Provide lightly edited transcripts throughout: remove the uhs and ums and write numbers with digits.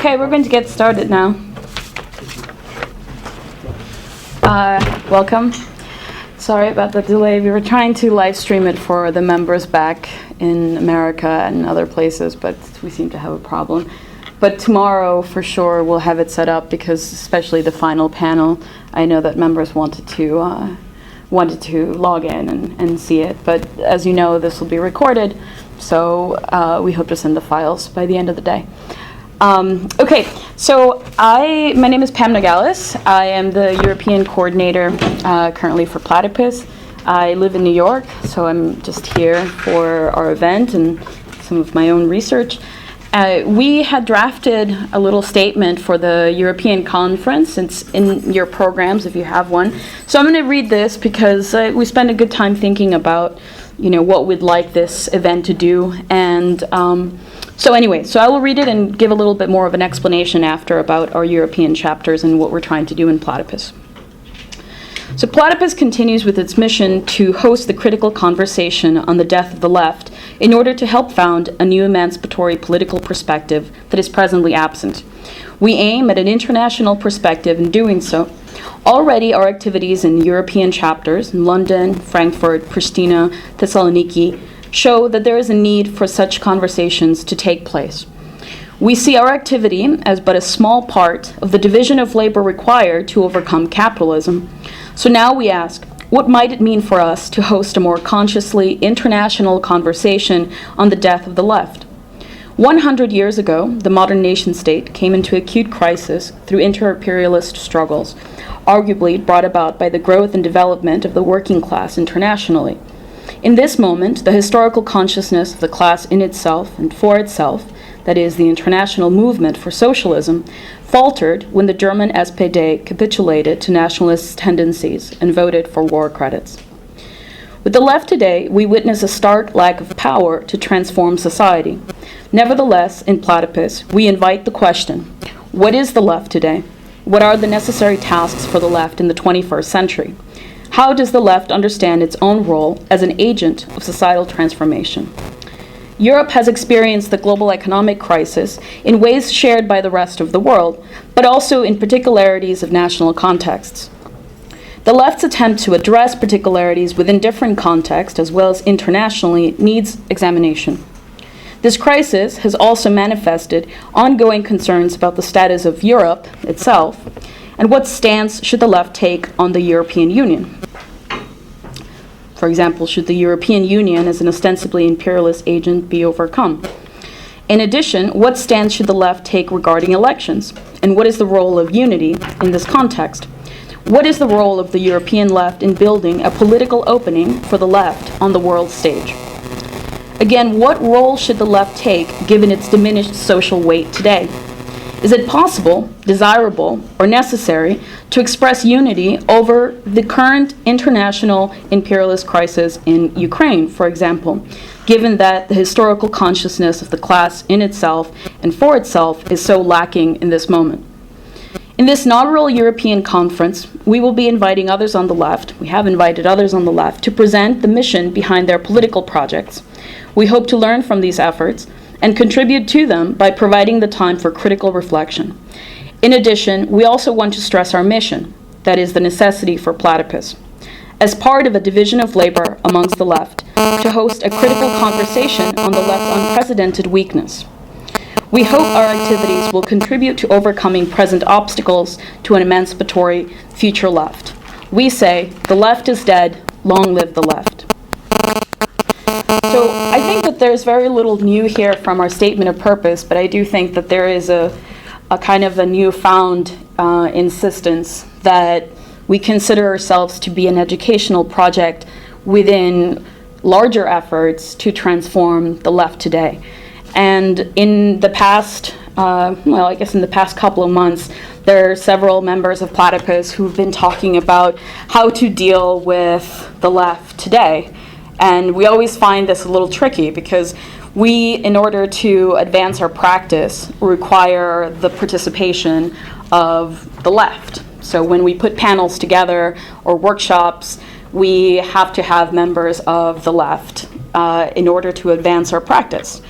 Okay, we're going to get started now. Welcome. Sorry about the delay. We were trying to live stream it for the members back in America and other places, but we seem to have a problem. But tomorrow, for sure, we'll have it set up because, especially the final panel, I know that members wanted to log in and see it. But as you know, this will be recorded, so we hope to send the files by the end of the day. Okay, so my name is Pam Nogales. I am the European coordinator currently for Platypus. I live in New York, so I'm just here for our event and some of my own research. We had drafted a little statement for the European conference. It's in your programs if you have one. So I'm going to read this because we spent a good time thinking about, what we'd like this event to do. And so I will read it and give a little bit more of an explanation after about our European chapters and what we're trying to do in Platypus. So Platypus continues with its mission to host the critical conversation on the death of the left in order to help found a new emancipatory political perspective that is presently absent. We aim at an international perspective in doing so. Already our activities in European chapters in London, Frankfurt, Pristina, Thessaloniki show that there is a need for such conversations to take place. We see our activity as but a small part of the division of labor required to overcome capitalism. So now we ask, what might it mean for us to host a more consciously international conversation on the death of the left? 100 years ago, the modern nation-state came into acute crisis through inter-imperialist struggles, arguably brought about by the growth and development of the working class internationally. In this moment, the historical consciousness of the class in itself and for itself, that is, the international movement for socialism, faltered when the German SPD capitulated to nationalist tendencies and voted for war credits. With the left today, we witness a stark lack of power to transform society. Nevertheless, in Platypus, we invite the question, what is the left today? What are the necessary tasks for the left in the 21st century? How does the left understand its own role as an agent of societal transformation? Europe has experienced the global economic crisis in ways shared by the rest of the world, but also in particularities of national contexts. The left's attempt to address particularities within different contexts, as well as internationally, needs examination. This crisis has also manifested ongoing concerns about the status of Europe itself, and what stance should the left take on the European Union? For example, should the European Union as an ostensibly imperialist agent be overcome? In addition, what stance should the left take regarding elections? And what is the role of unity in this context? What is the role of the European left in building a political opening for the left on the world stage? Again, what role should the left take given its diminished social weight today? Is it possible, desirable, or necessary to express unity over the current international imperialist crisis in Ukraine, for example, given that the historical consciousness of the class in itself and for itself is so lacking in this moment? In this inaugural European conference, we will be inviting others on the left, we have invited others on the left, to present the mission behind their political projects. We hope to learn from these efforts and contribute to them by providing the time for critical reflection. In addition, we also want to stress our mission, that is the necessity for Platypus, as part of a division of labor amongst the left, to host a critical conversation on the left's unprecedented weakness. We hope our activities will contribute to overcoming present obstacles to an emancipatory future left. We say, the left is dead, long live the left. So I think that there's very little new here from our statement of purpose, but I do think that there is a kind of a newfound insistence that we consider ourselves to be an educational project within larger efforts to transform the left today. And in the past, in the past couple of months, there are several members of Platypus who've been talking about how to deal with the left today. And we always find this a little tricky because we, in order to advance our practice, require the participation of the left. So when we put panels together or workshops, we have to have members of the left in order to advance our practice.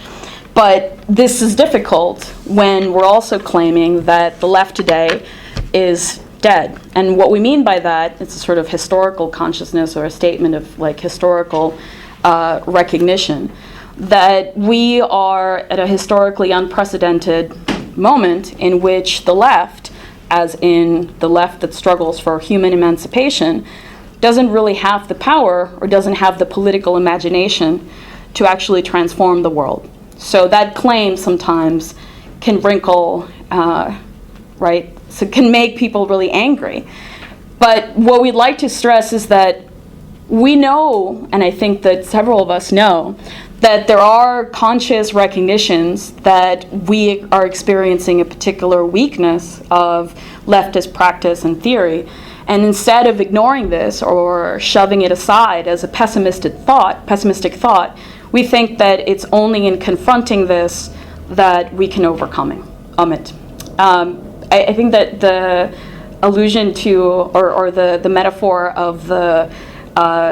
But this is difficult when we're also claiming that the left today is dead. And what we mean by that, it's a sort of historical consciousness or a statement of like historical recognition, that we are at a historically unprecedented moment in which the left, as in the left that struggles for human emancipation, doesn't really have the power or doesn't have the political imagination to actually transform the world. So that claim sometimes can wrinkle, right? So it can make people really angry. But what we'd like to stress is that we know, and I think that several of us know, that there are conscious recognitions that we are experiencing a particular weakness of leftist practice and theory. And instead of ignoring this or shoving it aside as a pessimistic thought, we think that it's only in confronting this that we can overcome it. I think that the allusion to, or the metaphor of the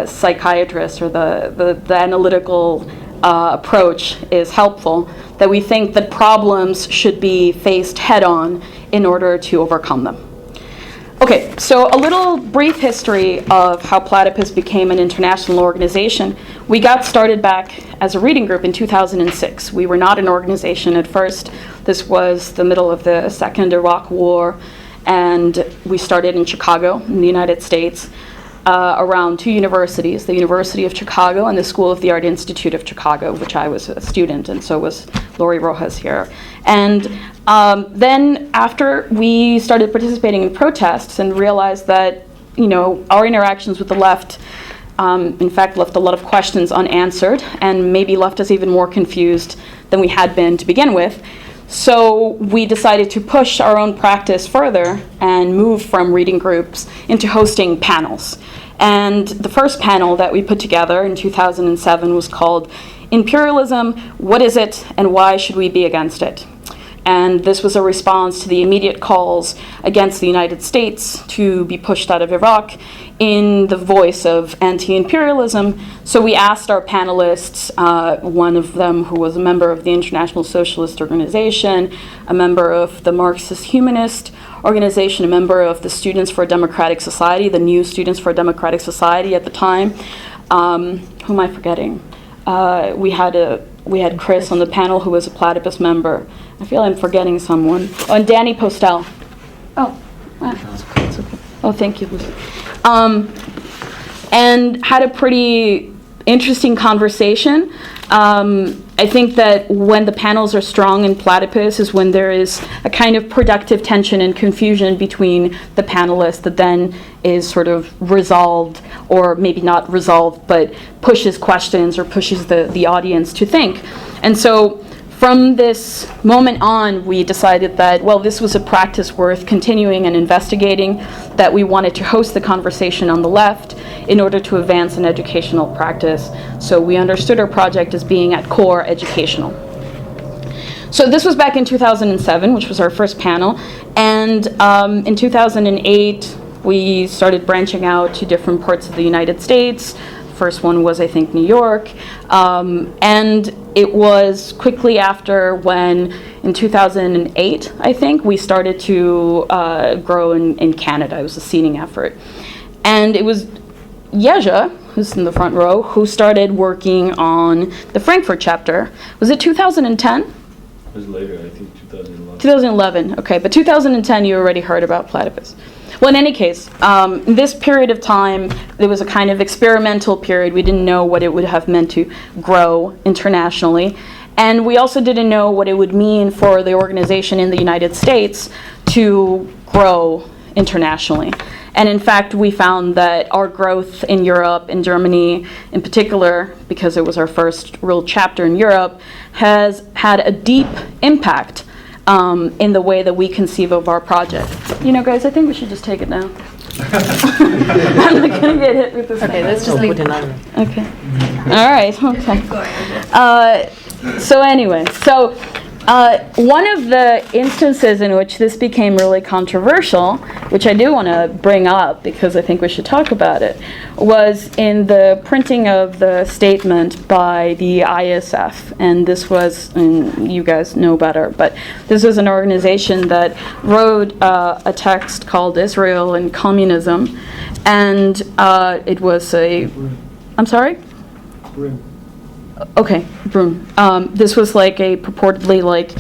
psychiatrist or the analytical approach is helpful, that we think that problems should be faced head-on in order to overcome them. Okay, so a little brief history of how Platypus became an international organization. We got started back as a reading group in 2006. We were not an organization at first. This was the middle of the Second Iraq War, and we started in Chicago, in the United States, around two universities, the University of Chicago and the School of the Art Institute of Chicago, which I was a student, and so was Lori Rojas here. And then after we started participating in protests and realized that, our interactions with the left, in fact, left a lot of questions unanswered and maybe left us even more confused than we had been to begin with. So we decided to push our own practice further and move from reading groups into hosting panels. And the first panel that we put together in 2007 was called Imperialism, What is it and Why Should We Be Against It? And this was a response to the immediate calls against the United States to be pushed out of Iraq in the voice of anti-imperialism. So we asked our panelists, one of them who was a member of the International Socialist Organization, a member of the Marxist Humanist Organization, a member of the Students for a Democratic Society, the new Students for a Democratic Society at the time. Who am I forgetting? We had Chris on the panel, who was a Platypus member. I feel I'm forgetting someone. Oh, and Danny Postel. Oh, that's okay. Oh, thank you. And had a pretty interesting conversation. I think that when the panels are strong in Platypus is when there is a kind of productive tension and confusion between the panelists that then is sort of resolved, or maybe not resolved, but pushes questions or pushes the audience to think. And so from this moment on, we decided that, well, this was a practice worth continuing and investigating, that we wanted to host the conversation on the left in order to advance an educational practice. So we understood our project as being at core educational. So this was back in 2007, which was our first panel. And in 2008, we started branching out to different parts of the United States. First one was, I think, New York. And it was quickly after when, in 2008, I think, we started to grow in Canada. It was a seeding effort. And it was Yeja, who's in the front row, who started working on the Frankfurt chapter. Was it 2010? It was later, I think 2011. 2011, okay. But 2010, you already heard about Platypus. Well, in any case, in this period of time, there was a kind of experimental period. We didn't know what it would have meant to grow internationally. And we also didn't know what it would mean for the organization in the United States to grow internationally. And in fact, we found that our growth in Europe, in Germany in particular, because it was our first real chapter in Europe, has had a deep impact in the way that we conceive of our project. Guys, I think we should just take it now. I'm not going to get hit with this. Okay, let's just leave it. Okay. All right. Okay. So anyway, One of the instances in which this became really controversial, which I do want to bring up because I think we should talk about it, was in the printing of the statement by the ISF. And this was, and you guys know better, but this was an organization that wrote a text called Israel and Communism. And it was I'm sorry? Okay, Brun. This was like a purportedly like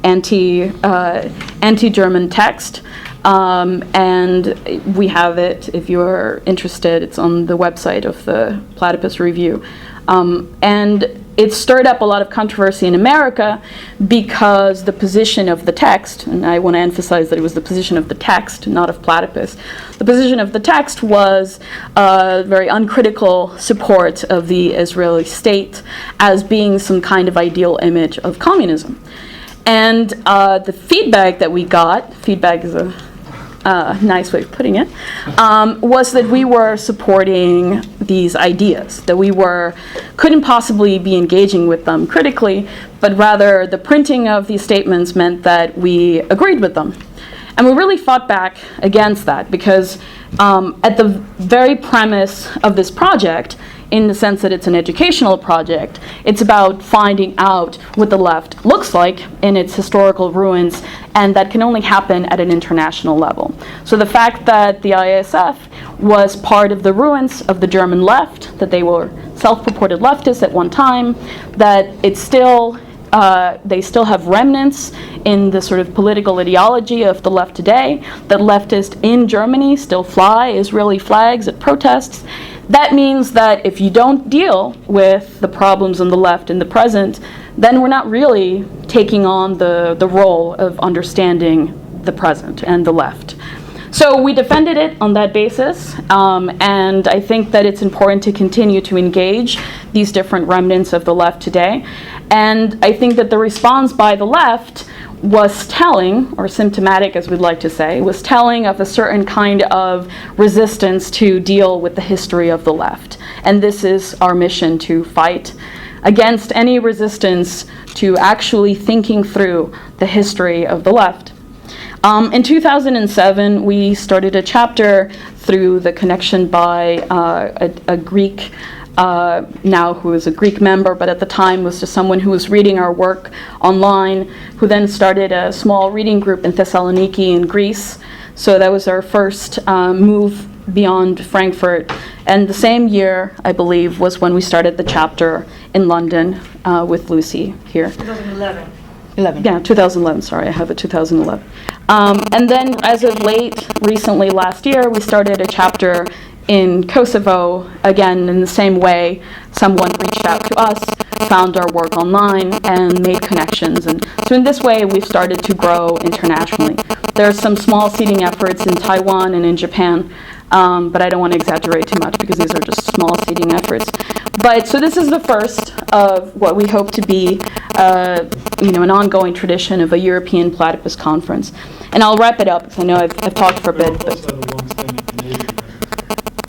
anti-German text, and we have it if you're interested. It's on the website of the Platypus Review, and it stirred up a lot of controversy in America because the position of the text, and I want to emphasize that it was the position of the text, not of Platypus. The position of the text was a very uncritical support of the Israeli state as being some kind of ideal image of communism. And the feedback that we got, feedback is a nice way of putting it, was that we were supporting these ideas, that we couldn't possibly be engaging with them critically, but rather the printing of these statements meant that we agreed with them. And we really fought back against that because at the very premise of this project, in the sense that it's an educational project, it's about finding out what the left looks like in its historical ruins, and that can only happen at an international level. So the fact that the ISF was part of the ruins of the German left, that they were self-purported leftists at one time, that it's still they still have remnants in the sort of political ideology of the left today, that leftists in Germany still fly Israeli flags at protests. That means that if you don't deal with the problems on the left in the present, then we're not really taking on the role of understanding the present and the left. So we defended it on that basis, and I think that it's important to continue to engage these different remnants of the left today. And I think that the response by the left was telling, or symptomatic as we'd like to say, was telling of a certain kind of resistance to deal with the history of the left. And this is our mission, to fight against any resistance to actually thinking through the history of the left. In 2007, we started a chapter through the connection by a Greek, now who is a Greek member, but at the time was just someone who was reading our work online, who then started a small reading group in Thessaloniki in Greece. So that was our first move beyond Frankfurt. And the same year, I believe, was when we started the chapter in London with Lucy here. 2011. 2011, sorry, I have it 2011. And then as of recently last year, we started a chapter in Kosovo, again, in the same way. Someone reached out to us, found our work online, and made connections. And so in this way, we've started to grow internationally. There are some small seeding efforts in Taiwan and in Japan, but I don't want to exaggerate too much because these are just small seeding efforts. But so this is the first of what we hope to be, an ongoing tradition of a European Platypus conference. And I'll wrap it up because I know I've talked for a bit. But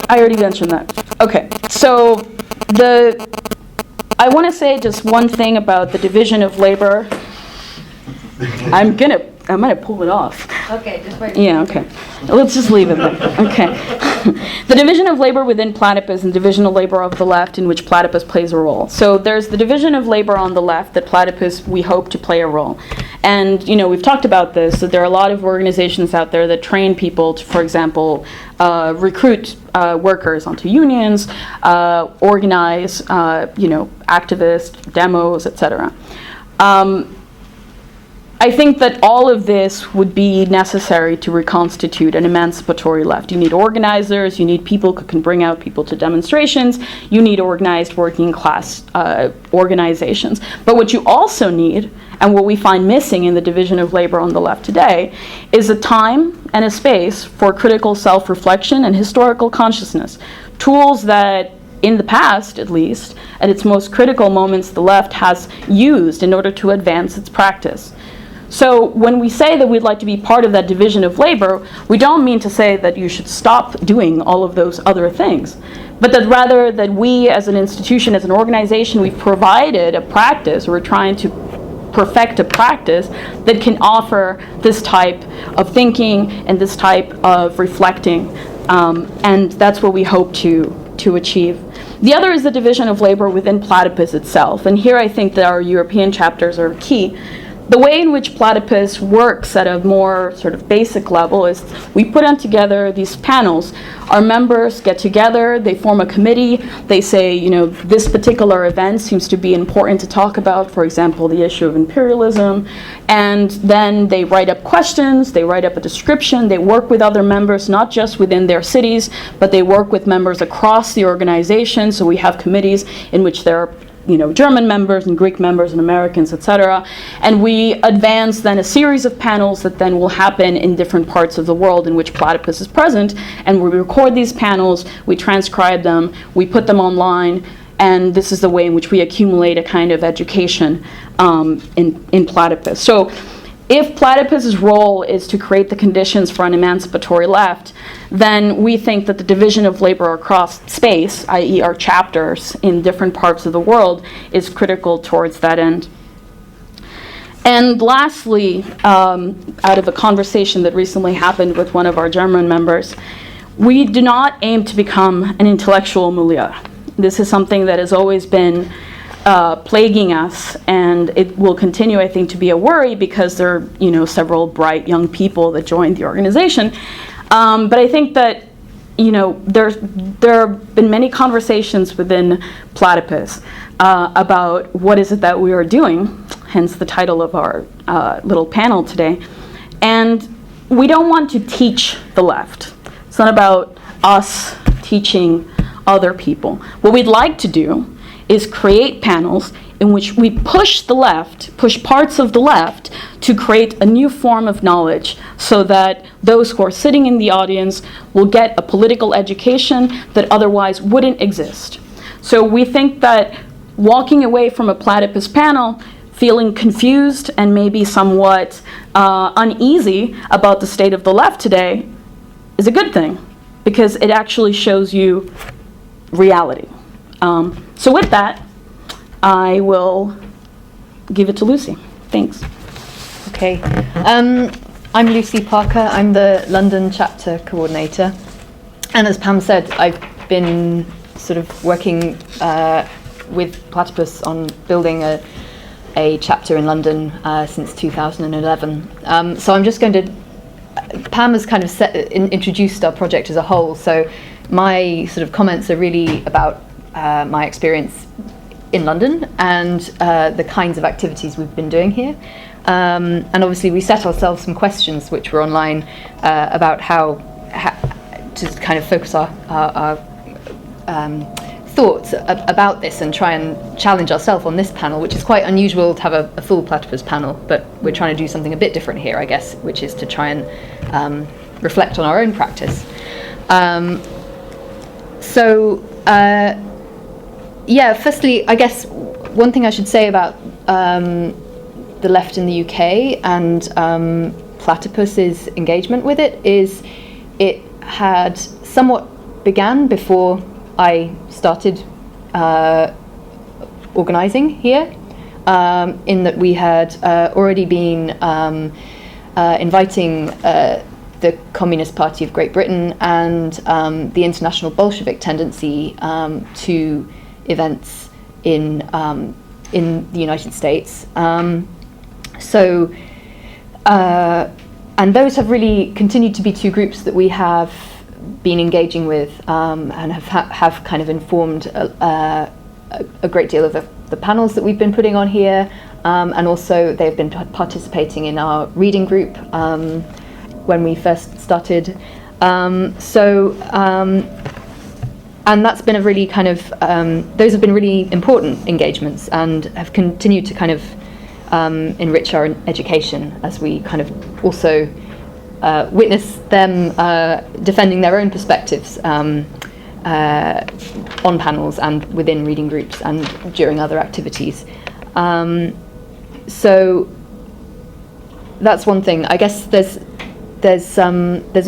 I already mentioned that. Okay, so I want to say just one thing about the division of labor. I'm gonna pull it off. Okay, just wait. Yeah, okay. Let's just leave it there. Okay. The division of labor within Platypus and division of labor of the left in which Platypus plays a role. So there's the division of labor on the left that Platypus, we hope to play a role. And, we've talked about this, that there are a lot of organizations out there that train people to, for example, recruit workers onto unions, organize, activist demos, etc. I think that all of this would be necessary to reconstitute an emancipatory left. You need organizers, you need people who can bring out people to demonstrations, you need organized working class organizations. But what you also need, and what we find missing in the division of labor on the left today, is a time and a space for critical self-reflection and historical consciousness. Tools that, in the past at least, at its most critical moments, the left has used in order to advance its practice. So when we say that we'd like to be part of that division of labor, we don't mean to say that you should stop doing all of those other things, but that rather that we as an institution, as an organization, we've provided a practice, or we're trying to perfect a practice that can offer this type of thinking and this type of reflecting. And that's what we hope to achieve. The other is the division of labor within Platypus itself. And here I think that our European chapters are key. The way in which Platypus works at a more sort of basic level is we put on together these panels. Our members get together, they form a committee, they say, this particular event seems to be important to talk about, for example, the issue of imperialism, and then they write up questions, they write up a description, they work with other members, not just within their cities, but they work with members across the organization. So we have committees in which there are German members and Greek members and Americans, etc. And we advance then a series of panels that then will happen in different parts of the world in which Platypus is present. And we record these panels, we transcribe them, we put them online, and this is the way in which we accumulate a kind of education in Platypus. So if Platypus's role is to create the conditions for an emancipatory left, then we think that the division of labor across space, i.e. our chapters in different parts of the world, is critical towards that end. And lastly, out of a conversation that recently happened with one of our German members, we do not aim to become an intellectual milieu. This is something that has always been plaguing us, and it will continue, I think, to be a worry because there are, several bright young people that joined the organization. But I think that, there have been many conversations within Platypus about what is it that we are doing, hence the title of our little panel today. And we don't want to teach the left. It's not about us teaching other people. What we'd like to do is create panels in which we push parts of the left to create a new form of knowledge so that those who are sitting in the audience will get a political education that otherwise wouldn't exist. So we think that walking away from a Platypus panel feeling confused and maybe somewhat uneasy about the state of the left today is a good thing, because it actually shows you reality. So with that, I will give it to Lucy. Thanks. Okay. I'm Lucy Parker. I'm the London chapter coordinator. And as Pam said, I've been sort of working with Platypus on building a chapter in London since 2011. So I'm just going to... Pam has kind of introduced our project as a whole, so my sort of comments are really about my experience in London and the kinds of activities we've been doing here. And obviously we set ourselves some questions which were online about how to kind of focus our thoughts about this and try and challenge ourselves on this panel, which is quite unusual to have a full Platypus panel, but we're trying to do something a bit different here, I guess, which is to try and reflect on our own practice. Firstly, I guess one thing I should say about the left in the UK and Platypus's engagement with it is it had somewhat began before I started organising here, in that we had already been inviting the Communist Party of Great Britain and the International Bolshevik Tendency to events in the United States. And those have really continued to be two groups that we have been engaging with and have kind of informed a great deal of the panels that we've been putting on here, and also they've been participating in our reading group when we first started. And that's been a really kind of, those have been really important engagements and have continued to kind of enrich our education as we kind of also witness them defending their own perspectives on panels and within reading groups and during other activities. So that's one thing. I guess there's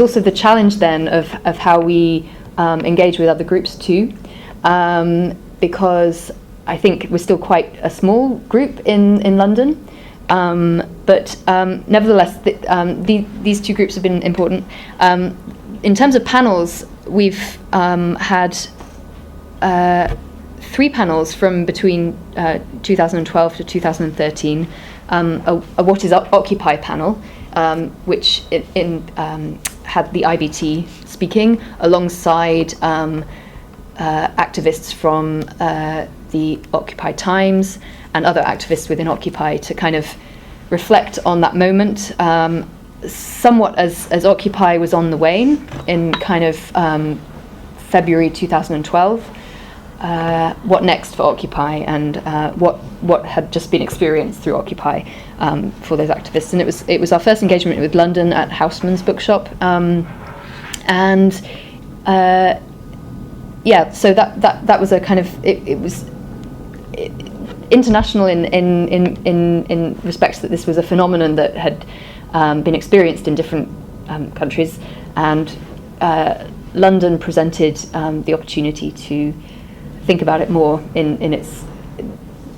also the challenge then of how we engage with other groups too, because I think we're still quite a small group in London, But nevertheless, these two groups have been important. In terms of panels, we've had 3 panels from between 2012 to 2013. A What is Occupy panel, which had the IBT speaking alongside activists from the Occupy Times and other activists within Occupy to kind of reflect on that moment, somewhat as Occupy was on the wane in kind of February 2012. What next for Occupy, and what had just been experienced through Occupy for those activists. And it was our first engagement with London at Houseman's Bookshop, so that was a kind of it was international in respects that this was a phenomenon that had been experienced in different countries, and London presented the opportunity to think about it more in its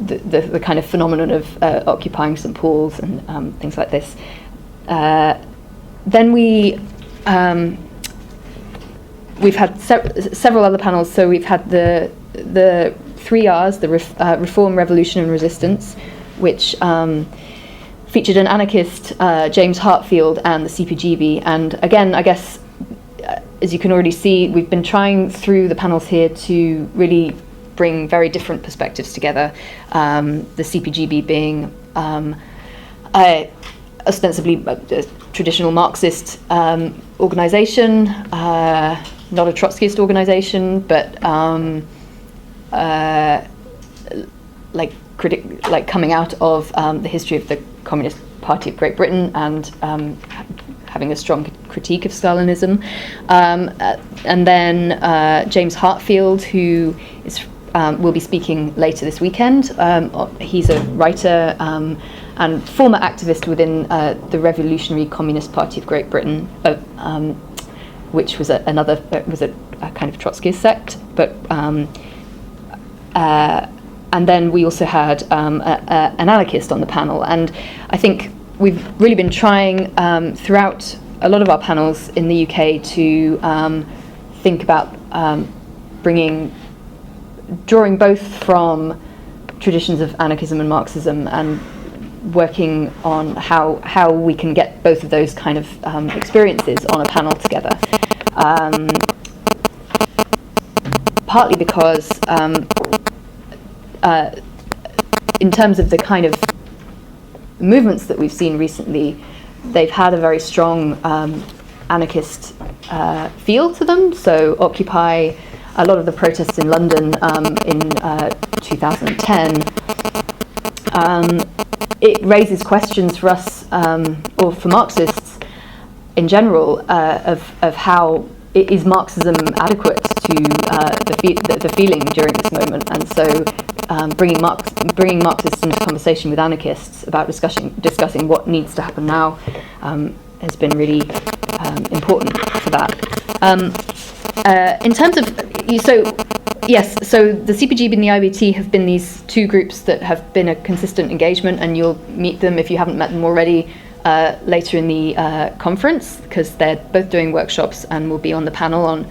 the kind of phenomenon of occupying St. Paul's and things like this. Then we've had several other panels. So we've had the 3 R's, the Reform, Revolution and Resistance, which featured an anarchist, James Hartfield, and the CPGB. And again, I guess, as you can already see, we've been trying through the panels here to really bring very different perspectives together. The CPGB being ostensibly a traditional Marxist organization, not a Trotskyist organization, but like coming out of the history of the Communist Party of Great Britain and having a strong critique of Stalinism. And then James Hartfield, who will be speaking later this weekend. He's a writer and former activist within the Revolutionary Communist Party of Great Britain, which was a kind of Trotskyist sect. But and then we also had an anarchist on the panel, and I think we've really been trying throughout a lot of our panels in the UK to think about drawing both from traditions of anarchism and Marxism, and working on how we can get both of those kind of experiences on a panel together. Partly because in terms of the kind of movements that we've seen recently, they've had a very strong anarchist feel to them. So Occupy, a lot of the protests in London in 2010, it raises questions for us, or for Marxists in general, of how is Marxism adequate to the feeling during this moment. And so bringing Marxists into conversation with anarchists about discussing what needs to happen now has been really important for that. In terms of, so the CPGB and the IBT have been these 2 groups that have been a consistent engagement, and you'll meet them if you haven't met them already later in the conference, because they're both doing workshops and will be on the panel on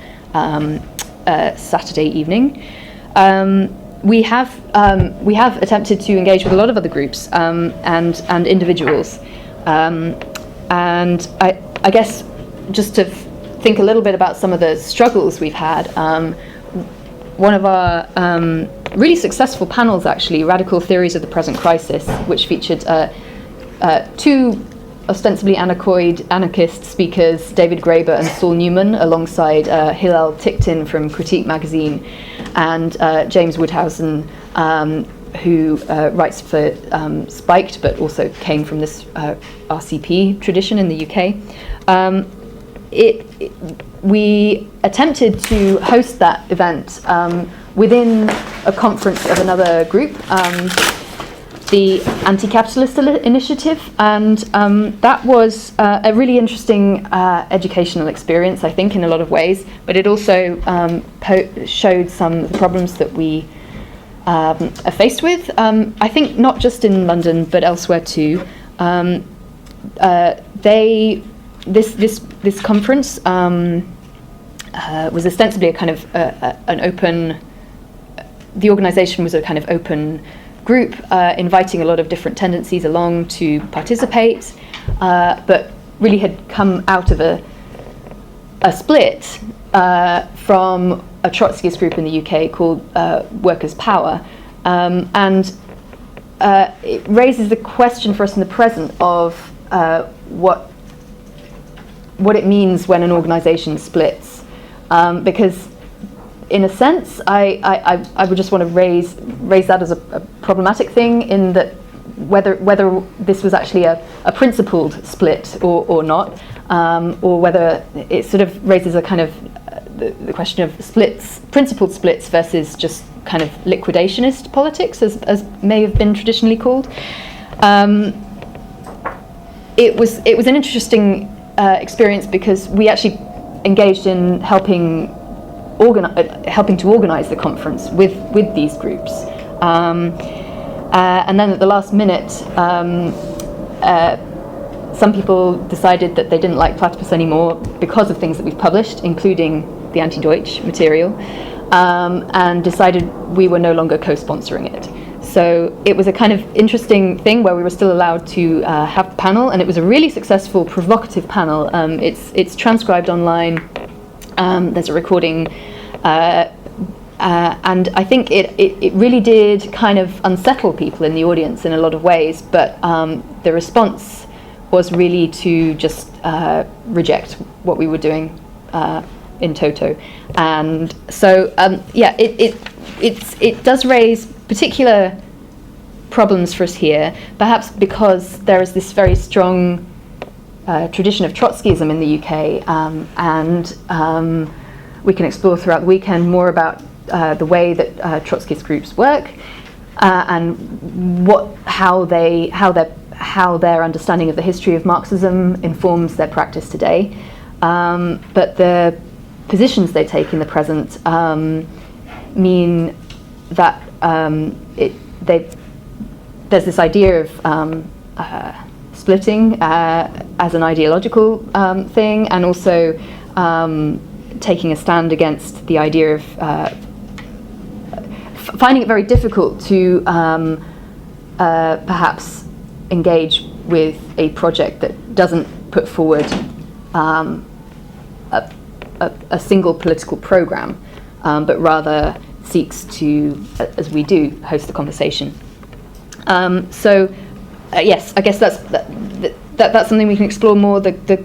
Saturday evening. We have attempted to engage with a lot of other groups and individuals, and I guess just to think a little bit about some of the struggles we've had. One of our really successful panels, actually, Radical Theories of the Present Crisis, which featured 2 ostensibly anarchist speakers, David Graeber and Saul Newman, alongside Hillel Ticktin from Critique magazine, and James Woodhausen, who writes for Spiked, but also came from this RCP tradition in the UK. We attempted to host that event within a conference of another group, the Anti-Capitalist Initiative, and that was a really interesting educational experience, I think, in a lot of ways, but it also showed some of the problems that we are faced with. I think not just in London but elsewhere too. This conference was ostensibly a kind of an open. The organisation was a kind of open group, inviting a lot of different tendencies along to participate, but really had come out of a split from a Trotskyist group in the UK called Workers' Power, and it raises the question for us in the present of what it means when an organisation splits, because in a sense I would just want to raise that as a problematic thing, in that whether this was actually a principled split or not, or whether it sort of raises a kind of the question of principled splits versus just kind of liquidationist politics, as may have been traditionally called. It was an interesting experience because we actually engaged in helping to organise the conference with these groups, and then at the last minute, some people decided that they didn't like Platypus anymore because of things that we've published, including the anti-Deutsch material, and decided we were no longer co-sponsoring it. So it was a kind of interesting thing where we were still allowed to have the panel, and it was a really successful, provocative panel. It's transcribed online. There's a recording, and I think it really did kind of unsettle people in the audience in a lot of ways, but the response was really to just reject what we were doing in toto. And so it does raise particular problems for us here, perhaps because there is this very strong tradition of Trotskyism in the UK, and we can explore throughout the weekend more about the way that Trotskyist groups work, and how their understanding of the history of Marxism informs their practice today. But the positions they take in the present mean that there's this idea of splitting as an ideological thing, and also taking a stand against the idea of finding it very difficult to perhaps engage with a project that doesn't put forward a single political program, but rather seeks to, as we do, host the conversation. Yes, I guess that's something we can explore more. The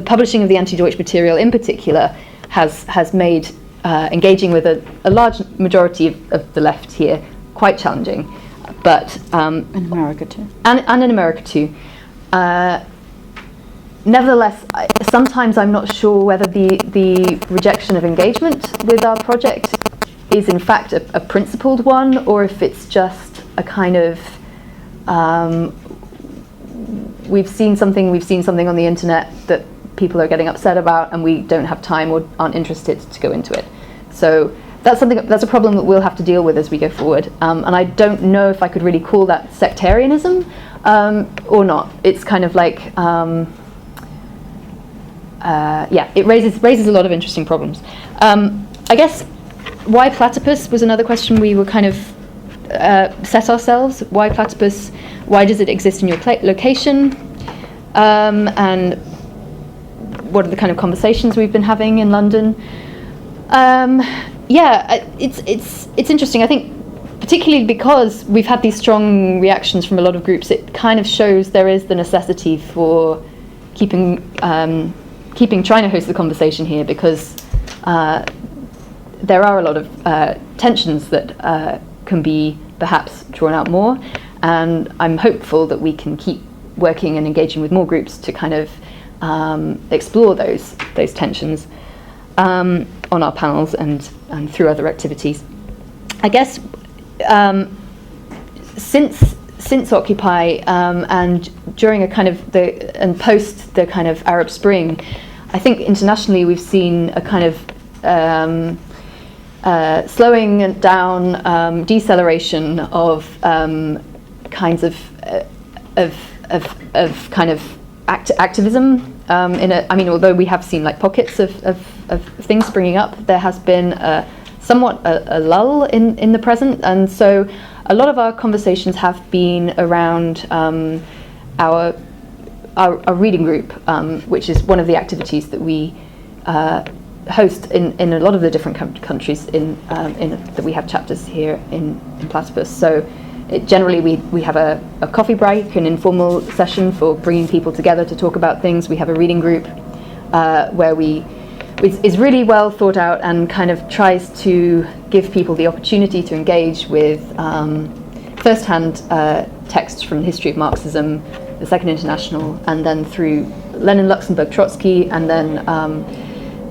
publishing of the anti-Deutsch material, in particular, has made engaging with a large majority of the left here quite challenging. But in America too, and in America too. Nevertheless, sometimes I'm not sure whether the rejection of engagement with our project is in fact a principled one, or if it's just a kind of we've seen something on the internet that people are getting upset about, and we don't have time or aren't interested to go into it. So that's a problem that we'll have to deal with as we go forward. And I don't know if I could really call that sectarianism or not. It's kind of like it raises a lot of interesting problems. I guess why Platypus was another question we were kind of set ourselves. Why Platypus? Why does it exist in your location? And what are the kind of conversations we've been having in London? It's interesting. I think particularly because we've had these strong reactions from a lot of groups, it kind of shows there is the necessity for keeping trying to host the conversation here, because there are a lot of tensions that can be perhaps drawn out more, and I'm hopeful that we can keep working and engaging with more groups to kind of explore those tensions on our panels and through other activities. I guess since Occupy and during a kind of and post the kind of Arab Spring, I think internationally we've seen a kind of slowing down, deceleration of kinds of kind of activism. Although we have seen like pockets of things springing up, there has been somewhat a lull in the present, and so a lot of our conversations have been around our reading group, which is one of the activities that we host in a lot of the different countries that we have chapters here in Platypus. So generally we have a coffee break, an informal session for bringing people together to talk about things. We have a reading group where is really well thought out and kind of tries to give people the opportunity to engage with first-hand texts from the history of Marxism, the Second International, and then through Lenin, Luxemburg, Trotsky, and then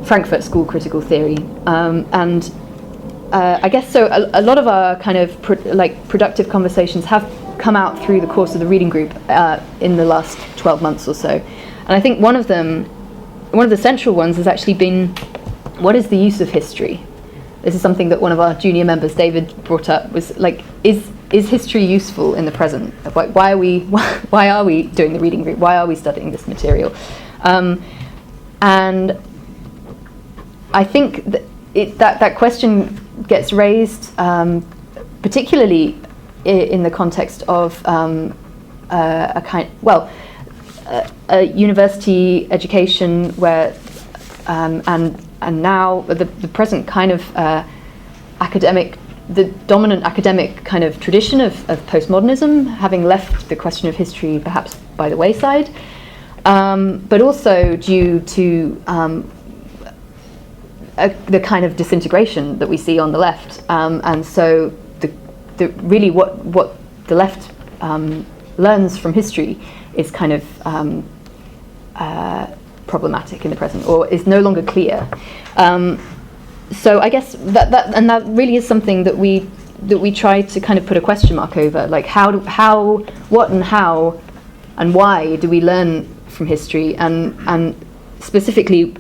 Frankfurt School critical theory. I guess so. A lot of our kind of productive conversations have come out through the course of the reading group in the last 12 months or so. And I think one of the central ones has actually been, what is the use of history? This is something that one of our junior members, David, brought up, was like, is history useful in the present? Why are we doing the reading group? Why are we studying this material? And I think that question gets raised particularly in the context of a university education where and now the present kind of the dominant academic kind of tradition of postmodernism, having left the question of history perhaps by the wayside, but also due to the kind of disintegration that we see on the left, and so the really what the left learns from history is kind of problematic in the present, or is no longer clear. So I guess that really is something that we try to kind of put a question mark over, like what and how and why do we learn from history, and specifically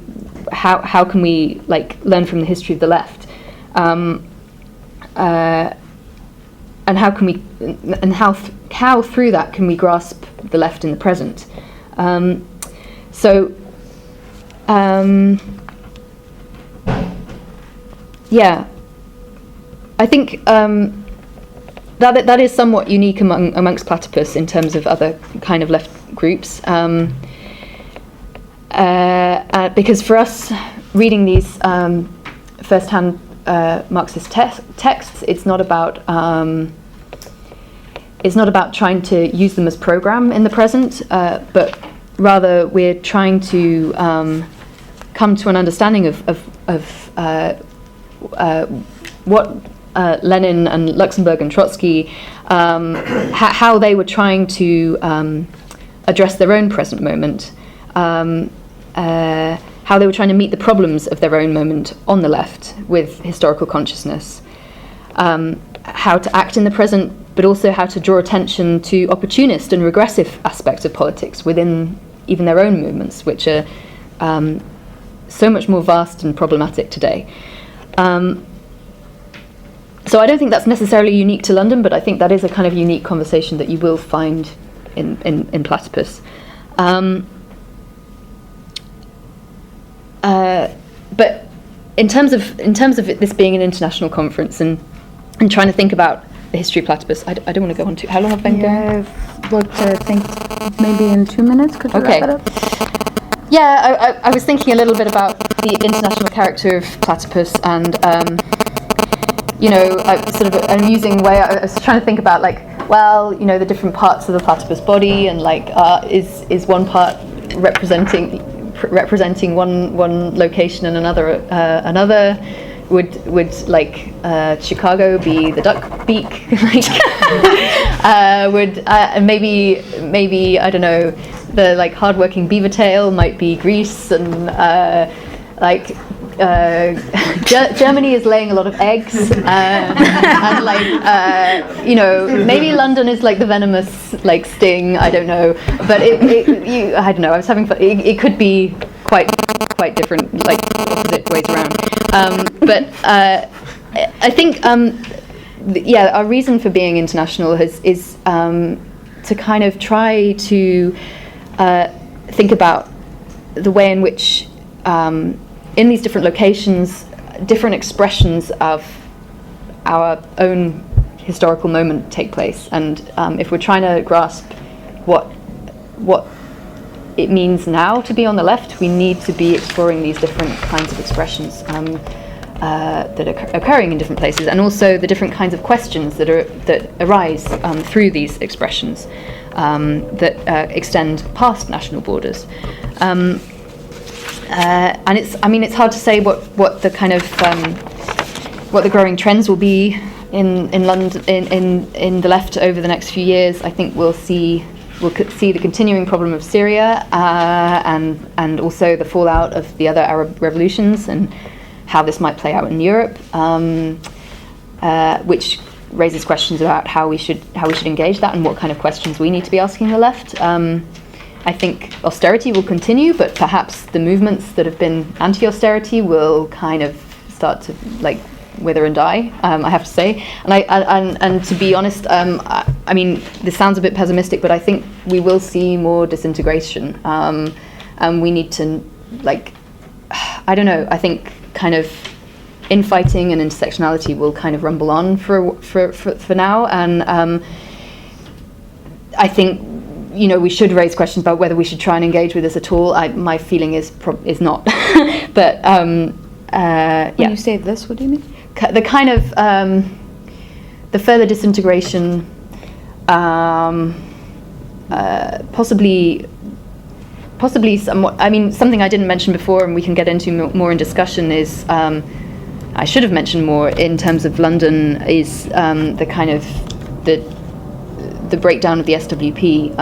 how can we learn from the history of the left, and how can we how through that can we grasp the left in the present. I think that is somewhat unique amongst Platypus in terms of other kind of left groups, because for us, reading these first-hand Marxist texts, it's not about trying to use them as program in the present, but rather we're trying to come to an understanding of what Lenin and Luxemburg and Trotsky, how they were trying to address their own present moment, how they were trying to meet the problems of their own moment on the left with historical consciousness, how to act in the present, but also how to draw attention to opportunist and regressive aspects of politics within even their own movements, which are so much more vast and problematic today. So I don't think that's necessarily unique to London, but I think that is a kind of unique conversation that you will find in Platypus. But in terms of this being an international conference and trying to think about the history of Platypus, I don't want to go on too. How long have I been going? I've looked, I think maybe in 2 minutes. Could you wrap it up? Yeah, I was thinking a little bit about the international character of Platypus, and an amusing way. I was trying to think about the different parts of the Platypus body, and is one part representing one location and another. Would Chicago be the duck beak? Maybe I don't know, the hardworking beaver tail might be Greece, and Germany is laying a lot of eggs, and maybe London is the venomous sting. I don't know, but I don't know. I was having fun. It could be quite different, opposite ways around. But I think, our reason for being international is to kind of try to think about the way in which, in these different locations, different expressions of our own historical moment take place. And if we're trying to grasp what it means now to be on the left, we need to be exploring these different kinds of expressions that are occurring in different places, and also the different kinds of questions that arise through these expressions that extend past national borders. And it's hard to say what the kind of what the growing trends will be in London in the left over the next few years. I think we'll see the continuing problem of Syria and also the fallout of the other Arab revolutions and how this might play out in Europe, which raises questions about how we should engage that and what kind of questions we need to be asking the left. I think austerity will continue, but perhaps the movements that have been anti-austerity will kind of start to wither and die. I have to say, and to be honest, I mean, this sounds a bit pessimistic, but I think we will see more disintegration, and we need to I don't know. I think kind of infighting and intersectionality will kind of rumble on for now, and I think we should raise questions about whether we should try and engage with this at all. My feeling is not, but When you say this, what do you mean? The kind of the further disintegration, possibly somewhat. I mean, something I didn't mention before, and we can get into more in discussion, is I should have mentioned more in terms of London, is the kind of the breakdown of the SWP,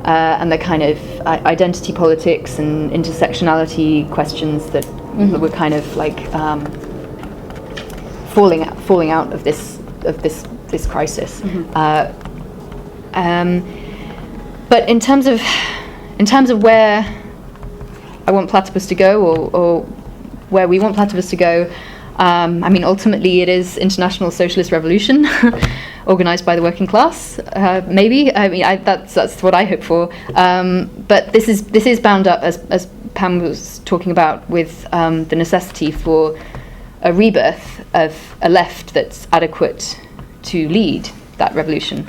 and the kind of identity politics and intersectionality questions that were kind of falling out of this crisis. But in terms of where I want Platypus to go, or where we want Platypus to go, I mean, ultimately it is international socialist revolution, organised by the working class. Maybe. I mean, that's what I hope for. But this is bound up, as Pam was talking about, with the necessity for a rebirth of a left that's adequate to lead that revolution,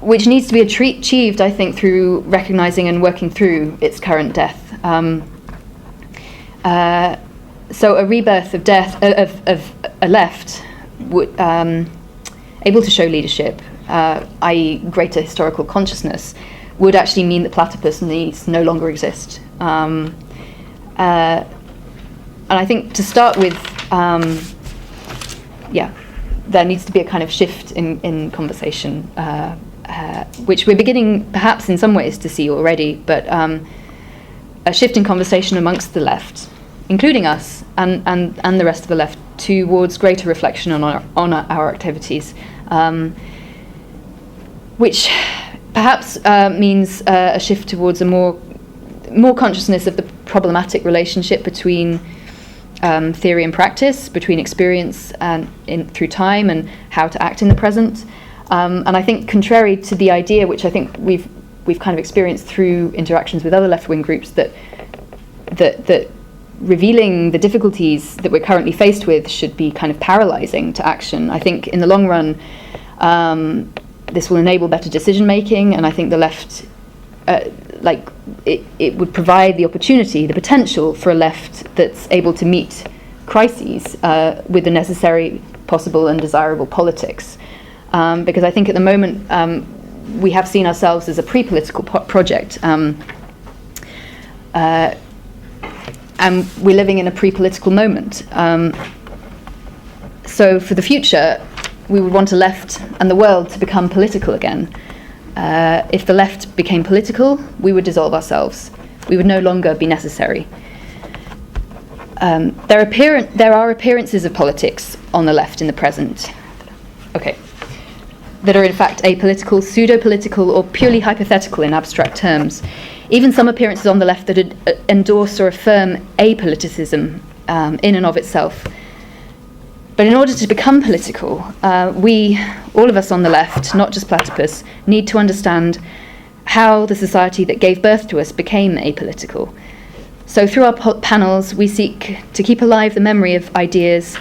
which needs to be achieved, I think, through recognising and working through its current death. So a rebirth of a left would able to show leadership, i.e. greater historical consciousness, would actually mean that platypus needs no longer exist. And I think to start with, there needs to be a kind of shift in conversation, which we're beginning perhaps in some ways to see already, but a shift in conversation amongst the left, including us and the rest of the left, towards greater reflection on our activities, which perhaps means a shift towards a more consciousness of the problematic relationship between theory and practice, between experience and through time, and how to act in the present. And I think, contrary to the idea, which I think we've kind of experienced through interactions with other left-wing groups, that revealing the difficulties that we're currently faced with should be kind of paralysing to action. I think in the long run, this will enable better decision making, and I think the left, it would provide the opportunity, the potential for a left that's able to meet crises with the necessary, possible, and desirable politics. Because I think at the moment we have seen ourselves as a pre-political project, and we're living in a pre-political moment. So for the future, we would want a left and the world to become political again. If the left became political, we would dissolve ourselves. We would no longer be necessary. There are appearances of politics on the left in the present. Okay. That are in fact apolitical, pseudo-political, or purely hypothetical in abstract terms. Even some appearances on the left that endorse or affirm apoliticism in and of itself. But in order to become political, we, all of us on the left, not just Platypus, need to understand how the society that gave birth to us became apolitical. So through our panels, we seek to keep alive the memory of ideas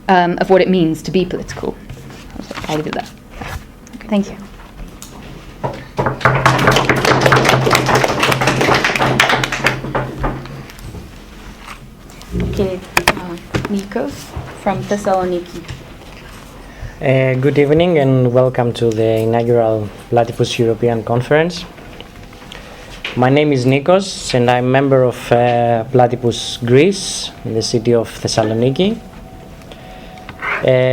of what it means to be political. I'll leave it there. Thank you. Okay, Nikos from Thessaloniki. Good evening and welcome to the inaugural Platypus European Conference. My name is Nikos and I'm a member of Platypus Greece in the city of Thessaloniki.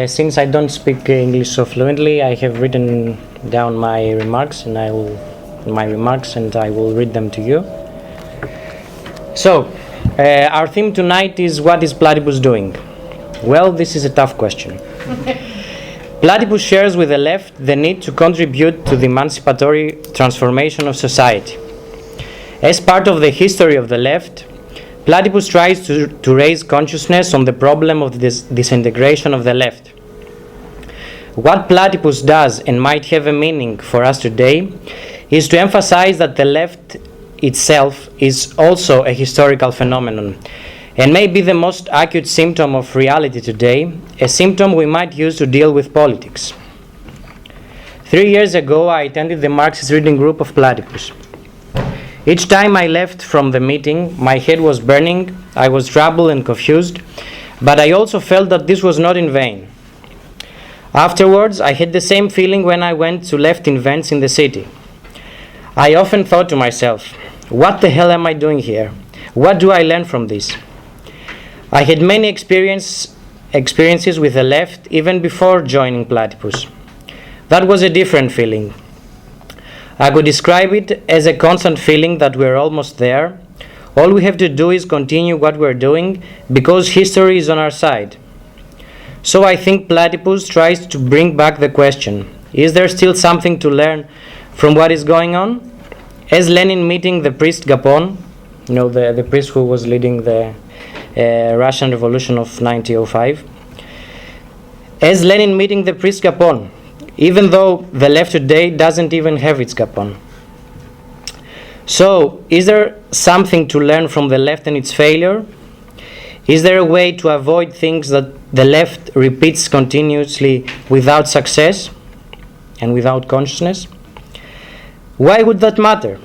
Since I don't speak English so fluently, I have written down my remarks and I will read them to you. So, our theme tonight is what is Platypus doing? Well, this is a tough question. Platypus shares with the left the need to contribute to the emancipatory transformation of society. As part of the history of the left, Platypus tries to raise consciousness on the problem of the disintegration of the left. What Platypus does and might have a meaning for us today is to emphasize that the left itself is also a historical phenomenon and may be the most acute symptom of reality today, a symptom we might use to deal with politics. 3 years ago, I attended the Marxist reading group of Platypus. Each time I left from the meeting, my head was burning, I was troubled and confused, but I also felt that this was not in vain. Afterwards, I had the same feeling when I went to left events in the city. I often thought to myself, what the hell am I doing here? What do I learn from this? I had many experiences with the left even before joining Platypus. That was a different feeling. I could describe it as a constant feeling that we're almost there. All we have to do is continue what we're doing because history is on our side. So I think Platypus tries to bring back the question, is there still something to learn from what is going on? As Lenin meeting the priest Gapon, the priest who was leading the Russian Revolution of 1905, as Lenin meeting the priest Gapon, even though the left today doesn't even have its Gapon. So, is there something to learn from the left and its failure? Is there a way to avoid things that the left repeats continuously without success and without consciousness? Why would that matter?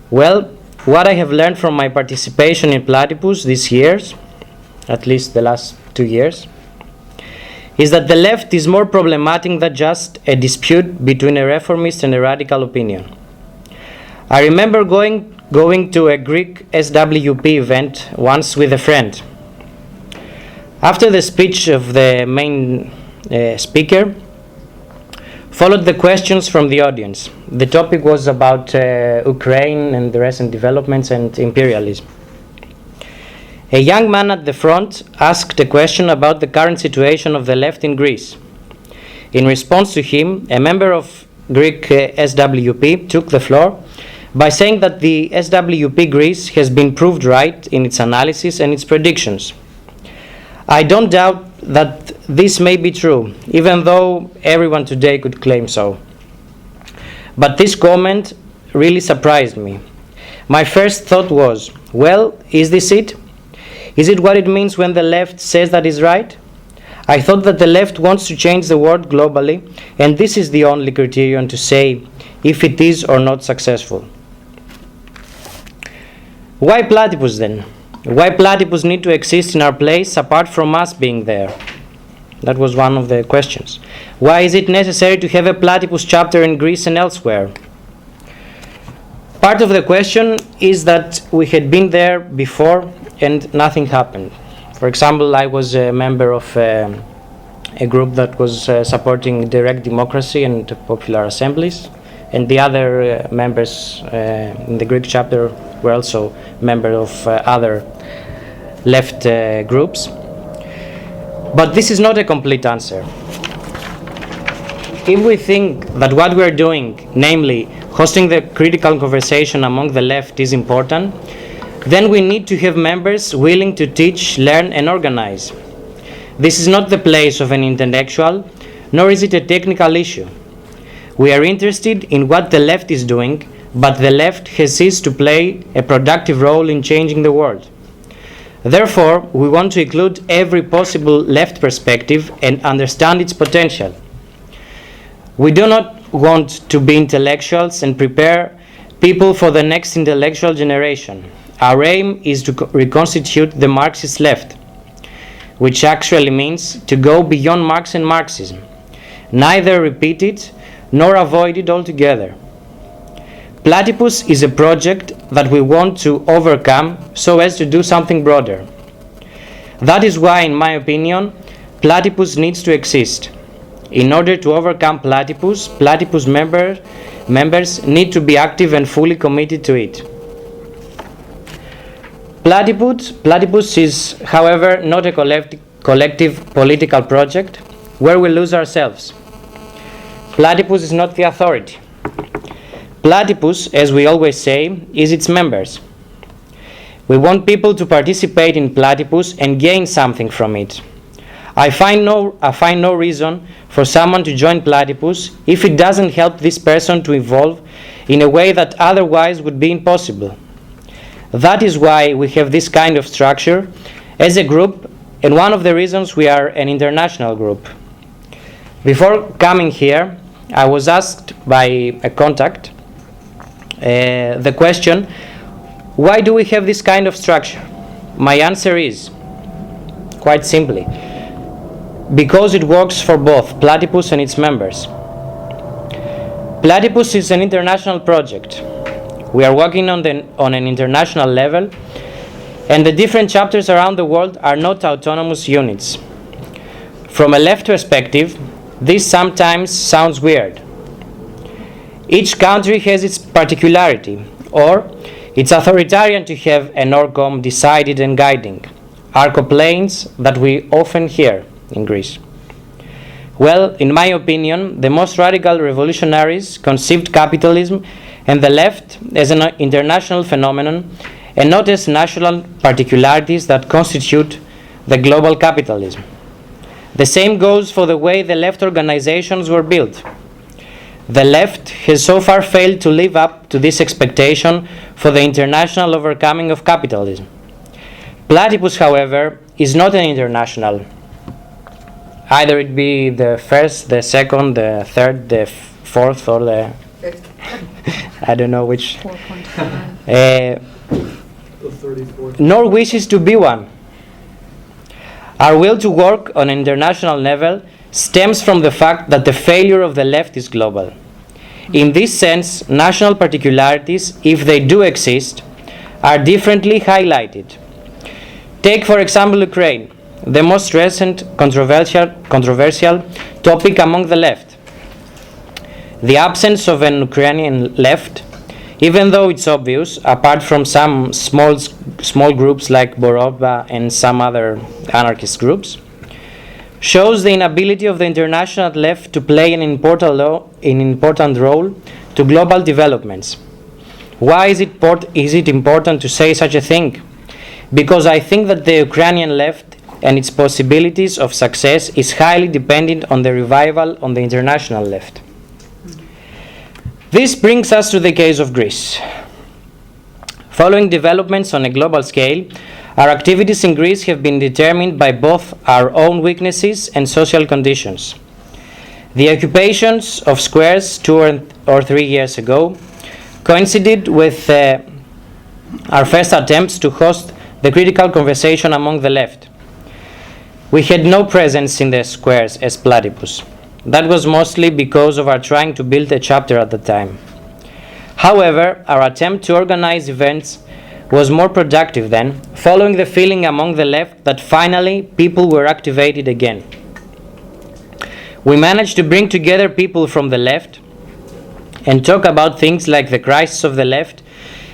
Well, what I have learned from my participation in Platypus these years, at least the last 2 years, is that the left is more problematic than just a dispute between a reformist and a radical opinion. I remember going to a Greek SWP event once with a friend. After the speech of the main speaker, followed the questions from the audience. The topic was about Ukraine and the recent developments and imperialism. A young man at the front asked a question about the current situation of the left in Greece. In response to him, a member of Greek SWP took the floor by saying that the SWP Greece has been proved right in its analysis and its predictions. I don't doubt that this may be true, even though everyone today could claim so. But this comment really surprised me. My first thought was, well, is this it? Is it what it means when the left says that is right? I thought that the left wants to change the world globally, and this is the only criterion to say if it is or not successful. Why Platypus then? Why Platypus need to exist in our place apart from us being there? That was one of the questions. Why is it necessary to have a Platypus chapter in Greece and elsewhere? Part of the question is that we had been there before and nothing happened. For example, I was a member of a group that was supporting direct democracy and popular assemblies, and the other members in the Greek chapter were also members of other left groups. But this is not a complete answer. If we think that what we are doing, namely hosting the critical conversation among the left, is important, then we need to have members willing to teach, learn, and organize. This is not the place of an intellectual, nor is it a technical issue. We are interested in what the left is doing, but the left has ceased to play a productive role in changing the world. Therefore, we want to include every possible left perspective and understand its potential. We do not want to be intellectuals and prepare people for the next intellectual generation. Our aim is to reconstitute the Marxist left, which actually means to go beyond Marx and Marxism, neither repeat it nor avoid it altogether. Platypus is a project that we want to overcome so as to do something broader. That is why, in my opinion, Platypus needs to exist. In order to overcome Platypus, members need to be active and fully committed to it. Platypus is, however, not a collective political project where we lose ourselves. Platypus is not the authority. Platypus, as we always say, is its members. We want people to participate in Platypus and gain something from it. I find no reason for someone to join Platypus if it doesn't help this person to evolve in a way that otherwise would be impossible. That is why we have this kind of structure as a group, and one of the reasons we are an international group. Before coming here, I was asked by a contact the question, why do we have this kind of structure? My answer is, quite simply, because it works for both Platypus and its members. Platypus is an international project. We are working on an international level, and the different chapters around the world are not autonomous units. From a left perspective, this sometimes sounds weird. Each country has its particularity, or it's authoritarian to have an ORCOM decided and guiding, are complaints that we often hear in Greece. Well, in my opinion, the most radical revolutionaries conceived capitalism and the left as an international phenomenon and not as national particularities that constitute the global capitalism. The same goes for the way the left organizations were built. The left has so far failed to live up to this expectation for the international overcoming of capitalism. Platypus, however, is not an international. Either it be the first, the second, the third, the fourth, or the I don't know which. 4.5. Nor wishes to be one. Our will to work on an international level stems from the fact that the failure of the left is global. In this sense, national particularities, if they do exist, are differently highlighted. Take, for example, Ukraine, the most recent controversial topic among the left. The absence of an Ukrainian left, even though it's obvious, apart from some small groups like Borova and some other anarchist groups, shows the inability of the international left to play an important role to global developments. Why is it important to say such a thing? Because I think that the Ukrainian left and its possibilities of success is highly dependent on the revival on the international left. This brings us to the case of Greece. Following developments on a global scale, our activities in Greece have been determined by both our own weaknesses and social conditions. The occupations of squares 2 or 3 years ago coincided with our first attempts to host the critical conversation among the left. We had no presence in the squares as Platypus. That was mostly because of our trying to build a chapter at the time. However, our attempt to organize events was more productive then, following the feeling among the left that finally people were activated again. We managed to bring together people from the left and talk about things like the crisis of the left,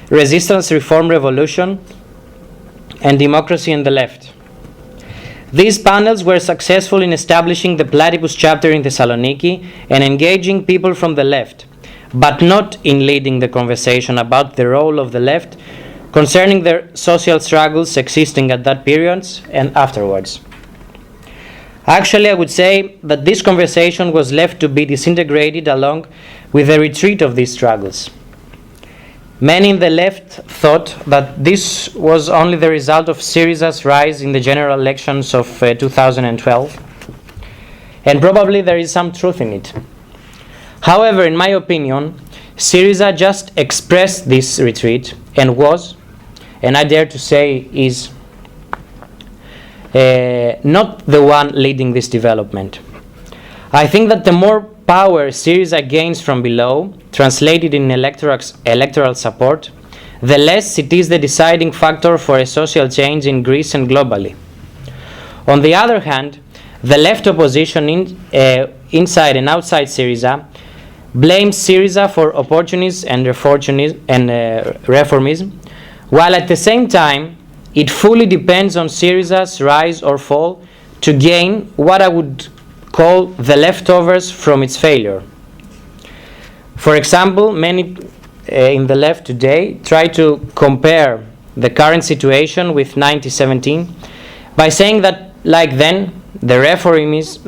resistance, reform, revolution, and democracy in the left. These panels were successful in establishing the Platypus chapter in Thessaloniki and engaging people from the left, but not in leading the conversation about the role of the left concerning the social struggles existing at that period and afterwards. Actually, I would say that this conversation was left to be disintegrated along with the retreat of these struggles. Many in the left thought that this was only the result of Syriza's rise in the general elections of 2012, and probably there is some truth in it. However, in my opinion, Syriza just expressed this retreat and was, and I dare to say is, not the one leading this development. I think that the more power Syriza gains from below, translated in electoral support, the less it is the deciding factor for a social change in Greece and globally. On the other hand, the left opposition inside and outside Syriza blames Syriza for opportunism and reformism, while at the same time it fully depends on Syriza's rise or fall to gain what I would call the leftovers from its failure. For example, many in the left today try to compare the current situation with 1917 by saying that, like then, the reformists,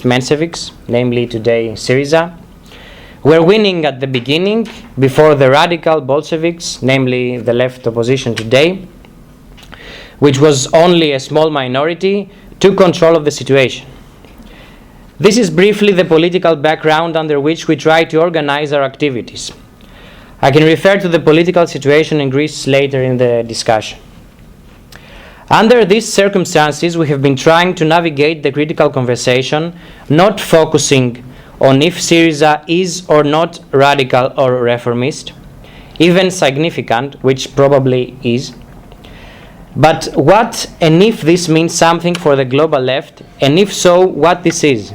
Mensheviks, namely today Syriza, were winning at the beginning before the radical Bolsheviks, namely the left opposition today, which was only a small minority, took control of the situation. This is briefly the political background under which we try to organize our activities. I can refer to the political situation in Greece later in the discussion. Under these circumstances, we have been trying to navigate the critical conversation, not focusing on if Syriza is or not radical or reformist, even significant, which probably is, but what and if this means something for the global left, and if so, what this is.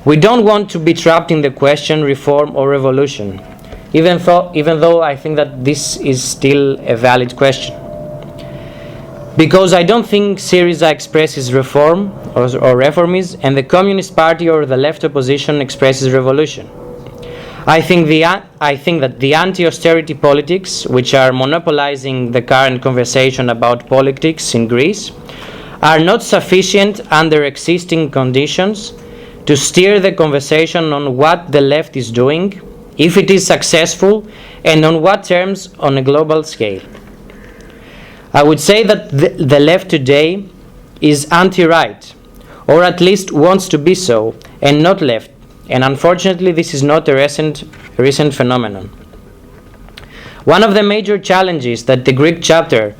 We don't want to be trapped in the question reform or revolution, even though I think that this is still a valid question. Because I don't think Syriza expresses reform or reformism, and the Communist Party or the left opposition expresses revolution. I think that the anti-austerity politics, which are monopolizing the current conversation about politics in Greece, are not sufficient under existing conditions to steer the conversation on what the left is doing, if it is successful, and on what terms on a global scale. I would say that the left today is anti-right, or at least wants to be so, and not left. And unfortunately, this is not a recent phenomenon. One of the major challenges that the Greek chapter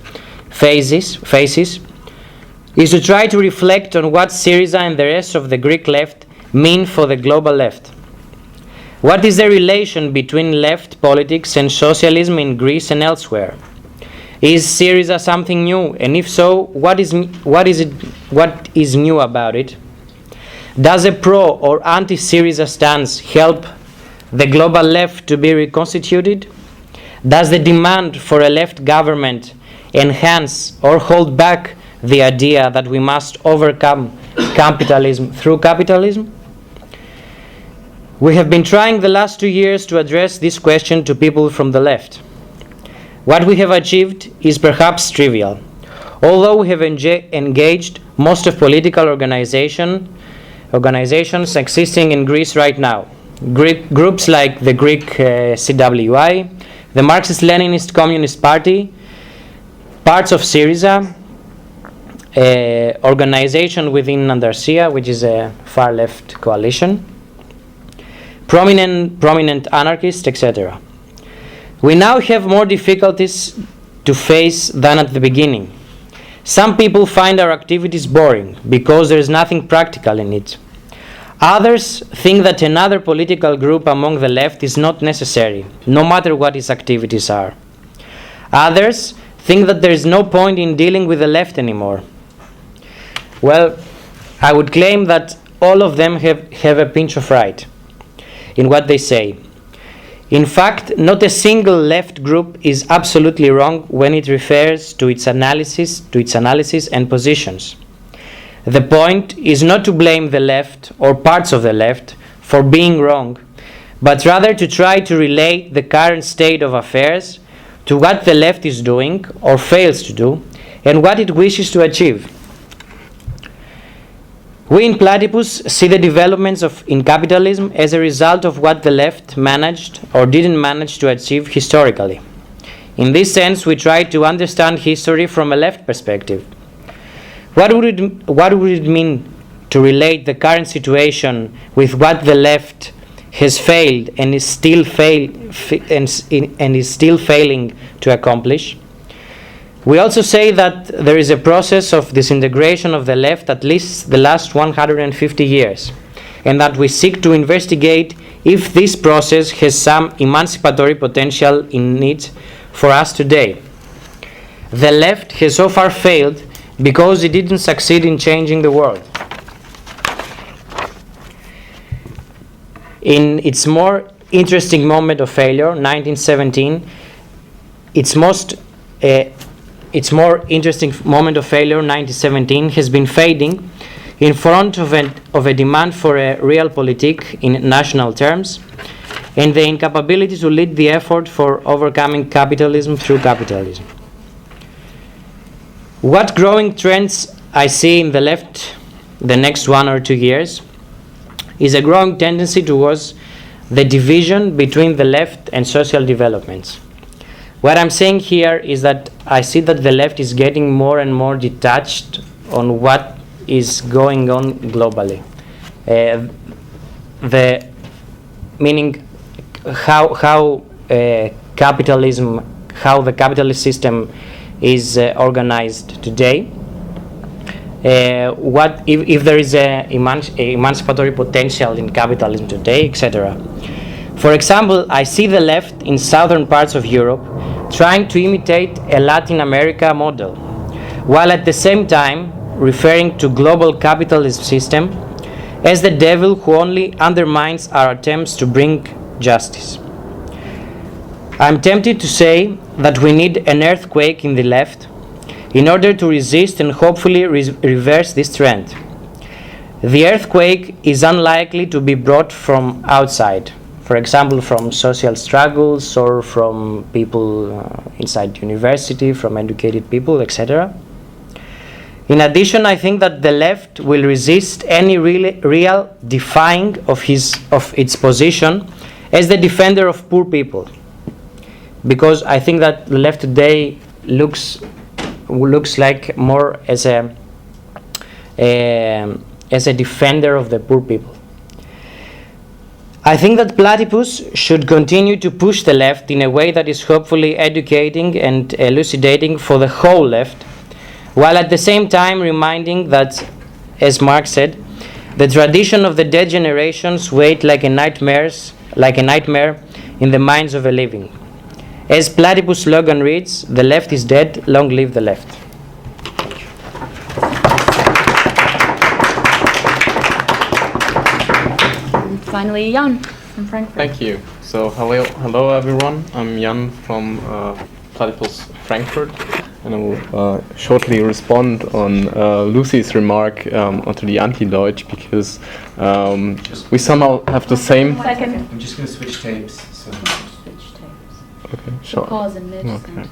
faces is to try to reflect on what Syriza and the rest of the Greek left mean for the global left. What is the relation between left politics and socialism in Greece and elsewhere? Is Syriza something new? And if so, what is new about it? Does a pro or anti-Syriza stance help the global left to be reconstituted? Does the demand for a left government enhance or hold back the idea that we must overcome capitalism through capitalism? We have been trying the last 2 years to address this question to people from the left. What we have achieved is perhaps trivial, although we have engaged most of political organizations existing in Greece right now. Groups like the Greek CWI, the Marxist-Leninist Communist Party, parts of Syriza, organization within Andarsia, which is a far-left coalition, prominent anarchists, etc. We now have more difficulties to face than at the beginning. Some people find our activities boring because there is nothing practical in it. Others think that another political group among the left is not necessary, no matter what its activities are. Others think that there is no point in dealing with the left anymore. Well, I would claim that all of them have a pinch of right in what they say. In fact, not a single left group is absolutely wrong when it refers to its analysis and positions. The point is not to blame the left or parts of the left for being wrong, but rather to try to relate the current state of affairs to what the left is doing or fails to do, and what it wishes to achieve. We in Platypus see the developments in capitalism as a result of what the left managed or didn't manage to achieve historically. In this sense, we try to understand history from a left perspective. What would it mean to relate the current situation with what the left has failed and is still failing to accomplish? We also say that there is a process of disintegration of the left at least the last 150 years, and that we seek to investigate if this process has some emancipatory potential in it for us today. The left has so far failed because it didn't succeed in changing the world. In its more interesting moment of failure, 1917, its more interesting moment of failure, 1917, has been fading in front of a demand for a realpolitik in national terms, and the incapability to lead the effort for overcoming capitalism through capitalism. What growing trends I see in the left the next 1 or 2 years is a growing tendency towards the division between the left and social developments. What I'm saying here is that I see that the left is getting more and more detached on what is going on globally. Meaning how the capitalist system is organized today. What if there is a emancipatory potential in capitalism today, etc. For example, I see the left in southern parts of Europe trying to imitate a Latin America model, while at the same time referring to global capitalist system as the devil who only undermines our attempts to bring justice. I'm tempted to say that we need an earthquake in the left in order to resist and hopefully reverse this trend. The earthquake is unlikely to be brought from outside, for example, from social struggles or from people inside university, from educated people, etc. In addition, I think that the left will resist any real defying of its position as the defender of poor people, because I think that the left today looks like more as a defender of the poor people. I think that Platypus should continue to push the left in a way that is hopefully educating and elucidating for the whole left, while at the same time reminding that, as Marx said, the tradition of the dead generations wait like a nightmare in the minds of the living. As Platypus' slogan reads, "The left is dead, long live the left." And finally, Jan from Frankfurt. Thank you. So hello everyone. I'm Jan from Platypus Frankfurt, and I will shortly respond on Lucy's remark onto the anti-Deutsch, because we somehow have the same. Second. I'm just going to switch tapes. So. Okay, sure. Pause in mid Okay.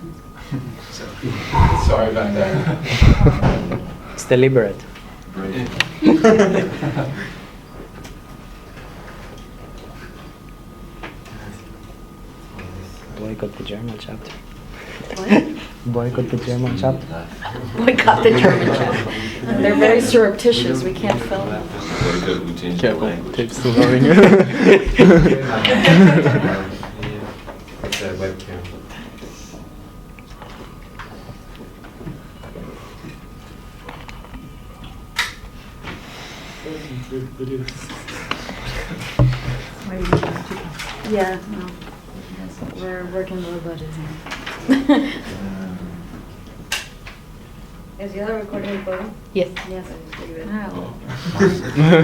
Sorry about that. It's deliberate. Boycott the German chapter. What? Boycott the German chapter. Boycott the German chapter. They're very surreptitious. We can't film them. Very good, we changed the Careful, language. tape's still running. It's a webcam. Yeah, no. We're working low budget here. Is the other recording going? Yes. Yes. Oh.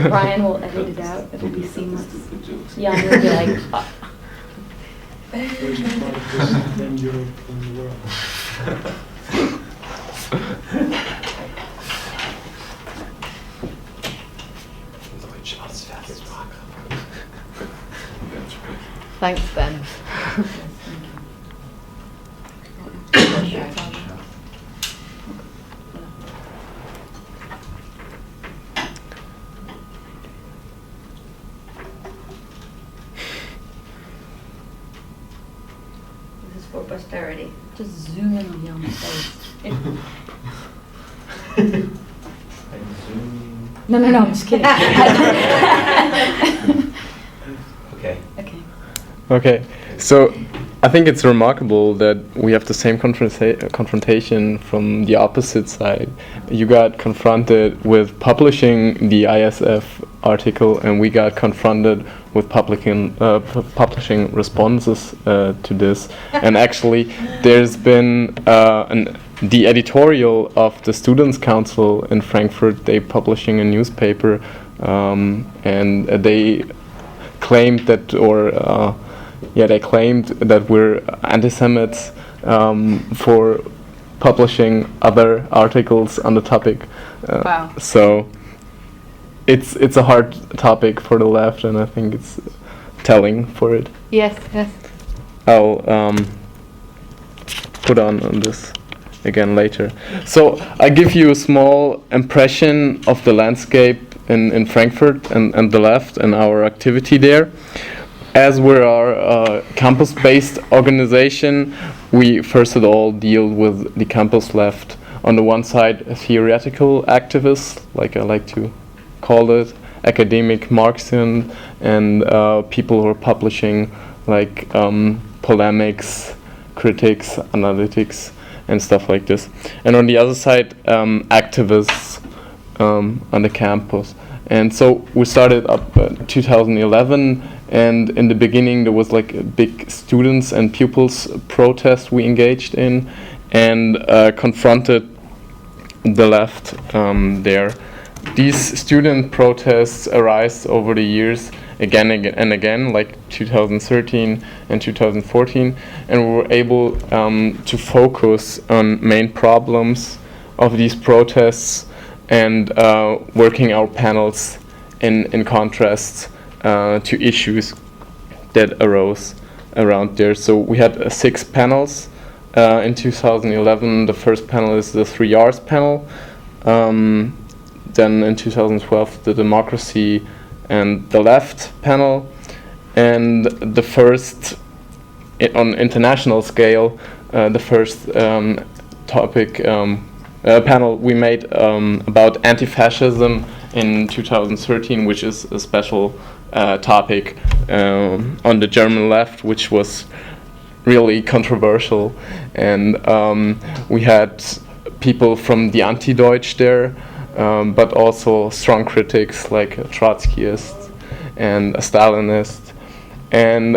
Brian will edit it out. It'll be seamless. Jan will be like, Then Europe and the world. Thanks, Ben. for posterity. Just zoom in on Jan's face. No, I'm just kidding. Okay. Okay. Okay, so I think it's remarkable that we have the same confrontation from the opposite side. You got confronted with publishing the ISF article, and we got confronted with publishing responses to this. And actually, there's been the editorial of the Students' Council in Frankfurt. They publishing a newspaper, and they claimed that, they claimed that we're anti-Semites for publishing other articles on the topic. Wow. So it's a hard topic for the left, and I think it's telling for it. Yes. I'll put on this again later. So I give you a small impression of the landscape in Frankfurt and the left and our activity there. As we're a campus-based organization, we first of all deal with the campus left. On the one side, theoretical activists, like I like to call it, academic Marxian, and people who are publishing like polemics, critics, analytics, and stuff like this. And on the other side, activists on the campus. And so we started up 2011, and in the beginning there was like a big students and pupils protest we engaged in, and confronted the left there. These student protests arise over the years again and again, like 2013 and 2014, and we were able to focus on main problems of these protests and working our panels in contrast to issues that arose around there. So we had 6 panels in 2011. The first panel is the 3 R's panel. Then in 2012, the democracy and the left panel. And the first, on international scale, the first topic panel we made about anti-fascism in 2013, which is a special topic on the German left, which was really controversial. And we had people from the anti-Deutsch there, but also strong critics like Trotskyists and a Stalinist. And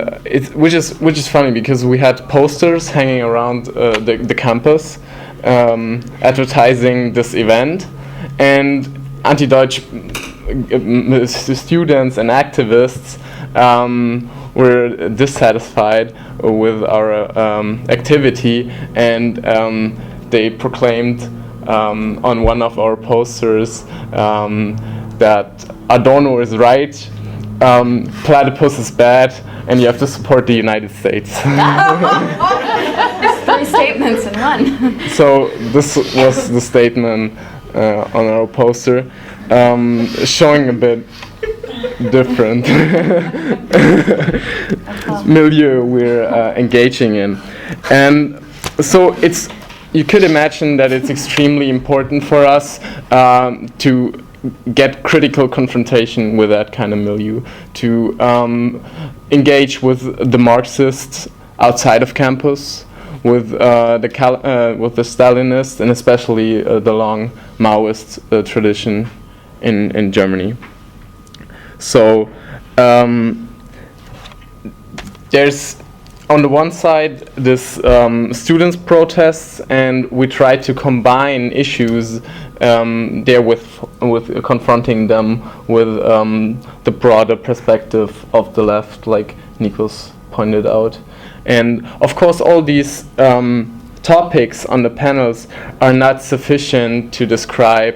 which is funny because we had posters hanging around the campus advertising this event, and anti-Deutsch students and activists were dissatisfied with our activity, and they proclaimed on one of our posters that Adorno is right, Platypus is bad, and you have to support the United States. 3 statements in one. So this was the statement on our poster, showing a bit different milieu we're engaging in. And so you could imagine that it's extremely important for us to get critical confrontation with that kind of milieu, to engage with the Marxists outside of campus, with the Stalinists, and especially the long Maoist tradition in Germany. So there's on the one side this students' protests, and we try to combine issues there with confronting them with the broader perspective of the left, like Nikos pointed out. And of course, all these topics on the panels are not sufficient to describe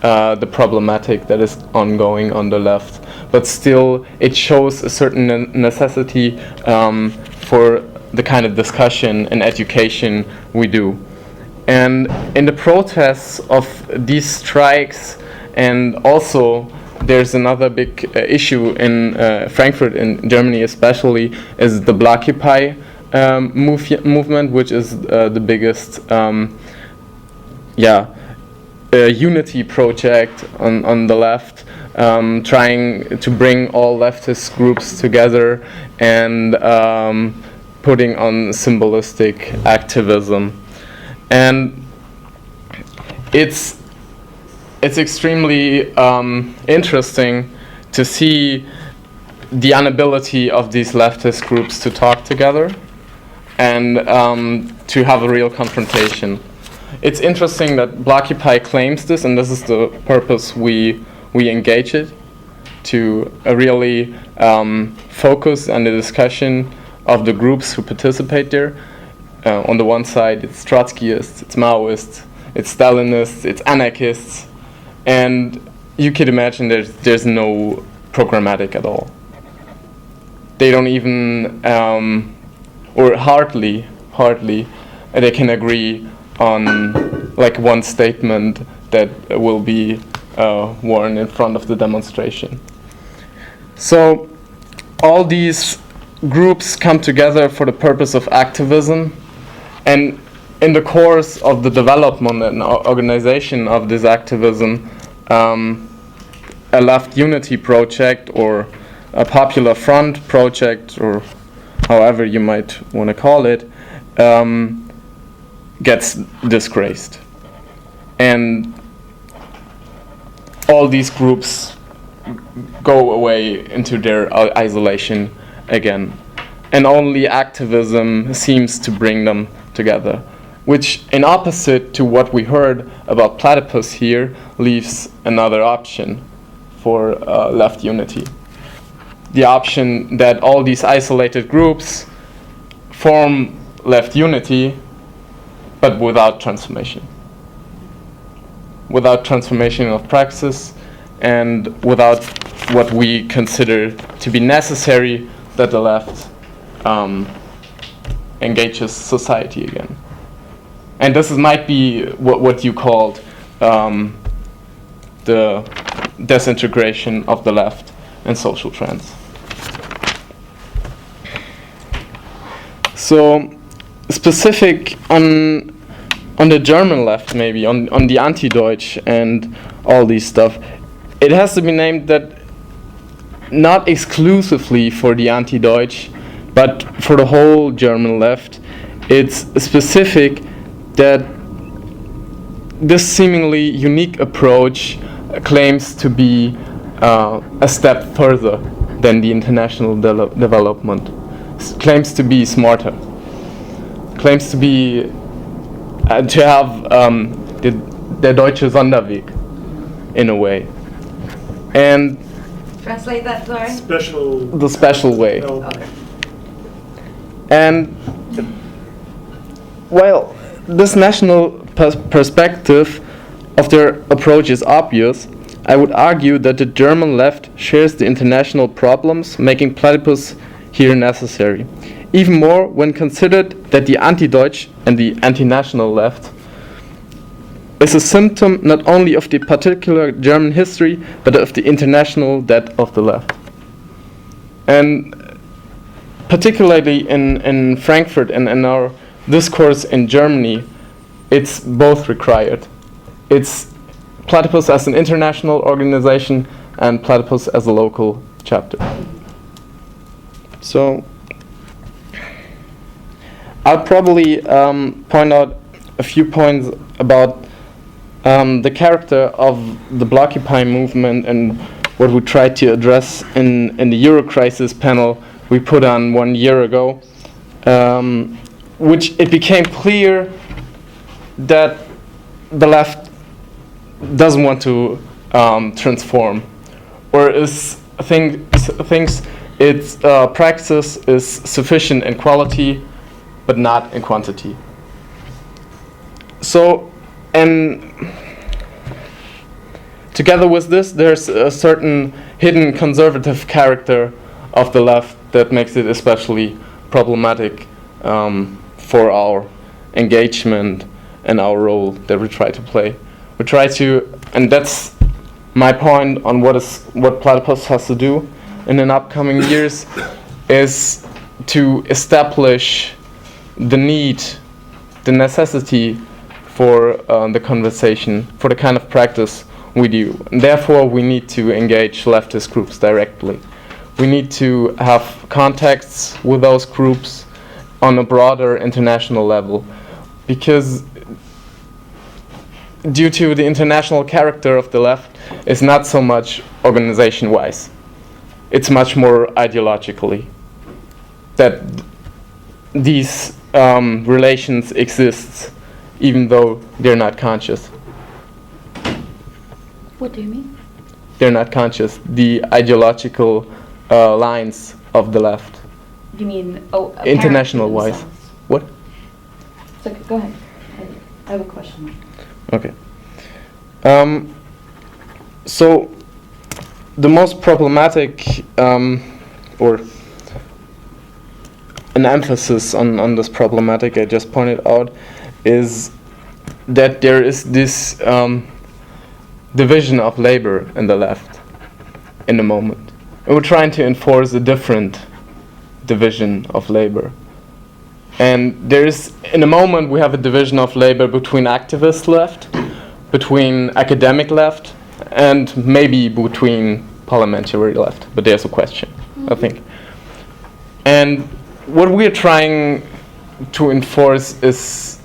the problematic that is ongoing on the left, but still it shows a certain necessity for the kind of discussion and education we do. And in the protests of these strikes, and also there's another big issue in Frankfurt, in Germany especially, is the Blockupy movement, which is the biggest unity project on the left, trying to bring all leftist groups together and putting on symbolistic activism. And it's extremely interesting to see the inability of these leftist groups to talk together and to have a real confrontation. It's interesting that Blockupy claims this, and this is the purpose we engage it, to really focus on the discussion of the groups who participate there. On the one side, it's Trotskyists, it's Maoists, it's Stalinists, it's anarchists, and you could imagine there's no programmatic at all. They don't even, or hardly, they can agree on like one statement that will be worn in front of the demonstration. So all these groups come together for the purpose of activism, and in the course of the development and organization of this activism, a left unity project or a popular front project, or however you might want to call it, gets disgraced. And all these groups go away into their isolation again. And only activism seems to bring them together, which, in opposite to what we heard about Platypus here, leaves another option for left unity. The option that all these isolated groups form left unity, but without transformation. Without transformation of praxis, and without what we consider to be necessary that the left engages society again. And this might be what you called the disintegration of the left and social trends. So, specific on the German left, maybe on the anti-Deutsch and all these stuff, it has to be named that not exclusively for the anti-Deutsch, but for the whole German left, it's specific that this seemingly unique approach claims to be a step further than the international development, claims to be smarter, claims to be to have der deutsche Sonderweg in a way, and Translate that, sorry. the special way. Okay. And while this national perspective of their approach is obvious, I would argue that the German left shares the international problems, making Platypus here necessary. Even more when considered that the anti-Deutsch and the anti-national left is a symptom not only of the particular German history, but of the international debt of the left. And particularly in Frankfurt and in our discourse in Germany, it's both required. It's Platypus as an international organization and Platypus as a local chapter. So I'll probably point out a few points about the character of the Blockupy movement and what we tried to address in the Euro Crisis panel we put on 1 year ago, which it became clear that the left doesn't want to transform, or thinks its praxis is sufficient in quality but not in quantity. So, and together with this, there's a certain hidden conservative character of the left that makes it especially problematic for our engagement and our role that we try to play. We try to, and that's my point on what Platypus has to do in the upcoming years, is to establish the need, the necessity for the conversation, for the kind of practice we do. And therefore, we need to engage leftist groups directly. We need to have contacts with those groups on a broader international level, because due to the international character of the left, it's not so much organization-wise. It's much more ideologically that these relations exist, even though they're not conscious. What do you mean? They're not conscious. The ideological lines of the left. You mean, apparent International-wise. themselves. What? It's okay, go ahead. I have a question. Okay. So the most problematic, or an emphasis on this problematic I just pointed out, is that there is this division of labor in the left in the moment. And we're trying to enforce a different division of labor. And there's, in a moment, we have a division of labor between activist left, between academic left, and maybe between parliamentary left. But there's a question, I think. And what we're trying to enforce is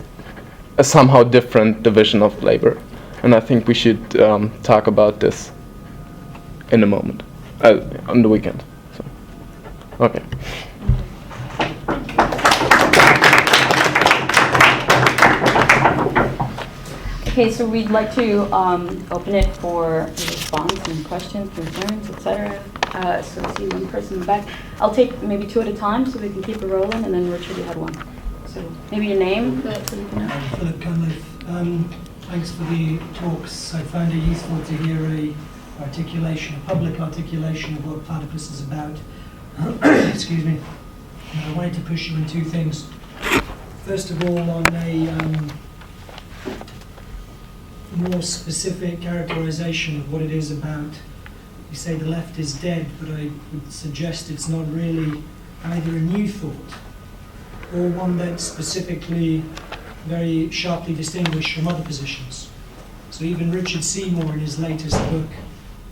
a somehow different division of labor. And I think we should talk about this in a moment, on the weekend. So, okay. Okay, so we'd like to open it for response and questions, concerns, etc. So I see one person in the back. I'll take maybe two at a time so we can keep it rolling, and then Richard, you had one. So maybe your name, so you can know. Philip Cunliffe. Thanks for the talks. I found it useful to hear a public articulation of what Platypus is about. Excuse me. And I wanted to push you on two things. First of all, on a more specific characterization of what it is about. You say the left is dead, but I would suggest it's not really either a new thought or one that's specifically very sharply distinguished from other positions. So even Richard Seymour in his latest book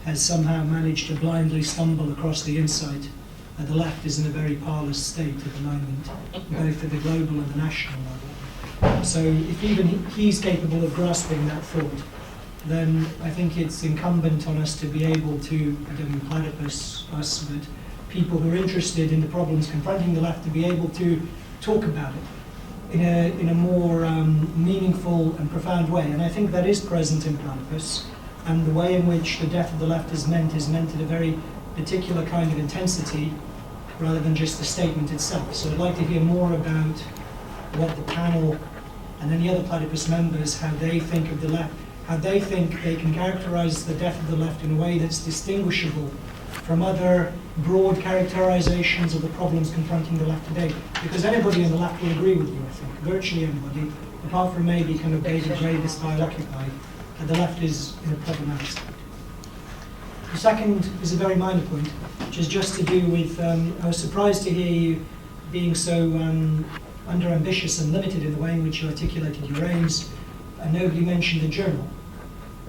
has somehow managed to blindly stumble across the insight that the left is in a very parlous state at the moment, both at the global and the national level. So if even he's capable of grasping that thought, then I think it's incumbent on us to be able to, I don't mean Platypus, us, but people who are interested in the problems confronting the left, to be able to talk about it in a more meaningful and profound way. And I think that is present in Platypus, and the way in which the death of the left is meant at a very particular kind of intensity rather than just the statement itself. So I'd like to hear more about what the panel and any other Platypus members, how they think of the left, how they think they can characterize the death of the left in a way that's distinguishable from other broad characterizations of the problems confronting the left today. Because anybody on the left will agree with you, I think, virtually anybody, apart from maybe kind of David Graeber style Occupy, that the left is in a problematic state. The second is a very minor point, which is just to do with, I was surprised to hear you being so under-ambitious and limited in the way in which you articulated your aims. Nobody mentioned the journal,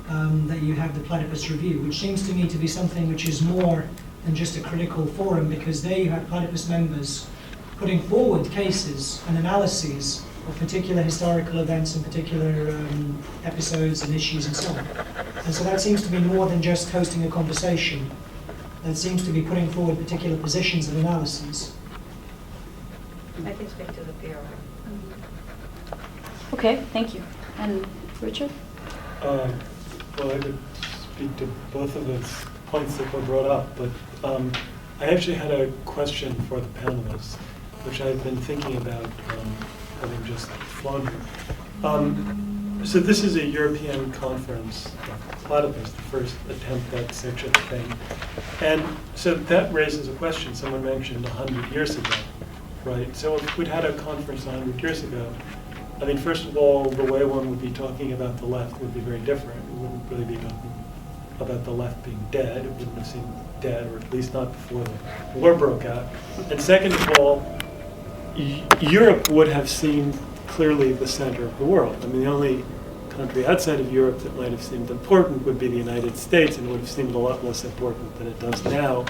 that you have, the Platypus Review, which seems to me to be something which is more than just a critical forum, because there you have Platypus members putting forward cases and analyses of particular historical events and particular episodes and issues and so on. And so that seems to be more than just hosting a conversation. That seems to be putting forward particular positions and analyses. I can speak to the PRO. Okay, thank you. And Richard? Well, I could speak to both of the points that were brought up, but I actually had a question for the panelists, which I've been thinking about having just flown here. So this is a European conference, Platypus, the first attempt at such a thing. And so that raises a question. Someone mentioned 100 years ago, right? So if we'd had a conference 100 years ago, I mean, first of all, the way one would be talking about the left would be very different. It wouldn't really be talking about the left being dead. It wouldn't have seemed dead, or at least not before the war broke out. And second of all, Europe would have seemed clearly the center of the world. I mean, the only country outside of Europe that might have seemed important would be the United States, and would have seemed a lot less important than it does now.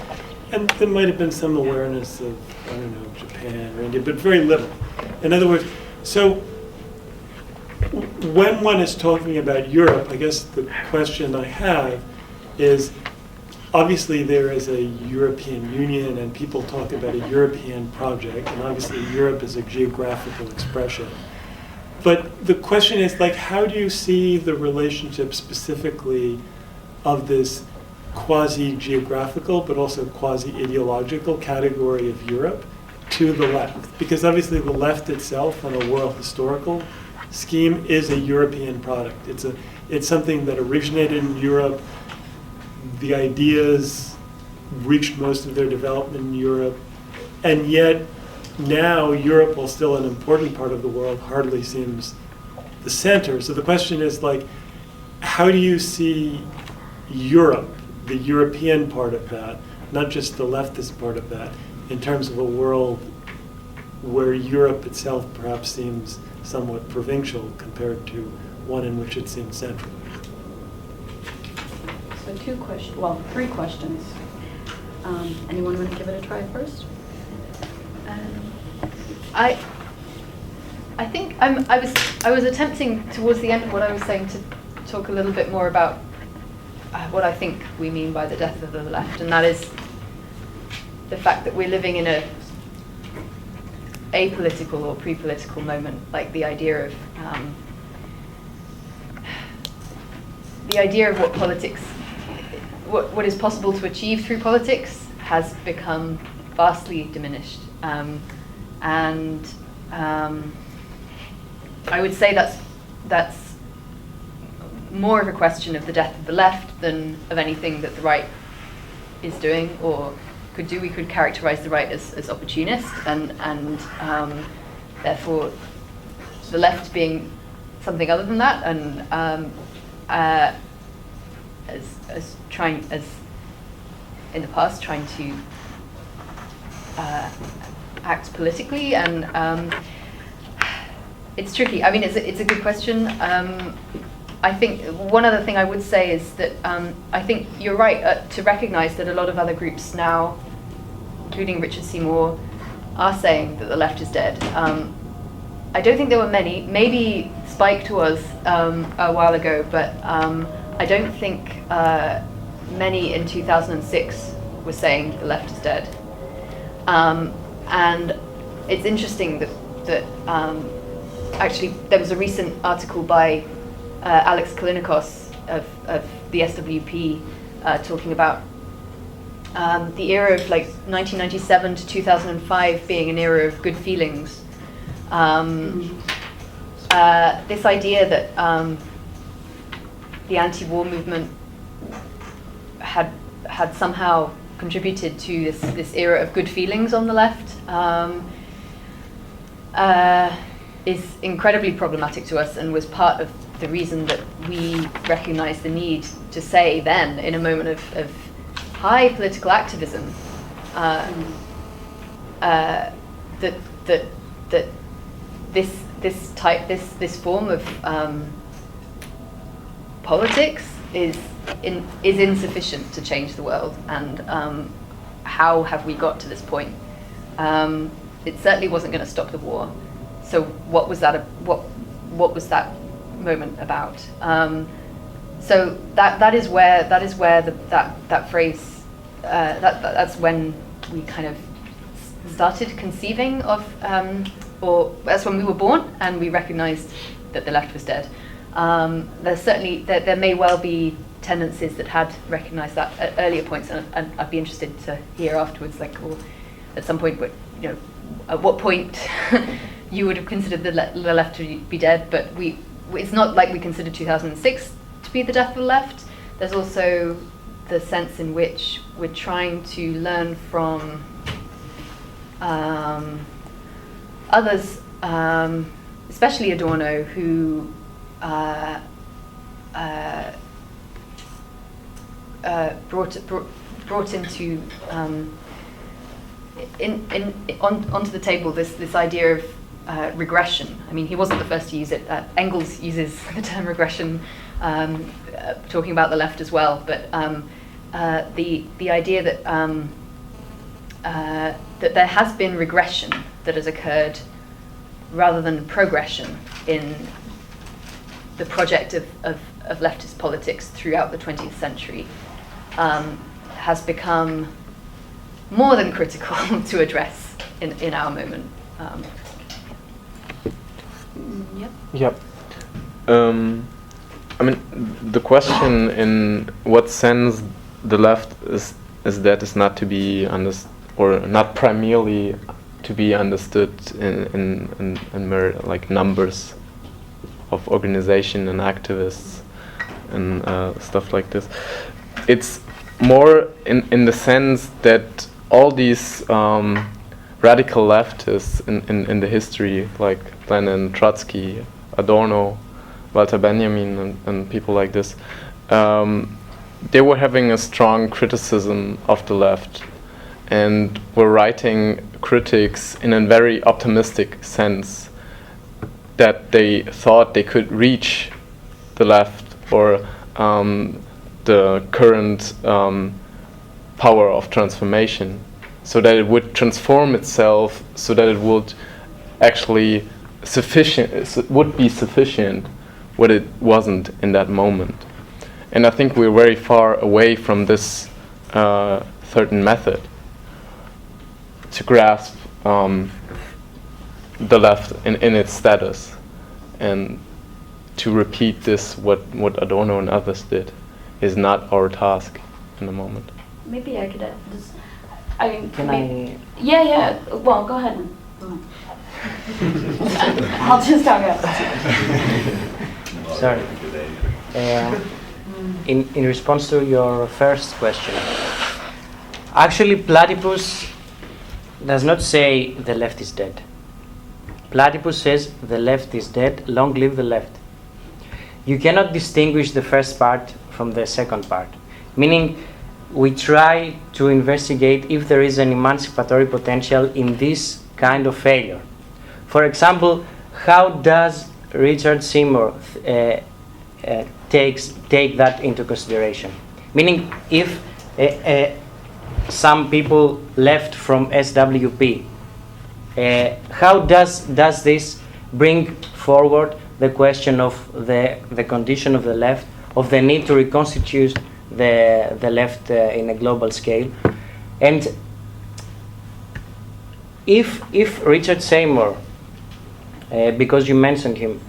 And there might have been some awareness of, I don't know, Japan or India, but very little. In other words, so when one is talking about Europe, I guess the question I have is, obviously there is a European Union and people talk about a European project, and obviously Europe is a geographical expression. But the question is, like, how do you see the relationship specifically of this quasi-geographical but also quasi-ideological category of Europe to the left? Because obviously the left itself on a world historical scheme is a European product. It's something that originated in Europe. The ideas reached most of their development in Europe, and yet now Europe, while still an important part of the world, hardly seems the center. So the question is, like, how do you see Europe, the European part of that, not just the leftist part of that, in terms of a world where Europe itself perhaps seems somewhat provincial compared to one in which it seems central? So three questions. Anyone want to give it a try first? I think I was attempting towards the end of what I was saying to talk a little bit more about what I think we mean by the death of the left, and that is the fact that we're living in a apolitical or pre-political moment, like the idea of what politics, what is possible to achieve through politics has become vastly diminished. And I would say that's more of a question of the death of the left than of anything that the right is doing or could do. We could characterize the right as opportunist, and therefore the left being something other than that, and as in the past trying to act politically, and it's tricky. I mean, it's a good question. I think one other thing I would say is that I think you're right to recognize that a lot of other groups now, including Richard Seymour, are saying that the left is dead. I don't think there were many. Maybe Spike was a while ago, but I don't think many in 2006 were saying the left is dead. And it's interesting that actually there was a recent article by Alex Kalinikos of the SWP talking about the era of like 1997 to 2005 being an era of good feelings. This idea that the anti-war movement had somehow contributed to this era of good feelings on the left is incredibly problematic to us, and was part of the reason that we recognized the need to say then, in a moment of high political activism, that this form of politics is insufficient to change the world, and how have we got to this point? It certainly wasn't going to stop the war. So what was that? What was that moment about? So that is where that phrase that's when we kind of started conceiving of, or that's when we were born and we recognized that the left was dead. There's certainly there may well be tendencies that had recognized that at earlier points, and I'd be interested to hear afterwards, like, or at some point, at what point you would have considered the left to be dead. But it's not like we consider 2006 to be the death of the left. There's also the sense in which we're trying to learn from others, especially Adorno, who brought into onto the table this idea of regression. I mean, he wasn't the first to use it. Engels uses the term regression, talking about the left as well. But the idea that that there has been regression that has occurred rather than progression in the project of leftist politics throughout the 20th century has become more than critical to address in our moment. Yep. Yep. I mean, the question in what sense the left is that is not to be understood, or not primarily to be understood in mere like numbers of organization and activists and stuff like this. It's more in the sense that all these radical leftists in the history, like Lenin, Trotsky, Adorno, Walter Benjamin, and people like this, they were having a strong criticism of the left and were writing critics in a very optimistic sense that they thought they could reach the left or the current power of transformation, so that it would transform itself, so that it would actually be sufficient, what it wasn't in that moment. And I think we're very far away from this certain method to grasp the left in its status, and to repeat this, what Adorno and others did, is not our task in the moment. Maybe I could just. Can I? Yeah. Well, go ahead. I'll just talk out. Sorry. In response to your first question, actually, Platypus does not say the left is dead. Platypus says the left is dead, long live the left. You cannot distinguish the first part from the second part, meaning we try to investigate if there is an emancipatory potential in this kind of failure. For example, how does Richard Seymour take that into consideration? Meaning, if some people left from SWP, how does this bring forward the question of the condition of the left, of the need to reconstitute the left in a global scale? And if Richard Seymour, because you mentioned him,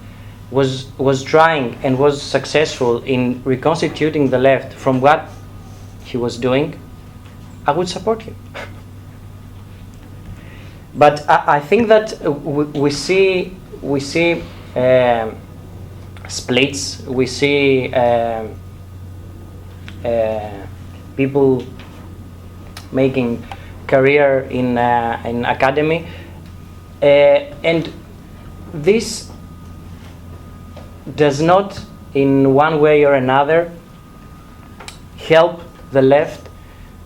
was trying and was successful in reconstituting the left from what he was doing, I would support him. But I think that we see splits. We see people making career in academy, and this does not, in one way or another, help the left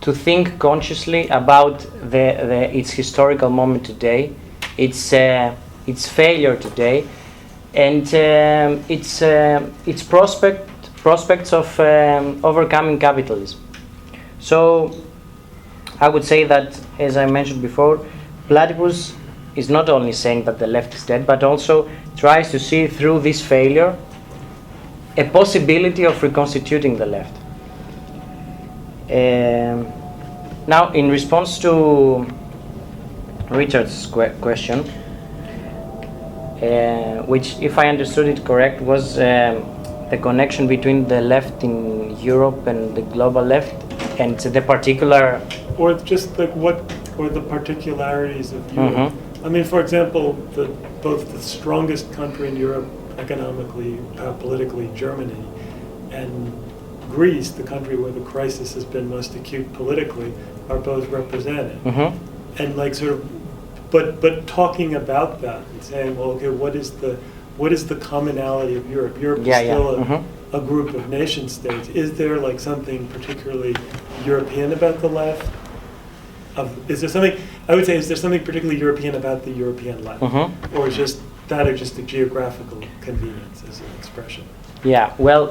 to think consciously about its historical moment today, its failure today, and its prospects of overcoming capitalism. So I would say that, as I mentioned before, Platypus is not only saying that the left is dead, but also tries to see through this failure a possibility of reconstituting the left. Now, in response to Richard's question, which, if I understood it correct, was the connection between the left in Europe and the global left, and the particular, or just like or the particularities of Europe. Mm-hmm. I mean, for example, both the strongest country in Europe economically, politically, Germany, and Greece, the country where the crisis has been most acute politically, are both represented. Mm-hmm. And like sort of, but talking about that and saying, well, okay, what is the commonality of Europe? Europe is still a group of nation states. Is there like something particularly European about the left? Is there something? I would say, is there something particularly European about the European left? Or is just that a geographical convenience as an expression? Yeah, well,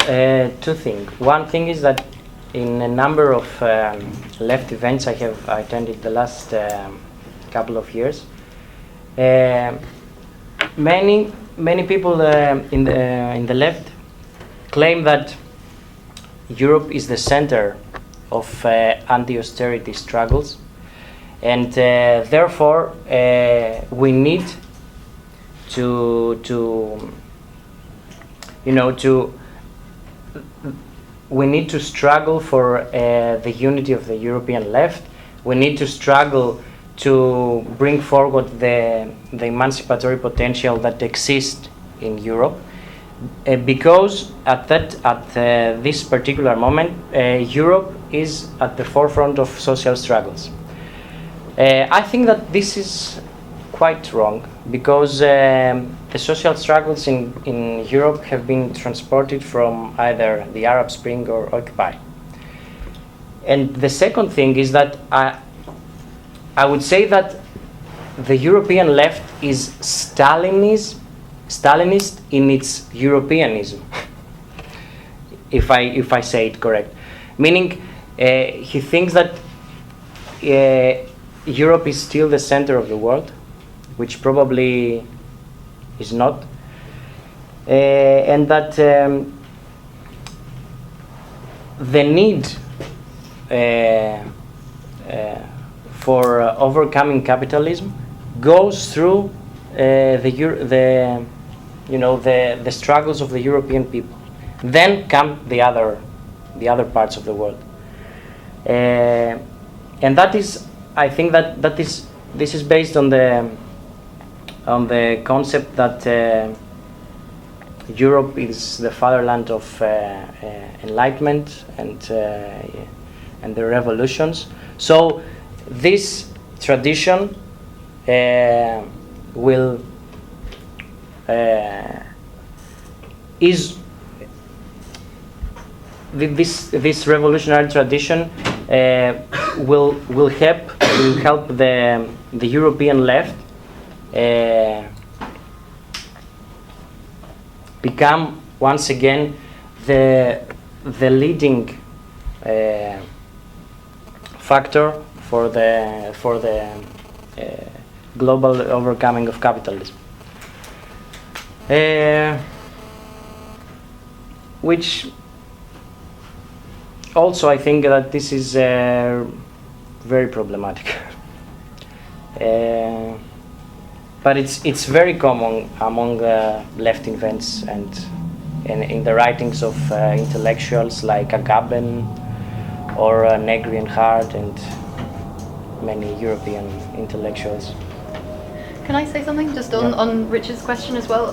two things. One thing is that in a number of left events I have attended the last couple of years, many people in the left claim that Europe is the center of anti-austerity struggles, and therefore we need we need to struggle for the unity of the European left. We need to struggle to bring forward the emancipatory potential that exists in Europe, because at this particular moment, Europe is at the forefront of social struggles. I think that this is quite wrong, because the social struggles in Europe have been transported from either the Arab Spring or Occupy. And the second thing is that I would say that the European left is Stalinist in its Europeanism, if I say it correct. Meaning, he thinks that Europe is still the center of the world, which probably is not, and that the need for overcoming capitalism goes through the struggles of the European people. Then come the other parts of the world, and that is, I think this is based on the concept that Europe is the fatherland of enlightenment and the revolutions. So this tradition this revolutionary tradition will help the European left become once again the leading factor for the global overcoming of capitalism, which also I think that this is very problematic. But it's very common among left events and in the writings of intellectuals like Agamben or Negri and Hart and many European intellectuals. Can I say something just on Richard's question as well?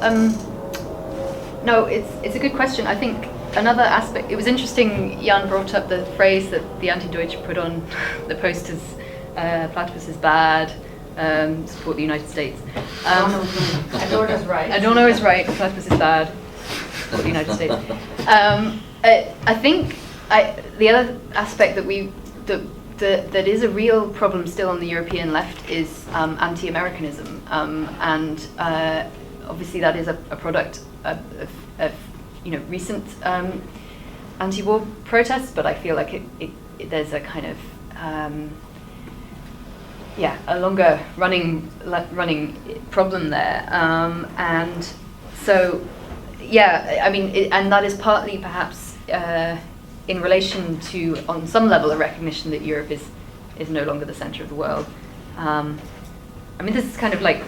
No, it's a good question. I think another aspect, it was interesting, Jan brought up the phrase that the Anti-Deutsche put on the posters, Platypus is bad, support the United States. Adorno's right. Adorno is right, Platypus is bad, support the United States. I think the other aspect that is a real problem still on the European left is anti-Americanism, and obviously that is a product of recent anti-war protests, but I feel like there's a kind of a longer running problem there, and so I mean, and that is partly perhaps in relation to, on some level, a recognition that Europe is no longer the center of the world. I mean, this is kind of like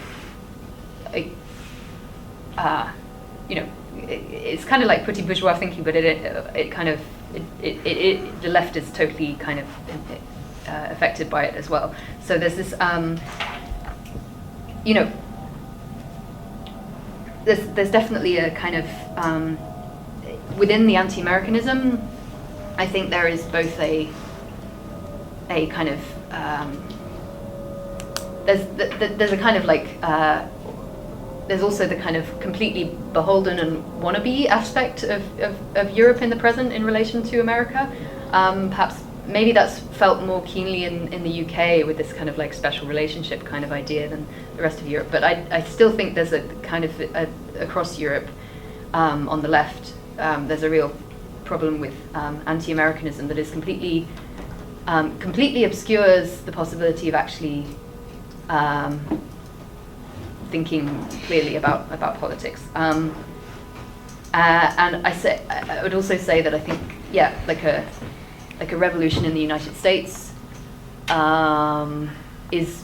it's kind of like pretty bourgeois thinking, but it kind of the left is totally kind of affected by it as well. So there's this there's definitely a kind of within the anti-Americanism, I think there is both a kind of there's a kind of like there's also the kind of completely beholden and wannabe aspect of Europe in the present in relation to America, perhaps maybe that's felt more keenly in the UK with this kind of like special relationship kind of idea than the rest of Europe. But I still think there's a kind of across Europe on the left, there's a real problem with anti-Americanism that is completely obscures the possibility of actually thinking clearly about politics. And I would also say that I think, like a revolution in the United States is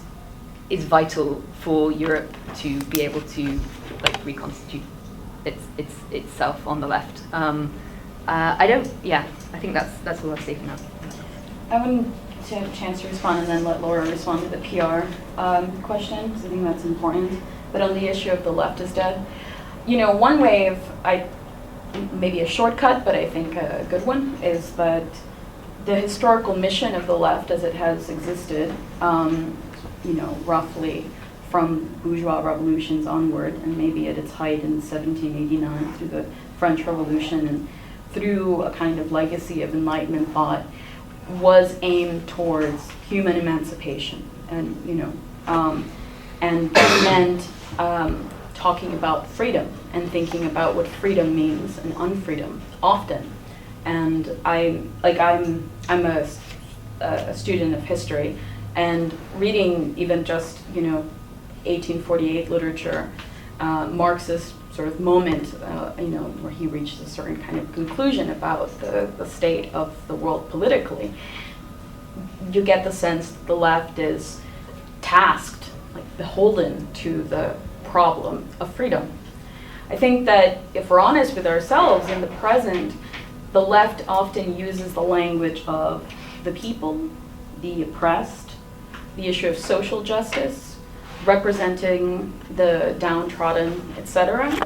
vital for Europe to be able to like reconstitute itself on the left. I think that's all I'll say for now. I want to have a chance to respond and then let Laura respond to the PR question, because I think that's important. But on the issue of the left is dead, one way of, maybe a shortcut, but I think a good one, is that the historical mission of the left as it has existed, roughly from bourgeois revolutions onward, and maybe at its height in 1789 through the French Revolution and through a kind of legacy of Enlightenment thought, was aimed towards human emancipation, and and meant talking about freedom and thinking about what freedom means and unfreedom often. And I'm a student of history, and reading even just 1848 literature, Marxist sort of moment, where he reaches a certain kind of conclusion about the state of the world politically, you get the sense that the left is tasked, like beholden to the problem of freedom. I think that if we're honest with ourselves in the present, the left often uses the language of the people, the oppressed, the issue of social justice, representing the downtrodden, etc.,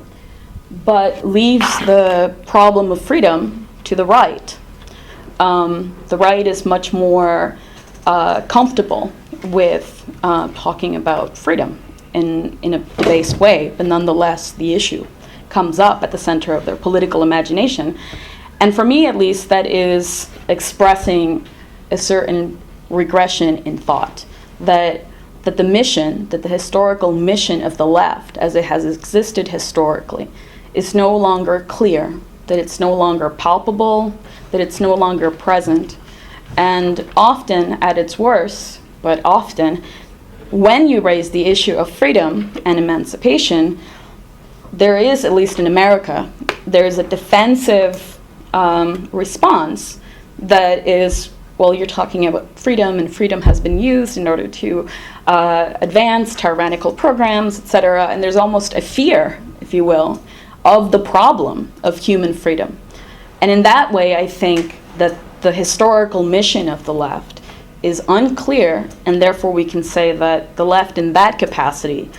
but leaves the problem of freedom to the right. The right is much more comfortable with talking about freedom in a debased way, but nonetheless the issue comes up at the center of their political imagination. And for me, at least, that is expressing a certain regression in thought, that the historical mission of the left, as it has existed historically, is no longer clear, that it's no longer palpable, that it's no longer present. And often, at its worst, but often, when you raise the issue of freedom and emancipation, there is, at least in America, there is a defensive response that is, well, you're talking about freedom, and freedom has been used in order to advance tyrannical programs, etc. And there's almost a fear, if you will, of the problem of human freedom. And in that way, I think that the historical mission of the left is unclear, and therefore we can say that the left in that capacity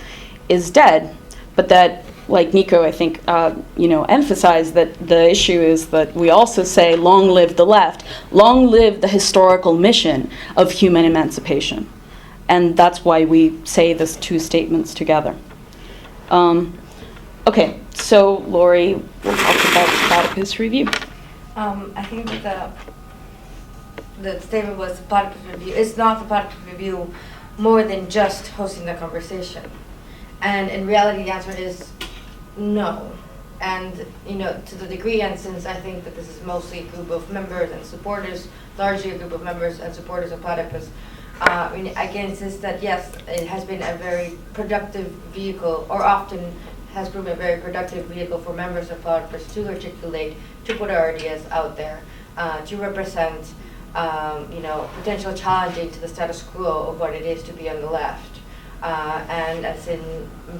is dead, but that, like Nico, I think, emphasized that the issue is that we also say, long live the left, long live the historical mission of human emancipation. And that's why we say these two statements together. Okay, so Lori will talk about the Platypus Review. I think that the statement was the Platypus Review. It's not the Platypus Review more than just hosting the conversation. And in reality, the answer is no. And, to the degree, and since I think that this is mostly a group of members and supporters, largely a group of members and supporters of Platypus, I can insist that yes, it has been a very productive vehicle, or often has proven a very productive vehicle for members of Platypus to articulate, to put our ideas out there, to represent, potential challenging to the status quo of what it is to be on the left.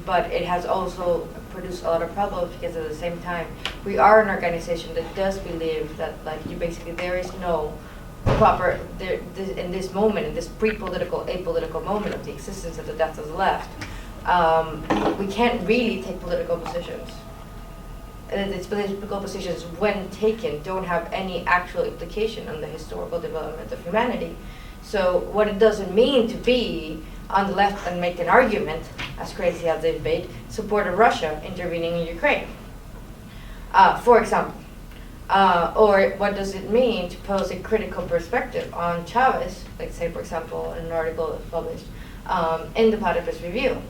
But it has also produced a lot of problems, because at the same time, we are an organization that does believe that, there is no proper, in this moment, in this pre-political, apolitical moment of the existence of the death of the left, we can't really take political positions. Its political positions, when taken, don't have any actual implication on the historical development of humanity. So what it doesn't mean to be on the left and make an argument, as crazy as they've made, support of Russia intervening in Ukraine. For example, Or what does it mean to pose a critical perspective on Chavez, like say for example in an article that's published in the Platypus Review.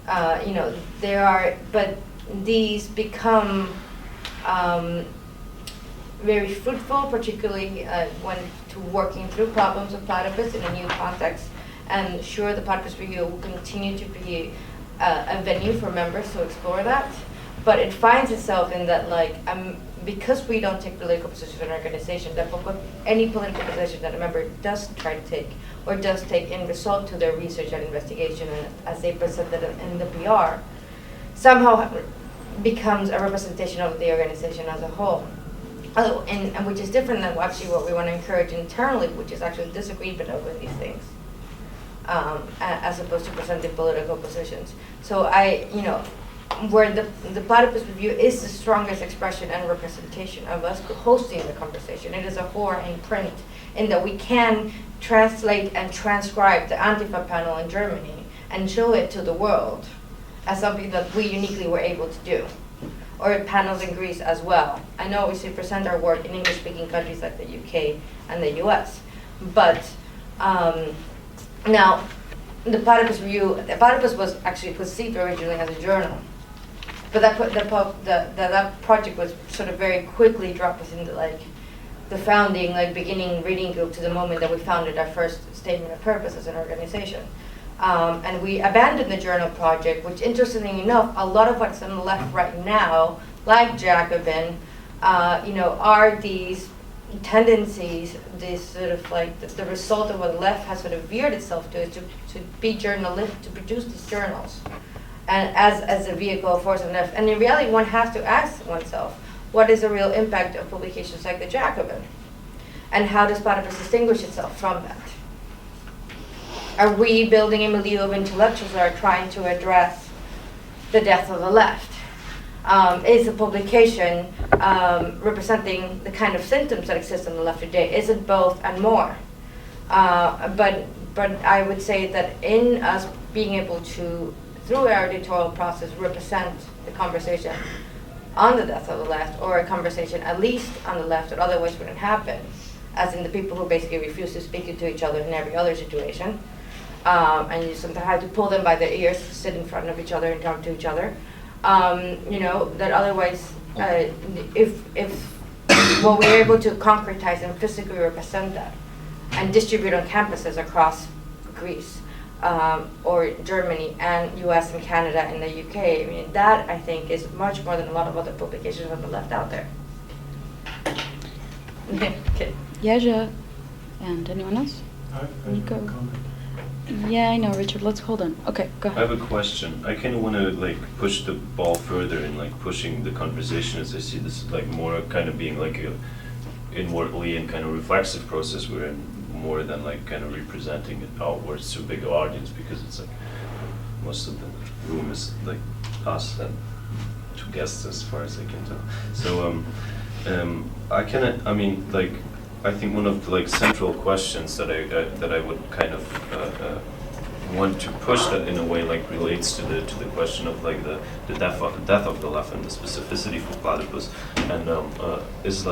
But these become very fruitful, particularly when to working through problems of platypus in a new context. And sure, the Platypus Review will continue to be a venue for members to explore that. But it finds itself in that, because we don't take political positions in an organization, that any political position that a member does try to take or does take in result to their research and investigation, and as they present it in the PR, somehow becomes a representation of the organization as a whole. And which is different than actually what we want to encourage internally, which is actually disagreement over these things, as opposed to presenting political positions. So where the Platypus Review is the strongest expression and representation of us hosting the conversation. It is a whore in print, in that we can translate and transcribe the Antifa panel in Germany and show it to the world as something that we uniquely were able to do. Or panels in Greece as well. I know we should present our work in English-speaking countries like the UK and the US, but now the Platypus Review, the Platypus was actually conceived originally as a journal, but that project was sort of very quickly dropped us into the founding, beginning reading group to the moment that we founded our first statement of purpose as an organization. And we abandoned the journal project, which interestingly enough, a lot of what's on the left right now, like Jacobin, are these tendencies, this sort of the result of what the left has sort of veered itself to, is to be journalistic, to produce these journals, and as a vehicle for the left. And in reality, one has to ask oneself, what is the real impact of publications like the Jacobin? And how does Platypus distinguish itself from that? Are we building a milieu of intellectuals that are trying to address the death of the left? Is the publication representing the kind of symptoms that exist on the left today? Is it both and more? But I would say that in us being able to, through our editorial process, represent the conversation on the death of the left, or a conversation at least on the left that otherwise wouldn't happen, as in the people who basically refuse to speak to each other in every other situation. And you sometimes have to pull them by their ears, sit in front of each other and talk to each other. That otherwise, if we're able to concretize and physically represent that and distribute on campuses across Greece, or Germany and US and Canada and the UK, that I think is much more than a lot of other publications on the left out there. Okay. Yeja, and anyone else? Nico? Yeah, I know, Richard. Let's hold on. Okay, go I ahead. have a question. I kind of want to push the ball further in pushing the conversation, as I see this more kind of being a inwardly and kind of reflexive process we're in, more than kind of representing it outwards to a bigger audience, because it's most of the room is us and two guests as far as I can tell. So I think one of the central questions that I would kind of want to push that in a way relates to the question of the death of the left and the specificity for Platypus, and is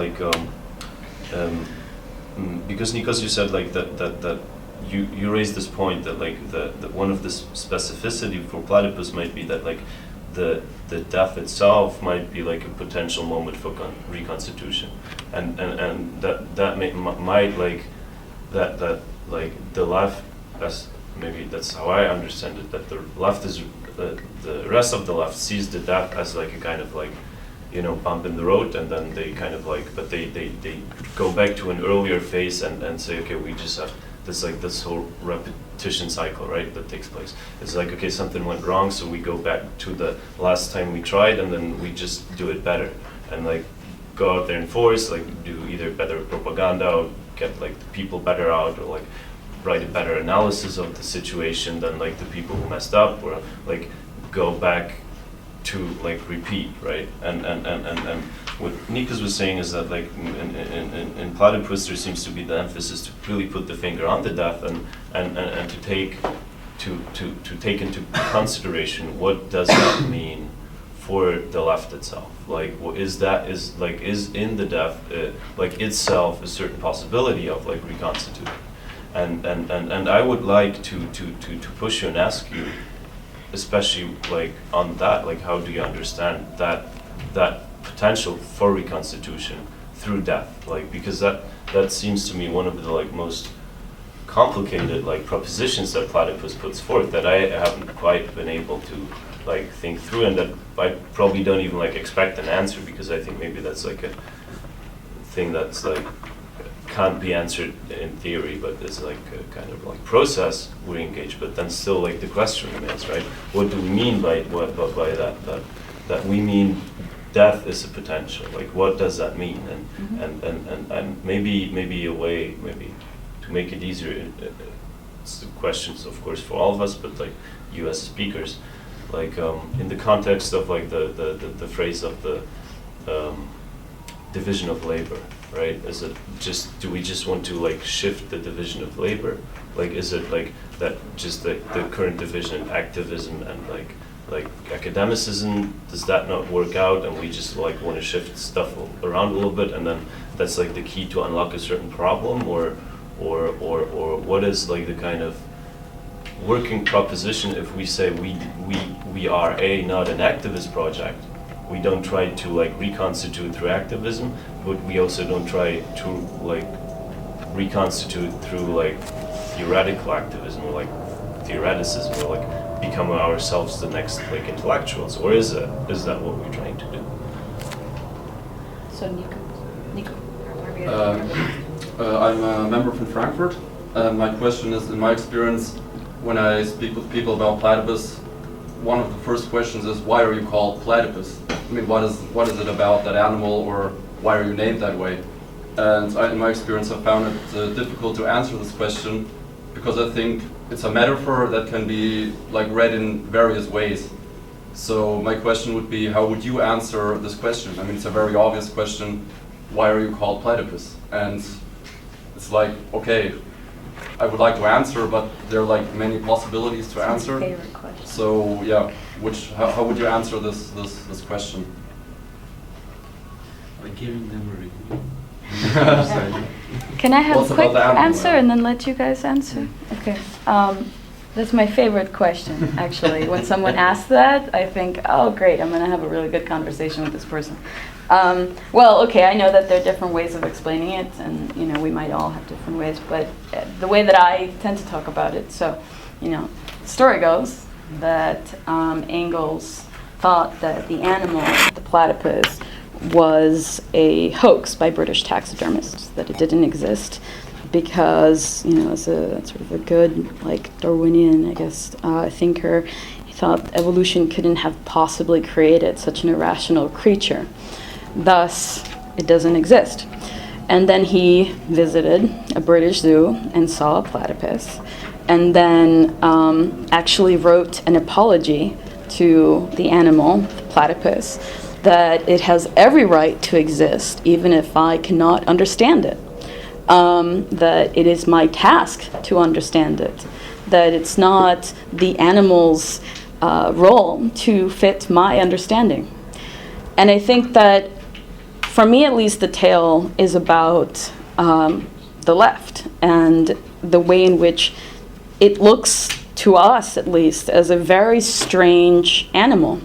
because Nikos, you said that you raised this point that that one of the specificity for Platypus might be that the death itself might be a potential moment for reconstitution, and that might that the left, as maybe that's how I understand it, that the left is the rest of the left sees the death as a kind of bump in the road, and then they kind of but they go back to an earlier phase and say, okay, we just have this whole repetition cycle, right, that takes place. It's okay, something went wrong, so we go back to the last time we tried, and then we just do it better, and go out there and force, do either better propaganda, or get the people better out, or write a better analysis of the situation than the people who messed up, or go back to repeat, right? And what Nikos was saying is that in Platypus there seems to be the emphasis to really put the finger on the death and to take into consideration what does that mean for the left itself? Like, is in the death like itself a certain possibility of like reconstituting? And I would like to push you and ask you, especially like on that, like how do you understand that potential for reconstitution through death? Like, because that seems to me one of the like most complicated like propositions that Platypus puts forth that I haven't quite been able to like think through, and that I probably don't even like expect an answer, because I think maybe that's like a thing that's like can't be answered in theory, but it's like a kind of like process we engage. But then still like the question remains, right? What do we mean by that we mean death is a potential? Like, what does that mean? And maybe a way maybe to make it easier. It's the questions, of course, for all of us, but like you as speakers, like in the context of like the phrase of the division of labor, right? Is it just, do we just want to like shift the division of labor? Like, is it like that just the current division in activism and like academicism, does that not work out and we just like want to shift stuff around a little bit, and then that's like the key to unlock a certain problem? Or what is like the kind of working proposition if we say we are not an activist project? We don't try to like reconstitute through activism, but we also don't try to like reconstitute through like theoretical activism or like theoreticism, or like become ourselves the next like intellectuals. Or is that what we're trying to do? So Nico. I'm a member from Frankfurt. My question is, in my experience, when I speak with people about platypus, one of the first questions is, why are you called platypus? I mean, what is it about that animal, or why are you named that way? And in my experience, I found it difficult to answer this question, because I think it's a metaphor that can be like read in various ways. So my question would be, how would you answer this question? I mean, it's a very obvious question. Why are you called platypus? And it's like, okay, I would like to answer, but there are like many possibilities to answer. Favorite question. So yeah, how would you answer this question? By giving them a review. Can I have What's a quick about the animal, answer yeah? and then let you guys answer? Okay. That's my favorite question, actually. When someone asks that, I think, oh, great, I'm going to have a really good conversation with this person. Well, okay, I know that there are different ways of explaining it, and you know, we might all have different ways, but the way that I tend to talk about it, so, you know, the story goes that Engels thought that the animal, the platypus, was a hoax by British taxidermists, that it didn't exist, because, you know, as a sort of a good, like, Darwinian, I guess, thinker, he thought evolution couldn't have possibly created such an irrational creature. Thus, it doesn't exist. And then he visited a British zoo and saw a platypus, and then actually wrote an apology to the animal, the platypus, that it has every right to exist, even if I cannot understand it. That it is my task to understand it, that it's not the animal's role to fit my understanding. And I think that, for me at least, the tale is about the left and the way in which it looks to us, at least, as a very strange animal.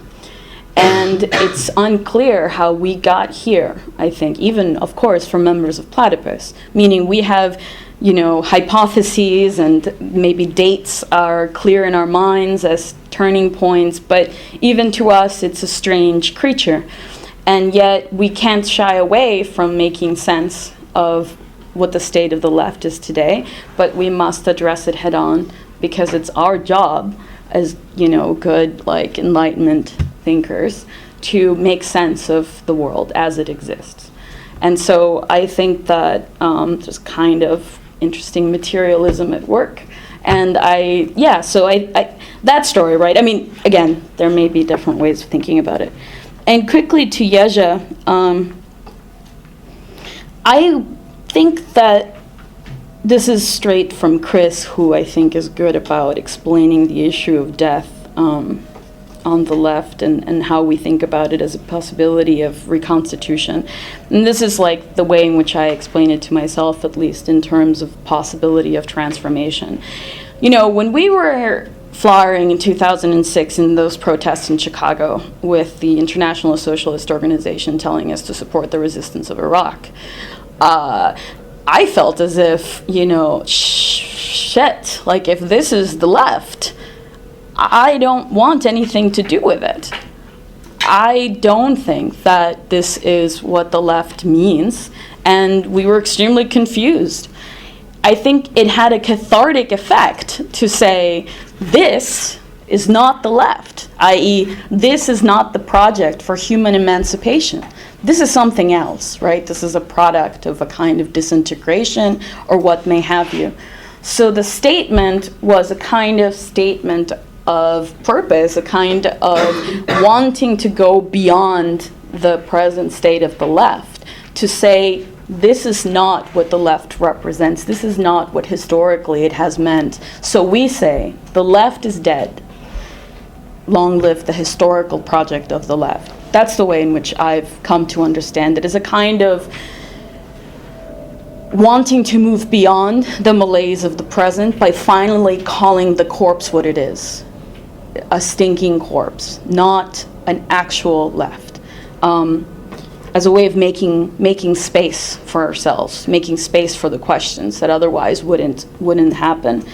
And it's unclear how we got here, I think, even, of course, for members of Platypus, meaning we have, you know, hypotheses and maybe dates are clear in our minds as turning points, but even to us, it's a strange creature. And yet we can't shy away from making sense of what the state of the left is today, but we must address it head on, because it's our job as, you know, good, like, Enlightenment thinkers to make sense of the world as it exists. And so I think that there's kind of interesting materialism at work. And I that story, right? I mean, again, there may be different ways of thinking about it. And quickly to Jerzy, I think that this is straight from Chris, who I think is good about explaining the issue of death on on the left and how we think about it as a possibility of reconstitution. And this is like the way in which I explain it to myself, at least in terms of possibility of transformation. You know, when we were flowering in 2006 in those protests in Chicago with the International Socialist Organization telling us to support the resistance of Iraq, I felt as if, you know, shit, like if this is the left, I don't want anything to do with it. I don't think that this is what the left means, and we were extremely confused. I think it had a cathartic effect to say, this is not the left, i.e., this is not the project for human emancipation. This is something else, right? This is a product of a kind of disintegration or what may have you. So the statement was a kind of statement of purpose, a kind of wanting to go beyond the present state of the left, to say, this is not what the left represents. This is not what historically it has meant. So we say, the left is dead. Long live the historical project of the left. That's the way in which I've come to understand it, as a kind of wanting to move beyond the malaise of the present by finally calling the corpse what it is. A stinking corpse, not an actual left. As a way of making space for ourselves, making space for the questions that otherwise wouldn't happen.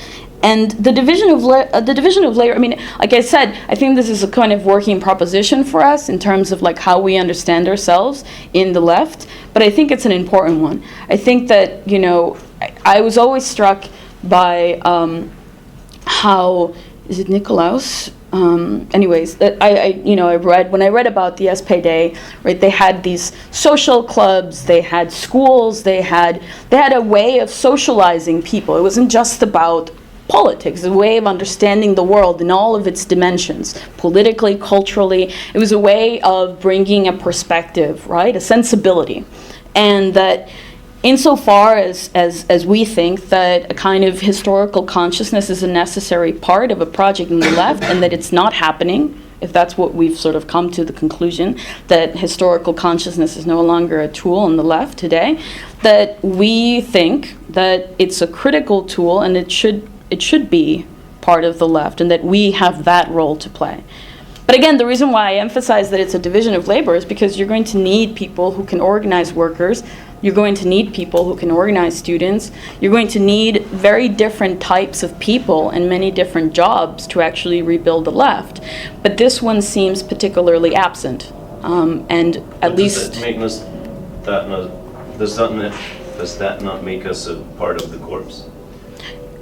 And the division of labor, I mean, like I said, I think this is a kind of working proposition for us in terms of like how we understand ourselves in the left, but I think it's an important one. I think that, you know, I was always struck by how, is it Nikolaus? Anyways, when I read about the SPD, right, they had these social clubs, they had schools, they had a way of socializing people. It wasn't just about politics, a way of understanding the world in all of its dimensions, politically, culturally. It was a way of bringing a perspective, right, a sensibility. And that insofar as we think that a kind of historical consciousness is a necessary part of a project in the left, and that it's not happening, if that's what we've sort of come to the conclusion, that historical consciousness is no longer a tool on the left today, that we think that it's a critical tool and it should be part of the left, and that we have that role to play. But again, the reason why I emphasize that it's a division of labor is because you're going to need people who can organize workers, you're going to need people who can organize students, you're going to need very different types of people and many different jobs to actually rebuild the left. But this one seems particularly absent, and at least... Does that not make us a part of the corpse?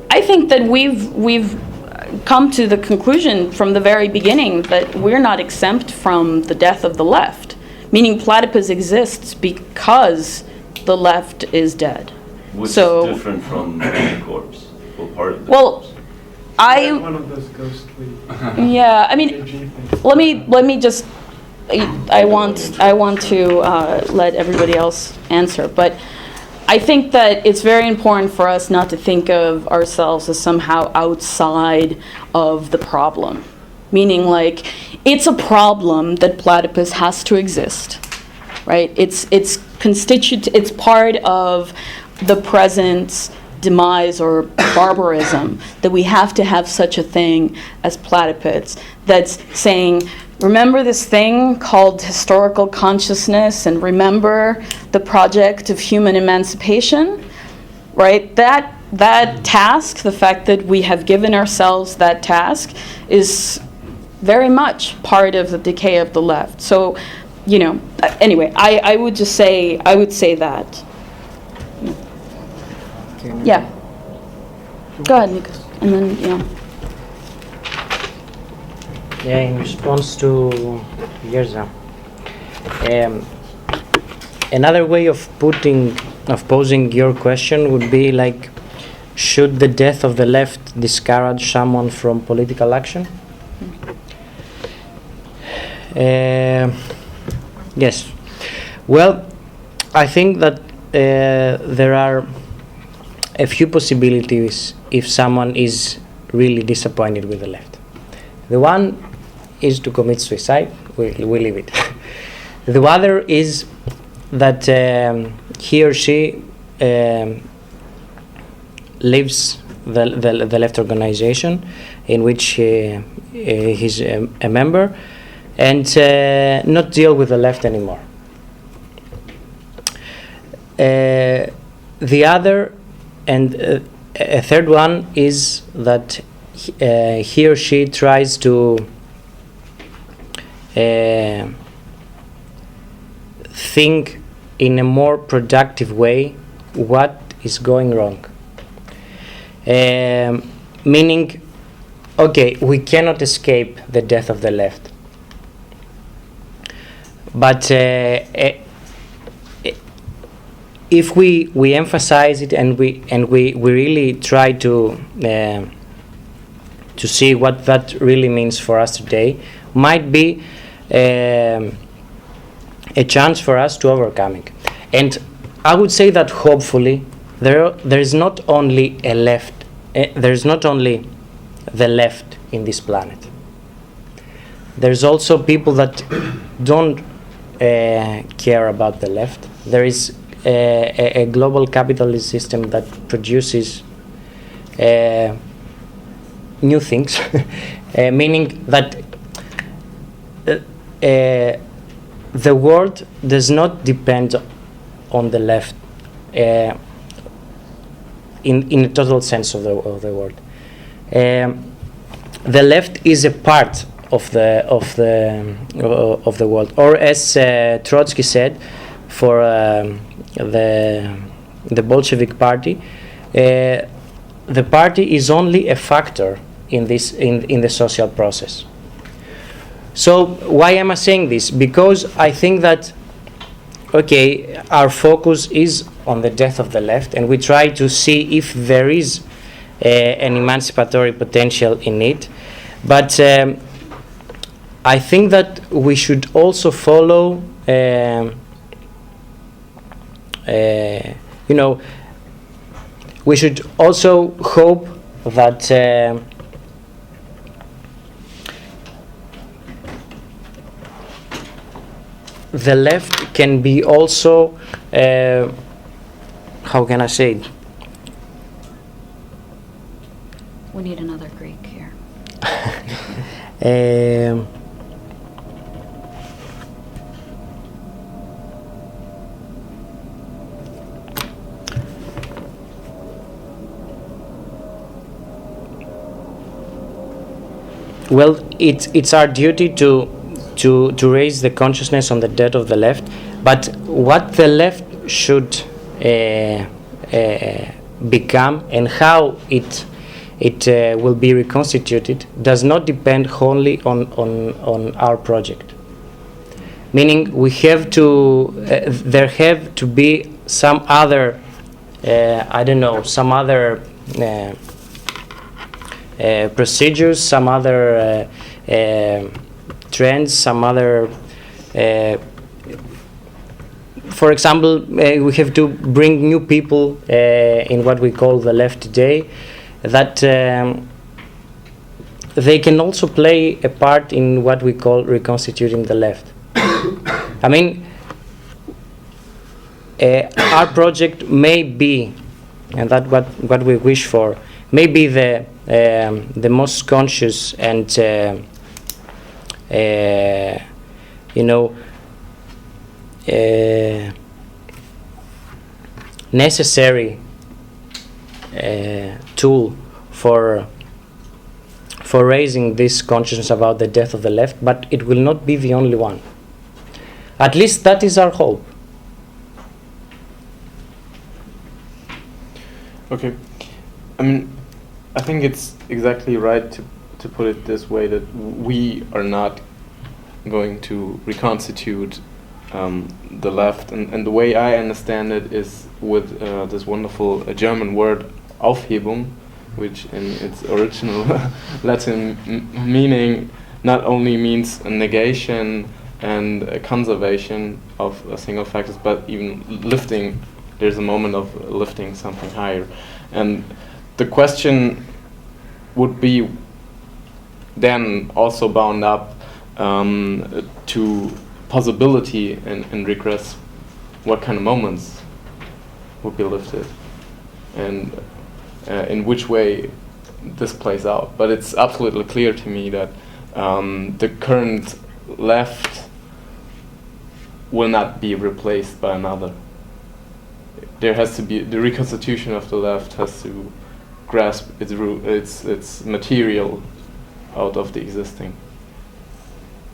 I think that we've come to the conclusion from the very beginning that we're not exempt from the death of the left, meaning Platypus exists because the left is dead. Which is different from the corpse, or part of the corpse. One of those ghostly. Yeah, I mean, let me just. I want to let everybody else answer, but I think that it's very important for us not to think of ourselves as somehow outside of the problem. Meaning, like, it's a problem that Platypus has to exist, right? It's part of the present demise or barbarism, that we have to have such a thing as Platypus that's saying, remember this thing called historical consciousness, and remember the project of human emancipation, right? That task, the fact that we have given ourselves that task, is very much part of the decay of the left. So, you know, anyway, I would say that. Yeah. Go ahead, Nikos. And then, yeah. Yeah, in response to Yerza, another way of posing your question would be like, should the death of the left discourage someone from political action? Yes. Well, I think that there are a few possibilities if someone is really disappointed with the left. The one is to commit suicide. We leave it. The other is that he or she leaves the left organization in which he's a member, and not deal with the left anymore. The other and a third one is that he or she tries to think in a more productive way what is going wrong. Meaning, okay, we cannot escape the death of the left, but if we emphasize it and we really try to see what that really means for us today, might be a chance for us to overcome it. And I would say that hopefully there is not only a left, there is not only the left in this planet. There's also people that don't care about the left. There is a global capitalist system that produces new things, meaning that the world does not depend on the left in a total sense of the word. The left is a part of the world, or as Trotsky said, for the Bolshevik party, the party is only a factor in this in the social process. So why am I saying this? Because I think that, okay, our focus is on the death of the left, and we try to see if there is an emancipatory potential in it. But I think that we should also follow, we should also hope that the left can be also, how can I say it? We need another Greek here. Well, it's our duty to raise the consciousness on the death of the left, but what the left should become and how it will be reconstituted does not depend wholly on our project. Meaning, we have to there have to be some other some other procedures, some other trends, some other for example, we have to bring new people in what we call the left today, that they can also play a part in what we call reconstituting the left. I mean, our project may be, and that what we wish for, may be the most conscious and necessary tool for raising this consciousness about the death of the left, but it will not be the only one. At least that is our hope. Okay. I mean, I think it's exactly right to put it this way, that we are not going to reconstitute the left, and the way I understand it is with this wonderful German word Aufhebung, which in its original Latin meaning not only means a negation and a conservation of single factors, but even lifting. There's a moment of lifting something higher, and the question would be then also bound up to possibility and regress, what kind of moments would be lifted, and in which way this plays out. But it's absolutely clear to me that the current left will not be replaced by another. There has to be, the reconstitution of the left has to grasp its material out of the existing.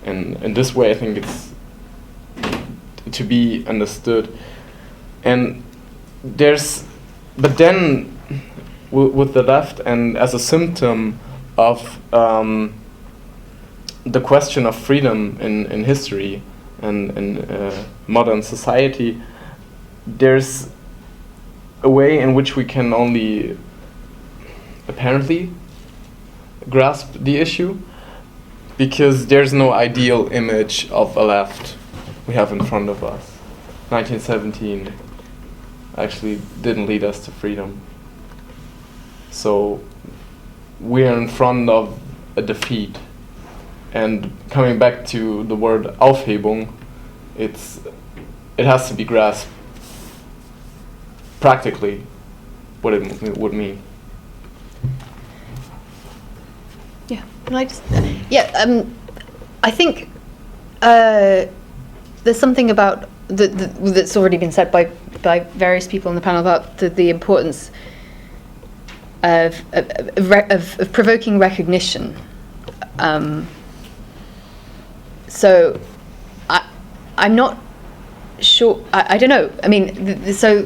And in this way, I think it's to be understood. And but then with the left, and as a symptom of the question of freedom in history and in modern society, there's a way in which we can only apparently grasp the issue, because there's no ideal image of a left we have in front of us. 1917 actually didn't lead us to freedom. So we're in front of a defeat. And coming back to the word Aufhebung, it has to be grasped practically what it would mean. Yeah, can I just? I think there's something about that's already been said by various people on the panel about the importance of provoking recognition. So I'm not sure. I don't know. I mean, so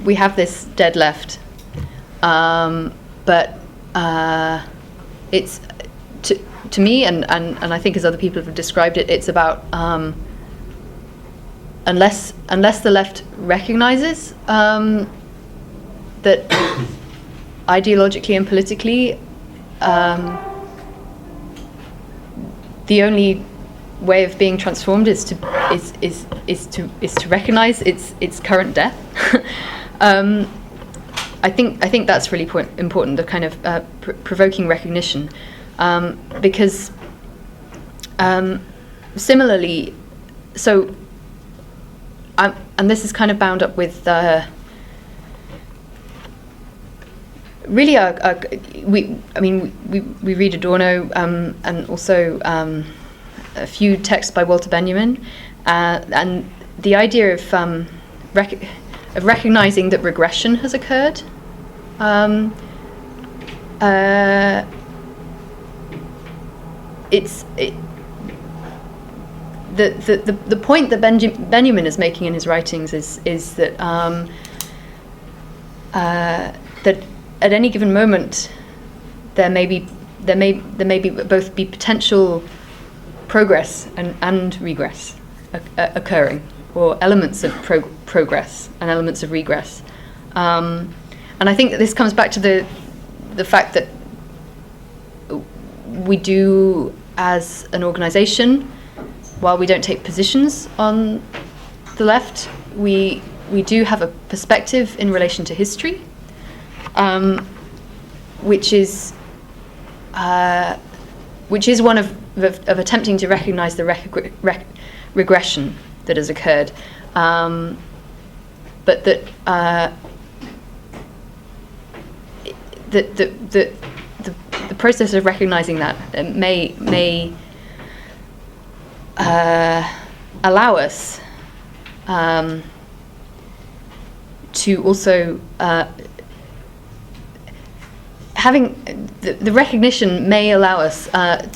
we have this dead left, but it's to me, and I think as other people have described it, it's about unless the left recognizes that ideologically and politically, the only way of being transformed is to recognize its current death. I think that's really important. The kind of provoking recognition, because similarly, so and this is kind of bound up with really we read Adorno and also a few texts by Walter Benjamin, and the idea of recognizing that regression has occurred. The point that Benjamin is making in his writings is that that at any given moment there may be both potential progress and regress occurring, or elements of progress and elements of regress, and I think that this comes back to the fact that we do, as an organisation, while we don't take positions on the left, we do have a perspective in relation to history, which is one of attempting to recognise the regression that has occurred, but that the process of recognising that may allow us to also having the recognition may allow us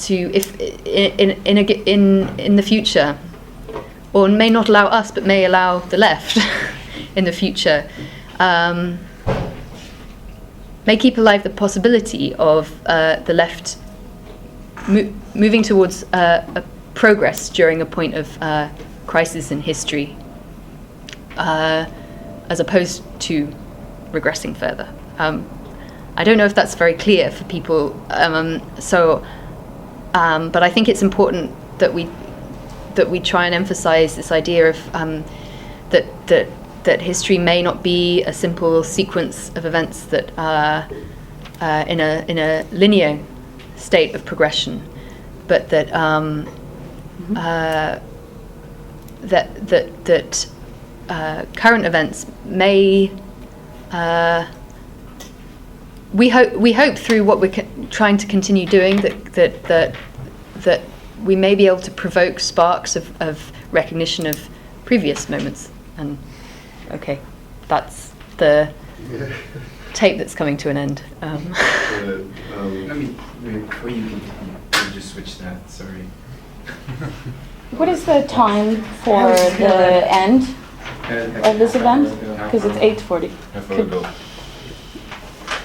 to, if in the future, or may not allow us, but may allow the left in the future, may keep alive the possibility of the left moving towards a progress during a point of crisis in history, as opposed to regressing further. I don't know if that's very clear for people, but I think it's important that we try and emphasize this idea of that history may not be a simple sequence of events that are in a linear state of progression, but that current events may. We hope through what we're trying to continue doing that we may be able to provoke sparks of recognition of previous moments. And okay, that's the tape that's coming to an end. Let me, before you continue, let me just switch that, sorry. What is the time for the end of this event? Because it's 8:40.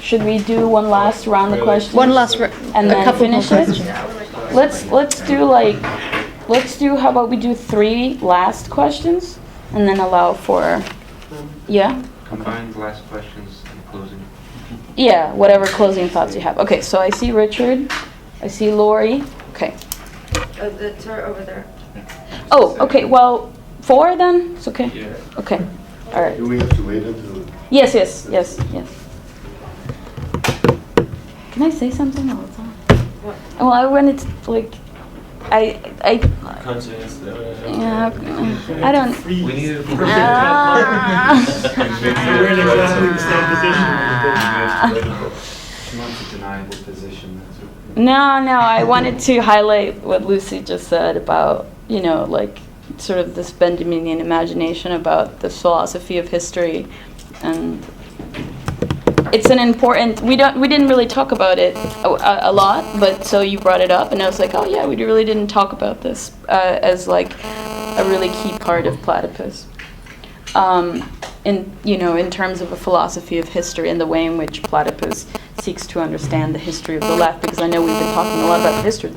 Should we do one last round of questions? One last and then couple more finish it? Let's do how about we do 3 last questions and then allow for Combined last questions and closing. Yeah, whatever closing thoughts you have. Okay, so I see Richard, I see Lori. Okay. The tour over there. Oh, okay. Well, 4 then. It's okay. Yeah. Okay. All right. Do we have to wait until? Yes. Can I say something all the time? What? Well, I wanted to I Can't say it's there. yeah, I don't. We need it. We're in exactly the same position. It's not a deniable position. That's what No, I wanted to highlight what Lucy just said about, sort of this Benjaminian imagination about this philosophy of history, and it's an important. We didn't really talk about it a lot, but so you brought it up, and I was like, oh yeah, we really didn't talk about this as like a really key part of Platypus. In terms of a philosophy of history and the way in which Platypus seeks to understand the history of the left, because I know we've been talking a lot about the history of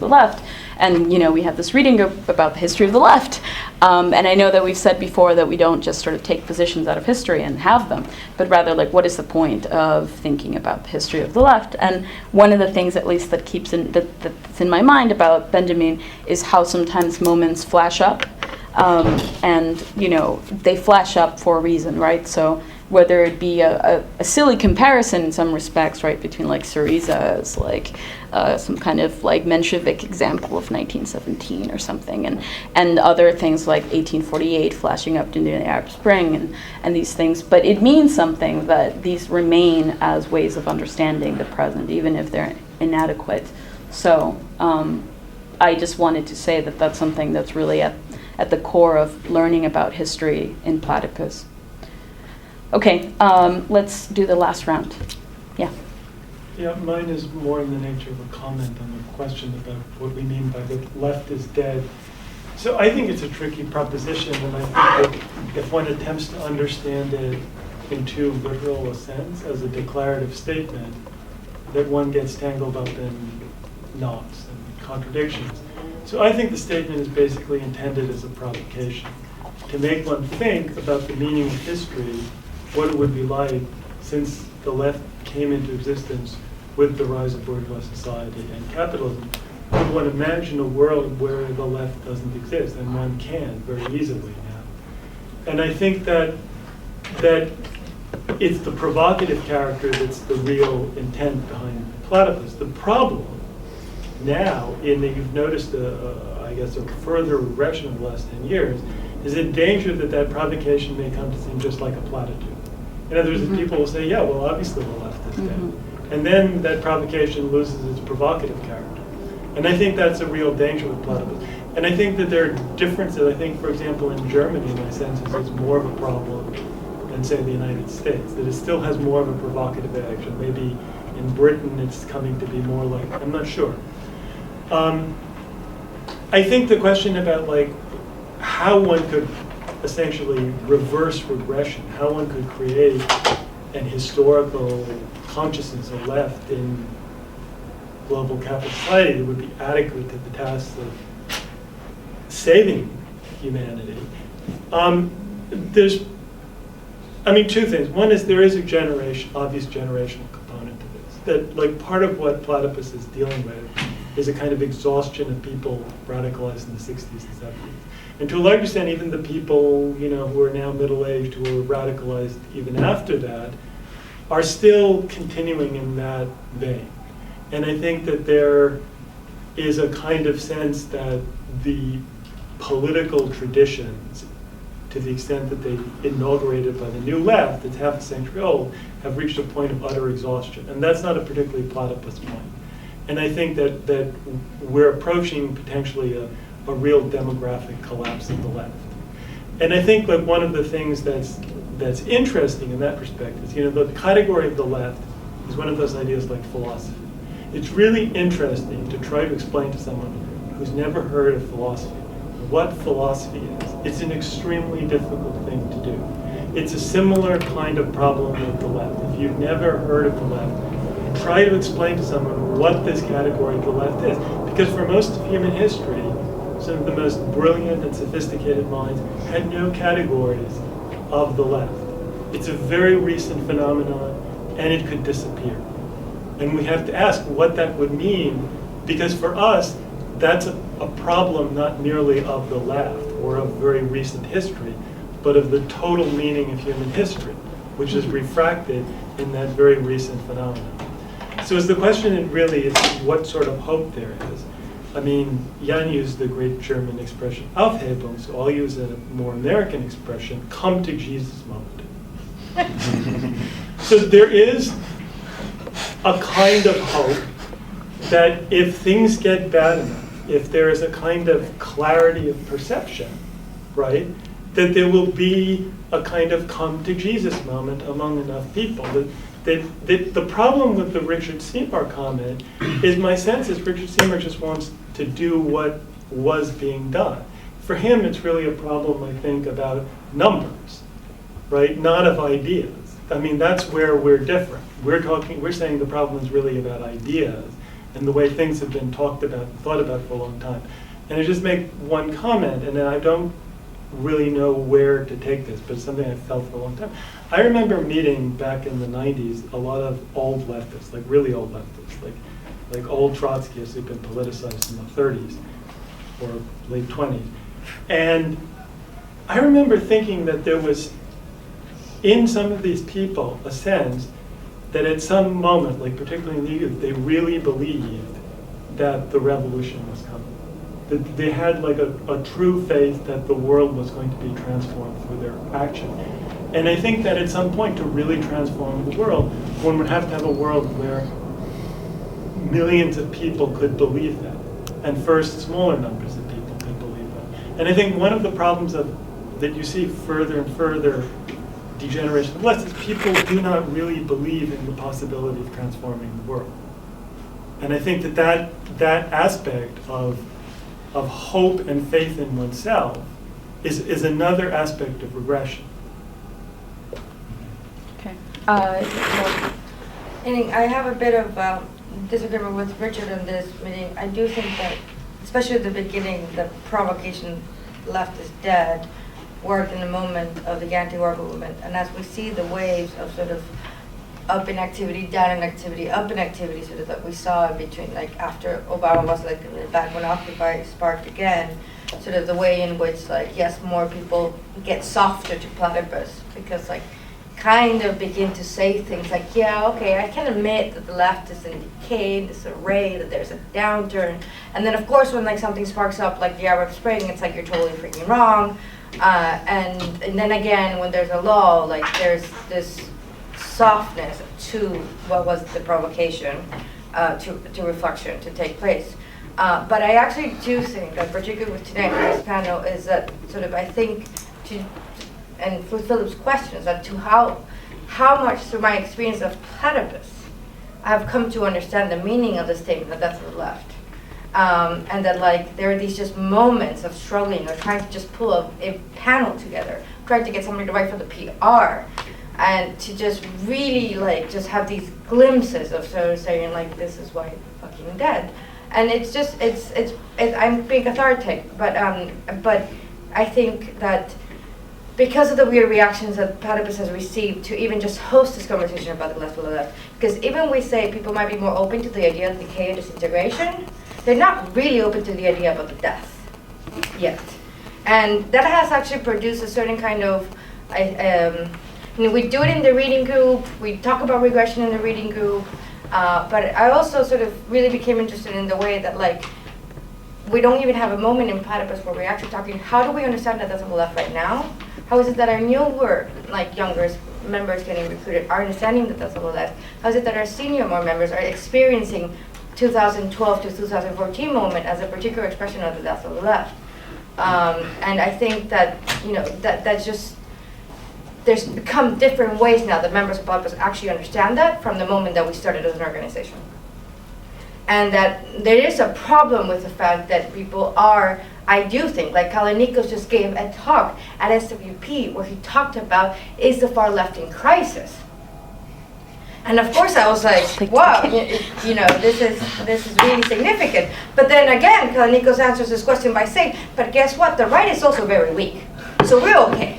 the left, and we have this reading group about the history of the left, and I know that we've said before that we don't just sort of take positions out of history and have them, but rather what is the point of thinking about the history of the left? And one of the things, at least, that's in my mind about Benjamin is how sometimes moments flash up. And they flash up for a reason, right? So whether it be a silly comparison in some respects, right, between Syriza as some kind of Menshevik example of 1917 or something, and other things like 1848 flashing up into the Arab Spring and these things, but it means something that these remain as ways of understanding the present, even if they're inadequate. So I just wanted to say that that's something that's really at the core of learning about history in Platypus. Okay, let's do the last round. Yeah. Yeah, mine is more in the nature of a comment on the question about what we mean by the left is dead. So I think it's a tricky proposition, and I think that if one attempts to understand it in too literal a sense, as a declarative statement, that one gets tangled up in knots and contradictions. So I think the statement is basically intended as a provocation, to make one think about the meaning of history, what it would be like since the left came into existence with the rise of bourgeois society and capitalism. Would one imagine a world where the left doesn't exist? And one can very easily now. And I think that it's the provocative character that's the real intent behind Platypus. The problem now, in that you've noticed I guess a further regression of the last 10 years, is in danger that provocation may come to seem just like a platitude. In other words, people will say, yeah, well, obviously the left is dead. And then that provocation loses its provocative character. And I think that's a real danger with Platypus. And I think that there are differences. I think, for example, in Germany, my sense is it's more of a problem than, say, the United States, that it still has more of a provocative edge. And maybe in Britain it's coming to be more like, I'm not sure. I think the question about how one could essentially reverse regression, how one could create an historical consciousness of left in global capital society that would be adequate to the task of saving humanity. There's two things. One is there is a obvious generational component to this. That part of what Platypus is dealing with is a kind of exhaustion of people radicalized in the 60s and 70s. And to a large extent, even the people who are now middle-aged, who were radicalized even after that, are still continuing in that vein. And I think that is a kind of sense that the political traditions, to the extent that they inaugurated by the New Left, that's half a century old, have reached a point of utter exhaustion. And that's not a particularly platypus point. And I think that we're approaching potentially a real demographic collapse of the left. And I think that one of the things that's interesting in that perspective is, the category of the left is one of those ideas like philosophy. It's really interesting to try to explain to someone who's never heard of philosophy what philosophy is. It's an extremely difficult thing to do. It's a similar kind of problem with the left. If you've never heard of the left, try to explain to someone what this category of the left is. Because for most of human history, some of the most brilliant and sophisticated minds had no categories of the left. It's a very recent phenomenon, and it could disappear. And we have to ask what that would mean, because for us, that's a problem not merely of the left or of very recent history, but of the total meaning of human history, which is refracted in that very recent phenomenon. So the question really is what sort of hope there is. I mean, Jan used the great German expression Aufhebung, so I'll use a more American expression, come to Jesus moment. So there is a kind of hope that if things get bad enough, if there is a kind of clarity of perception, right, that there will be a kind of come to Jesus moment among enough people. That the problem with the Richard Seymour comment is, my sense is Richard Seymour just wants to do what was being done. For him, it's really a problem, I think, about numbers, right, not of ideas. I mean, that's where we're different. We're saying the problem is really about ideas and the way things have been talked about and thought about for a long time. And I just make one comment, and then I don't really know where to take this, but it's something I've felt for a long time. I remember meeting back in the 90s a lot of old leftists, like really old leftists, like old Trotskyists who'd been politicized in the 30s or late 20s. And I remember thinking that there was, in some of these people, a sense that at some moment, like particularly in the youth, they really believed that the revolution was coming. That they had like a true faith that the world was going to be transformed through their action. And I think that at some point, to really transform the world, one would have to have a world where millions of people could believe that, and first smaller numbers of people could believe that. And I think one of the problems that you see further and further degeneration of left is people do not really believe in the possibility of transforming the world. And I think that aspect of hope and faith in oneself is another aspect of regression. Okay. I think I have a bit of disagreement with Richard on this, meaning I do think that, especially at the beginning, the provocation left is dead worked in the moment of the anti-war movement. And as we see the waves of sort of up in activity, down in activity, up in activity, sort of that we saw in between, like after Obama was like back when Occupy sparked again, sort of the way in which, like, yes, more people get softer to platypus because, like, kind of begin to say things like, yeah, okay, I can admit that the left is in decay, disarray, that there's a downturn. And then, of course, when, like, something sparks up, like the Arab Spring, it's like you're totally freaking wrong. And then again, when there's a lull, like, there's this softness to what was the provocation, to reflection to take place. But I actually do think that, particularly with tonight's panel, is that sort of, I think, and with Philip's questions, that to how much through my experience of platypus, I have come to understand the meaning of the statement that that's the left. And that, like, there are these just moments of struggling or trying to just pull a panel together, trying to get somebody to write for the PR, and to just really, like, just have these glimpses of sort of saying, like, this is why you're fucking dead. And it's just, I'm being cathartic, but I think that because of the weird reactions that Platypus has received to even just host this conversation about the left or the left, because even we say people might be more open to the idea of decay and disintegration, they're not really open to the idea about the death yet. And that has actually produced a certain kind of, we do it in the reading group, we talk about regression in the reading group, but I also sort of really became interested in the way that, like, we don't even have a moment in Platypus where we're actually talking, how do we understand the Decibel Left right now? How is it that our newer, like younger members getting recruited are understanding the Decibel Left? How is it that our senior more members are experiencing 2012 to 2014 moment as a particular expression of the Decibel Left? And I think that, that's just, there's become different ways now that members of Platypus actually understand that from the moment that we started as an organization. And that there is a problem with the fact that people are, I do think, like Nikos just gave a talk at SWP where he talked about, is the far left in crisis? And of course I was like, wow, this is really significant. But then again, Nikos answers this question by saying, but guess what, the right is also very weak. So we're okay.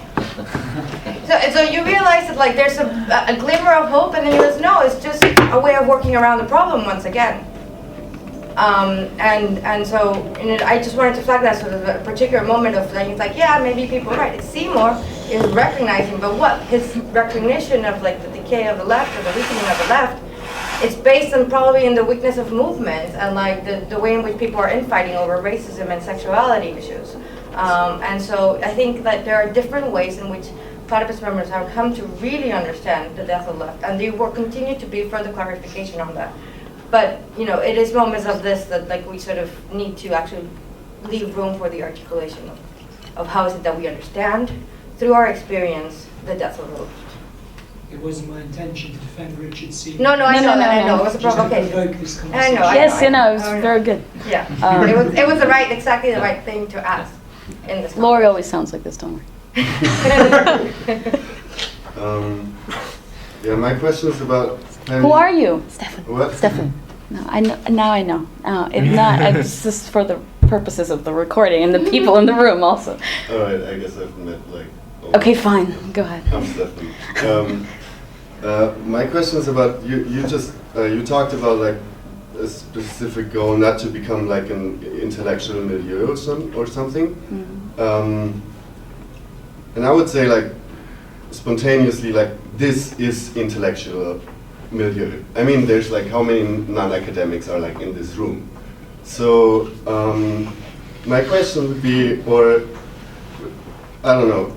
So you realize that like there's a glimmer of hope, and then you realize, no, it's just a way of working around the problem once again. And so I just wanted to flag that sort of a particular moment of like, it's like, yeah, maybe people are right. Seymour is recognizing, but what? His recognition of like the decay of the left or the weakening of the left, it's based on probably in the weakness of movements and like the way in which people are infighting over racism and sexuality issues. And so I think that there are different ways in which Platypus members have come to really understand the death of the left, and there will continue to be further clarification on that. But it is moments of this that like we sort of need to actually leave room for the articulation of how is it that we understand through our experience the death of the left. It wasn't my intention to defend Richard C. No, I know. It was a provocation. I know. Yes, it was very good. Yeah, it was exactly the right thing to ask in this. Lori always sounds like this, don't worry. Yeah, my question is about. Who are you? Stefan. What? Stefan. No, I know. Now I know. It's just for the purposes of the recording and the people in the room also. All right, I guess I've met like. Okay, fine. Go ahead. I'm Stefan. My question is about you. You talked about like a specific goal, not to become like an intellectual milieu or something. Mm-hmm. And I would say like spontaneously like this is intellectual milieu. I mean, there's like how many non-academics are like in this room. So my question would be, or I don't know,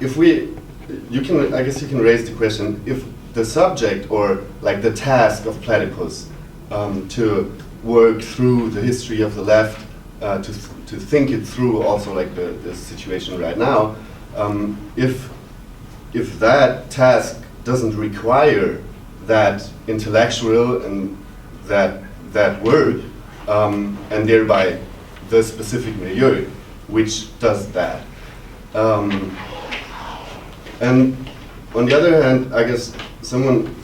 if I guess you can raise the question, if the subject or like the task of Platypus to work through the history of the left, to think it through also like the situation right now, if that task doesn't require that intellectual and that work, and thereby the specific milieu, which does that. And on the other hand, I guess someone,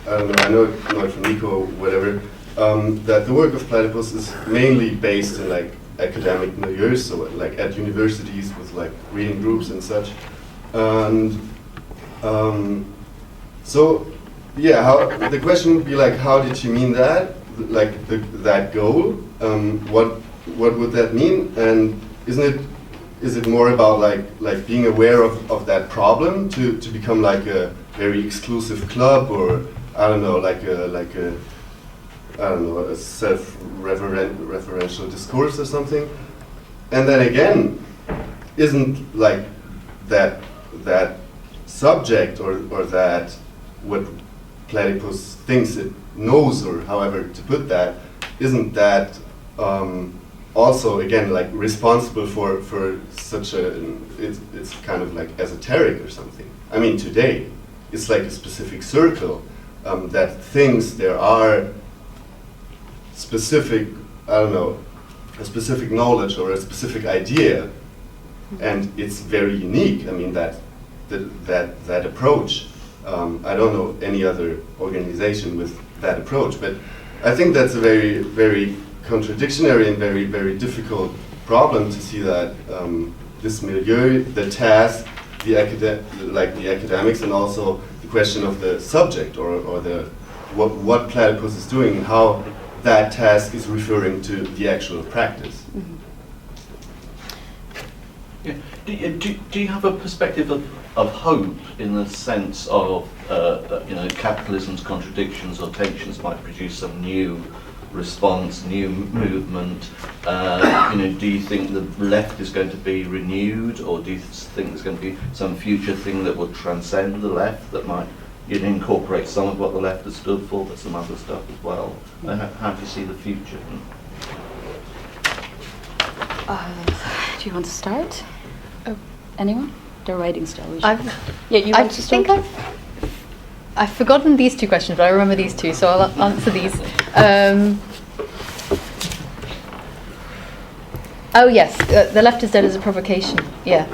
I don't know, I know it from Nico or whatever, that the work of Platypus is mainly based in like academic milieux, so like at universities with like reading groups and such. And so yeah, the question would be like, how did you mean that? Like that goal? What would that mean? And is it more about like being aware of that problem to become like a very exclusive club, or I don't know, like a a self-referential discourse or something? And then again, isn't like that subject or that what Platypus thinks it knows, or however to put that, isn't that also again like responsible for such it's kind of like esoteric or something? I mean, today it's like a specific circle that thinks there are specific, I don't know, a specific knowledge or a specific idea, and it's very unique. I mean that approach. I don't know any other organization with that approach, but I think that's a very, very contradictory and very, very difficult problem to see that this milieu, the task, the academics, and also the question of the subject or the what Platypus is doing and how that task is referring to the actual practice. Mm-hmm. Yeah. Do you have a perspective of hope in the sense of capitalism's contradictions or tensions might produce some new response, new movement. Do you think the left is going to be renewed, or do you think there's going to be some future thing that will transcend the left that might incorporate some of what the left has stood for, but some other stuff as well? How do you see the future? Do you want to start? Anyone? The writing style. I've forgotten these two questions, but I remember these two, so I'll answer these. Oh yes, the left is dead as a provocation. Yeah.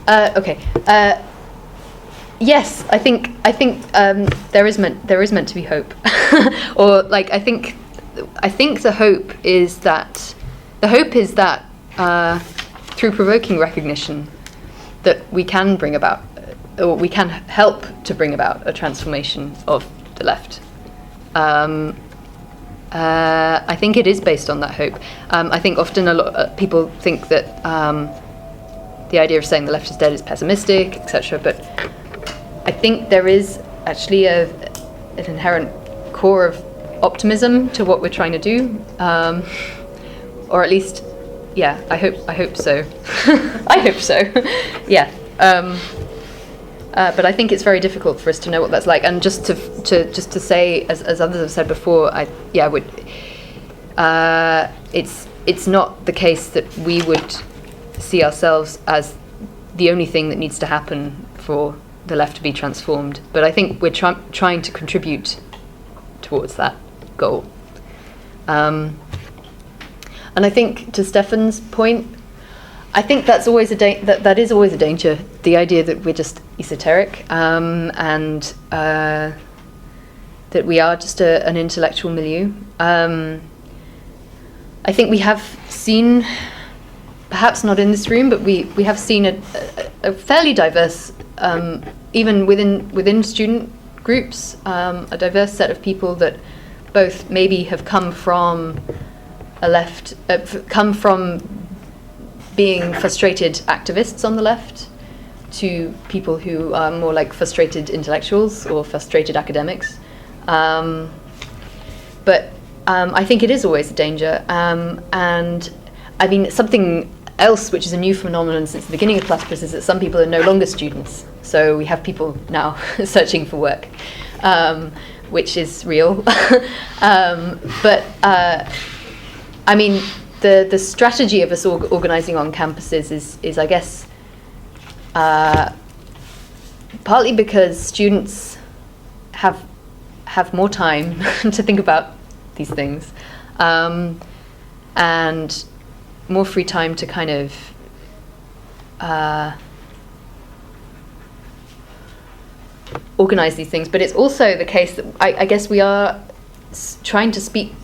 Okay. Yes, I think there is meant to be hope, or like I think the hope is that through provoking recognition that we can bring about, or we can help to bring about a transformation of the left. I think it is based on that hope. I think often a lot of people think that the idea of saying the left is dead is pessimistic, etc. But I think there is actually an inherent core of optimism to what we're trying to do, or at least, yeah, I hope so. I hope so. Yeah. But I think it's very difficult for us to know what that's like. And just to say, as others have said before, it's not the case that we would see ourselves as the only thing that needs to happen for the left to be transformed. But I think we're trying to contribute towards that goal. And I think, to Stefan's point, I think that's always that is always a danger. The idea that we're just esoteric, and that we are just an intellectual milieu. I think we have seen, perhaps not in this room, but we have seen a fairly diverse, even within student groups, a diverse set of people that both maybe have come from a left, come from being frustrated activists on the left, to people who are more like frustrated intellectuals or frustrated academics. But I think it is always a danger. And I mean, something else which is a new phenomenon since the beginning of Platypus is that some people are no longer students. So we have people now searching for work, which is real. But I mean, the strategy of us organising on campuses is I guess, partly because students have more time to think about these things, and more free time to kind of organise these things. But it's also the case that I guess we are trying to speak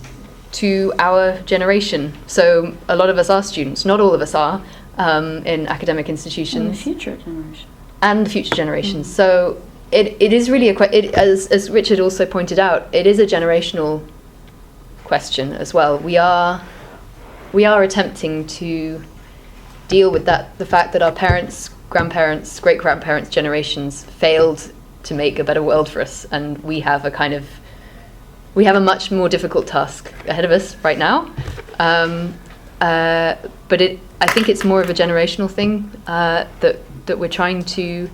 to our generation. So a lot of us are students. Not all of us are in academic institutions. And the future generation. And the future generations. So it is really as Richard also pointed out, it is a generational question as well. We are attempting to deal with the fact that our parents, grandparents, great-grandparents' generations failed to make a better world for us, and we have a much more difficult task ahead of us right now. But I think it's more of a generational thing that we're trying to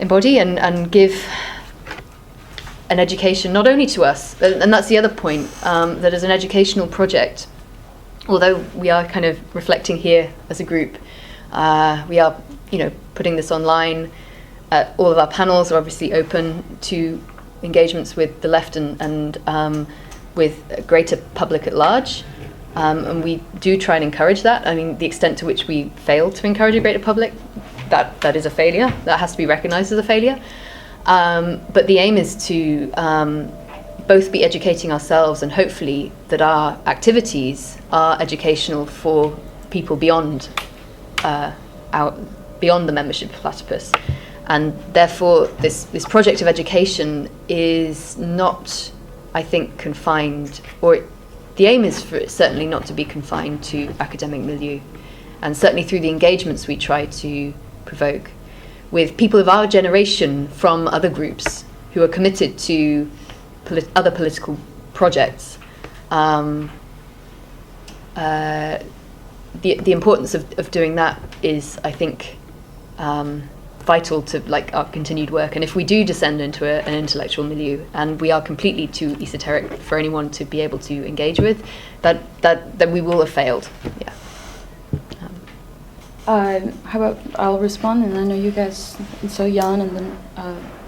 embody and give an education not only to us, and that's the other point, that as an educational project, although we are kind of reflecting here as a group, we are putting this online. All of our panels are obviously open to engagements with the left and with a greater public at large, and we do try and encourage that. I mean, the extent to which we fail to encourage a greater public, that is a failure. That has to be recognised as a failure. But the aim is to both be educating ourselves, and hopefully that our activities are educational for people beyond the membership of Platypus. And therefore, this project of education is not, I think, confined, or the aim is for it certainly not to be confined to academic milieu. And certainly through the engagements we try to provoke with people of our generation from other groups who are committed to other political projects. The importance of doing that is, I think, vital to like our continued work. And if we do descend into an intellectual milieu and we are completely too esoteric for anyone to be able to engage with, that we will have failed. Yeah. How about I'll respond, and I know you guys. So Jan and then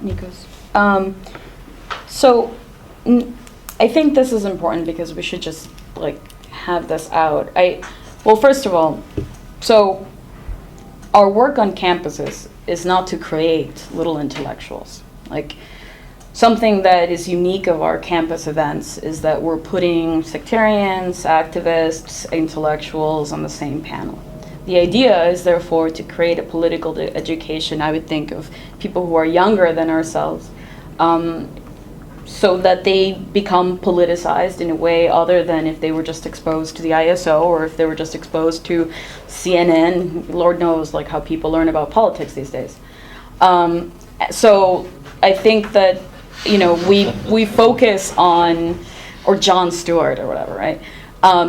Nikos. I think this is important because we should just like have this out. Well, first of all, so our work on campuses is not to create little intellectuals. Like, something that is unique of our campus events is that we're putting sectarians, activists, intellectuals on the same panel. The idea is therefore to create a political education, I would think, of people who are younger than ourselves, so that they become politicized in a way other than if they were just exposed to the ISO or if they were just exposed to CNN. Lord knows like how people learn about politics these days. So I think that, you know, we focus on, or Jon Stewart or whatever, right?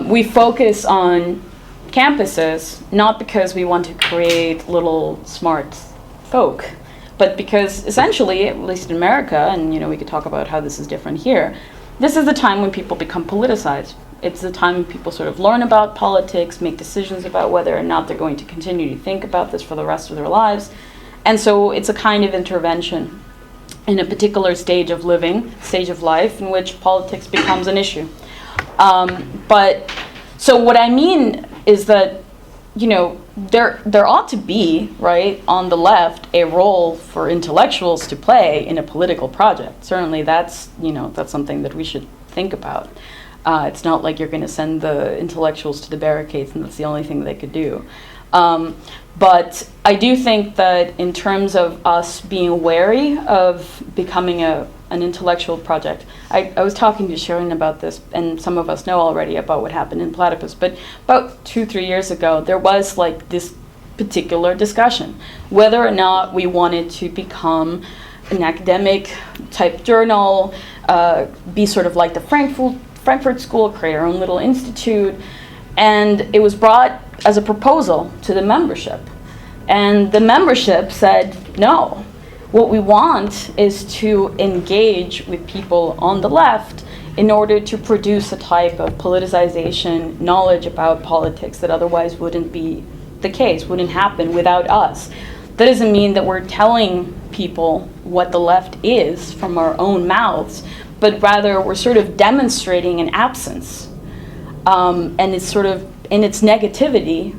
We focus on campuses not because we want to create little smart folk, but because essentially, at least in America, and you know, we could talk about how this is different here, this is the time when people become politicized. It's the time when people sort of learn about politics, make decisions about whether or not they're going to continue to think about this for the rest of their lives. And so it's a kind of intervention in a particular stage of living, stage of life, in which politics becomes an issue. But so what I mean is that, you know, there ought to be, right, on the left, a role for intellectuals to play in a political project. Certainly that's, you know, that's something that we should think about. It's not like you're going to send the intellectuals to the barricades and that's the only thing they could do. But I do think that in terms of us being wary of becoming an intellectual project, I was talking to Sharon about this, and some of us know already about what happened in Platypus, but about 2-3 years ago, there was like this particular discussion, whether or not we wanted to become an academic type journal, be sort of like the Frankfurt School, create our own little institute, and it was brought as a proposal to the membership. And the membership said, no, what we want is to engage with people on the left in order to produce a type of politicization, knowledge about politics that otherwise wouldn't be the case, wouldn't happen without us. That doesn't mean that we're telling people what the left is from our own mouths, but rather we're sort of demonstrating an absence. And it's sort of, in its negativity,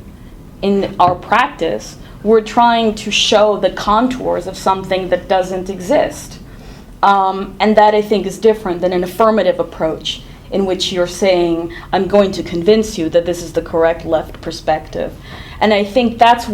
in our practice, we're trying to show the contours of something that doesn't exist. And that, I think, is different than an affirmative approach in which you're saying, I'm going to convince you that this is the correct left perspective. And I think that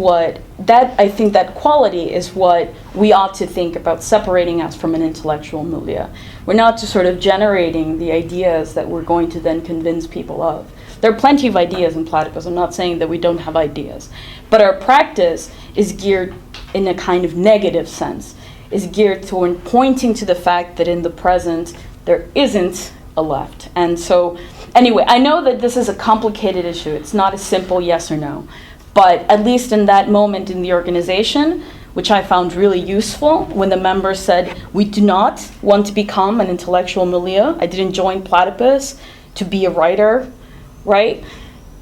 quality is what we ought to think about separating us from an intellectual milieu. We're not just sort of generating the ideas that we're going to then convince people of. There are plenty of ideas in Platypus. I'm not saying that we don't have ideas. But our practice is geared in a kind of negative sense, is geared toward pointing to the fact that in the present there isn't a left. And so, anyway, I know that this is a complicated issue. It's not a simple yes or no. But at least in that moment in the organization, which I found really useful, when the members said, we do not want to become an intellectual milieu. I didn't join Platypus to be a writer, right?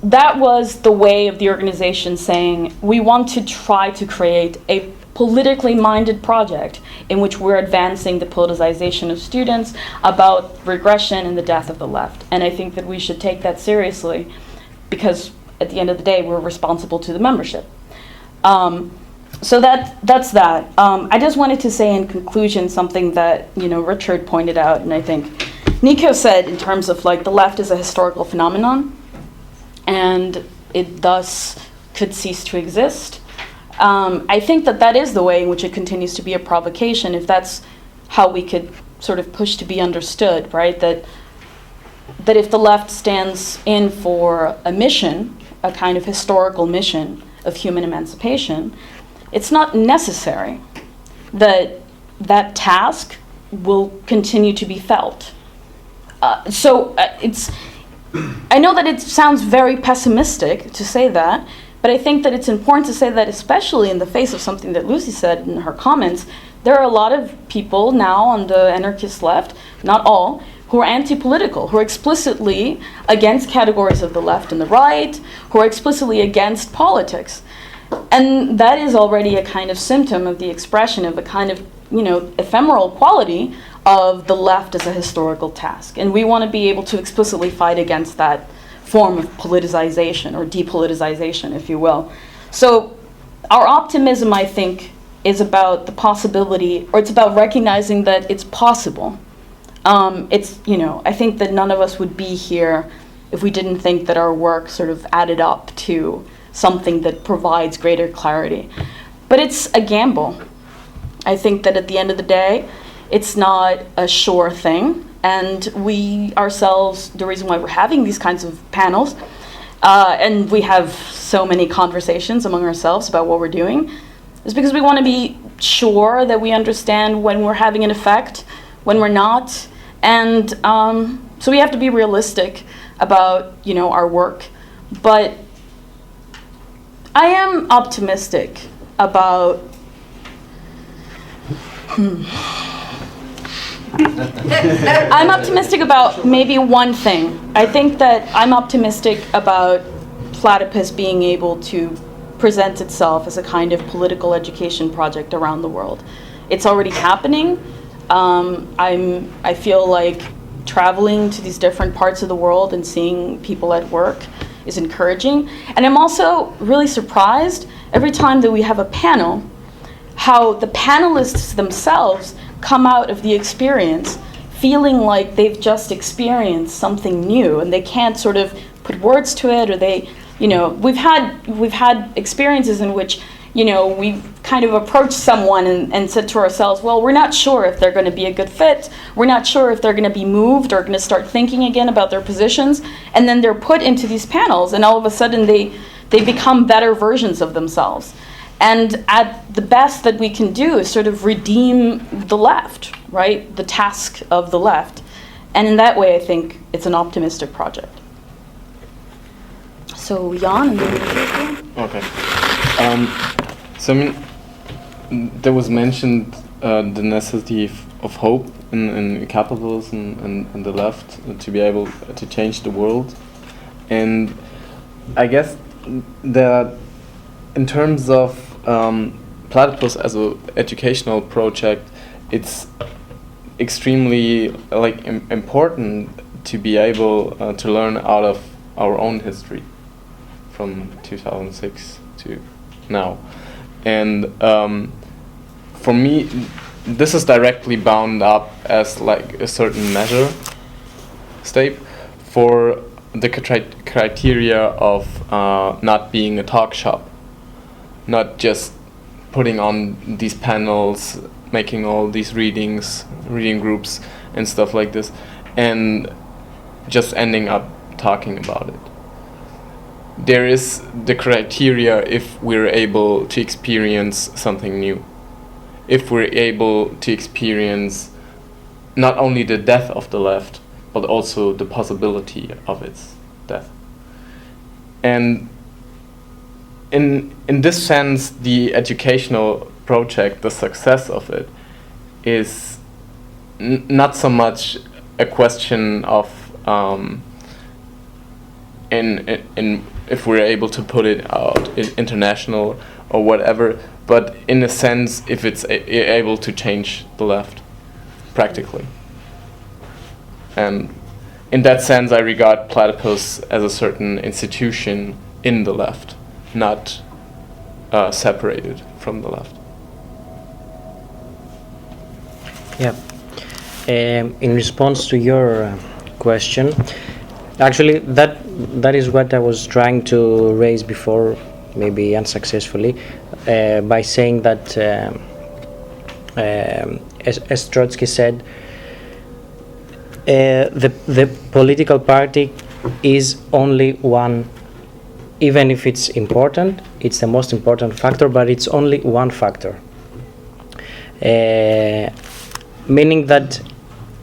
That was the way of the organization saying, we want to try to create a politically minded project in which we're advancing the politicization of students, about regression and the death of the left. And I think that we should take that seriously because at the end of the day, we're responsible to the membership. So that's that. I just wanted to say in conclusion something that, you know, Richard pointed out, and I think Nikos said in terms of like the left is a historical phenomenon, and it thus could cease to exist. I think that is the way in which it continues to be a provocation, if that's how we could sort of push to be understood, right? That if the left stands in for a mission, a kind of historical mission of human emancipation, it's not necessary that that task will continue to be felt. I know that it sounds very pessimistic to say that, but I think that it's important to say that, especially in the face of something that Lucy said in her comments, there are a lot of people now on the anarchist left, not all, who are anti-political, who are explicitly against categories of the left and the right, who are explicitly against politics. And that is already a kind of symptom of the expression of a kind of, ephemeral quality of the left as a historical task. And we want to be able to explicitly fight against that form of politicization or depoliticization, if you will. So our optimism, I think, is about the possibility, or it's about recognizing that it's possible. I think that none of us would be here if we didn't think that our work sort of added up to something that provides greater clarity. But it's a gamble. I think that at the end of the day, it's not a sure thing. And we ourselves, the reason why we're having these kinds of panels, and we have so many conversations among ourselves about what we're doing, is because we want to be sure that we understand when we're having an effect, when we're not. And so we have to be realistic about, our work. But I am optimistic about I'm optimistic about maybe one thing. I think that I'm optimistic about Platypus being able to present itself as a kind of political education project around the world. It's already happening. I feel like traveling to these different parts of the world and seeing people at work is encouraging. And I'm also really surprised every time that we have a panel, how the panelists themselves come out of the experience feeling like they've just experienced something new and they can't sort of put words to it, or they, we've had experiences in which, we've kind of approached someone and said to ourselves, well, we're not sure if they're going to be a good fit, we're not sure if they're going to be moved or going to start thinking again about their positions, and then they're put into these panels and all of a sudden they become better versions of themselves. And at the best that we can do is sort of redeem the left, right? The task of the left. And in that way, I think it's an optimistic project. So, Jan, and then Okay. There was mentioned the necessity of hope in capitalism and the left to be able to change the world. And I guess that in terms of Platypus as an educational project, it's extremely important to be able to learn out of our own history from 2006 to now. And for me, this is directly bound up as a certain measure step for the criteria of not being a talk shop. Not just putting on these panels, making all these reading groups and stuff like this, and just ending up talking about it. There is the criteria if we're able to experience something new. If we're able to experience not only the death of the left, but also the possibility of its death. And in this sense, the educational project, the success of it, is not so much a question of in if we're able to put it out international or whatever, but in a sense if it's able to change the left practically. And in that sense, I regard Platypus as a certain institution in the left, not separated from the left. Yeah. In response to your question, actually that is what I was trying to raise before, maybe unsuccessfully, by saying that, as Trotsky said, the political party is only one. Even if it's important, it's the most important factor, but it's only one factor. Meaning that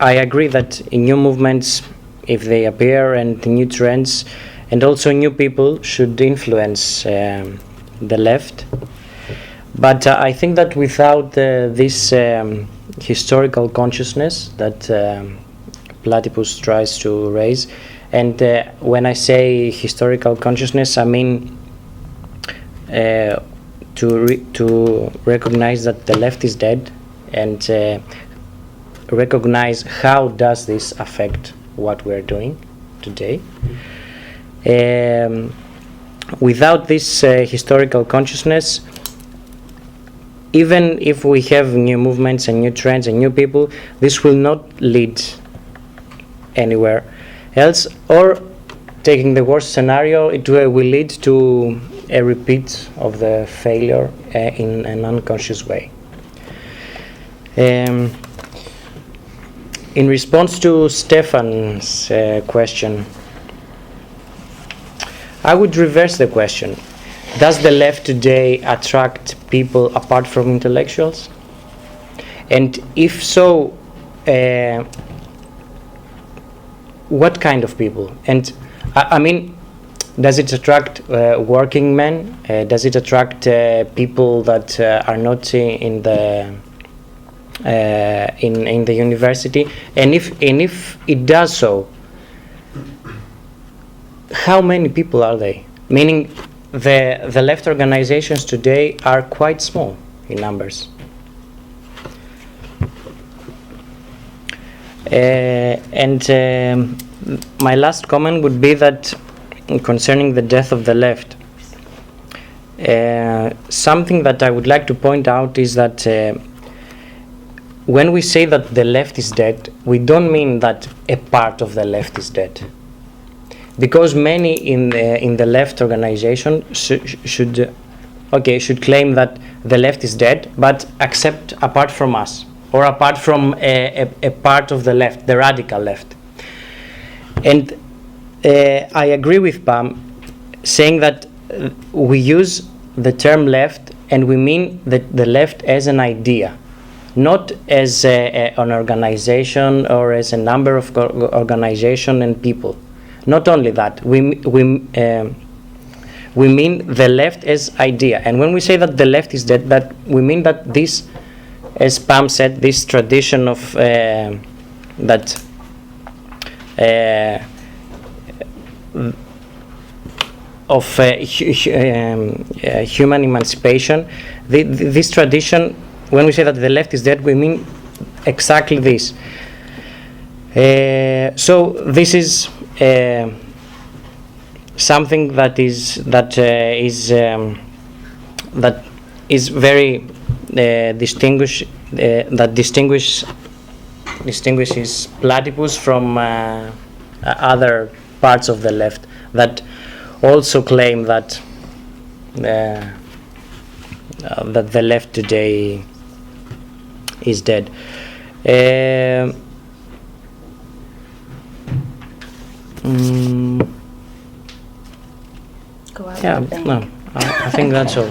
I agree that new movements, if they appear, and new trends, and also new people should influence the left. But I think that without this historical consciousness that Platypus tries to raise, and when I say historical consciousness, I mean to recognize that the left is dead, and recognize how does this affect what we're doing today. Without this historical consciousness, even if we have new movements and new trends and new people, this will not lead anywhere else, or taking the worst scenario, it will lead to a repeat of the failure in an unconscious way. In response to Stefan's question, I would reverse the question. Does the left today attract people apart from intellectuals? And if so, what kind of people? And I mean, does it attract working men? Does it attract people that are not in the university? And if it does so, how many people are they? Meaning, the left organizations today are quite small in numbers. My last comment would be that concerning the death of the left, something that I would like to point out is that when we say that the left is dead, we don't mean that a part of the left is dead. Because many in the left organization should claim that the left is dead, but accept apart from us, or apart from a part of the left, the radical left. And I agree with Pam, saying that we use the term left and we mean the left as an idea, not as an organization or as a number of organization and people. Not only that, we mean the left as idea. And when we say that the left is dead, that we mean that this, as Pam said, this tradition of human emancipation, this tradition, when we say that the left is dead, we mean exactly this. So this is something that is very distinguishes Platypus from other parts of the left that also claim that that the left today is dead. Go out. Yeah, no, I think that's all.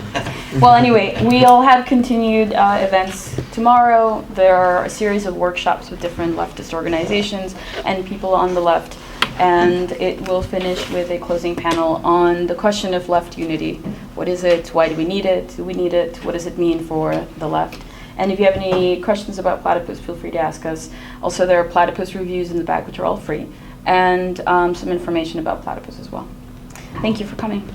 Well, anyway, we'll have continued events tomorrow. There are a series of workshops with different leftist organizations and people on the left, and it will finish with a closing panel on the question of left unity. What is it? Why do we need it? Do we need it? What does it mean for the left? And if you have any questions about Platypus, feel free to ask us. Also, there are Platypus reviews in the back, which are all free, and some information about Platypus as well. Thank you for coming.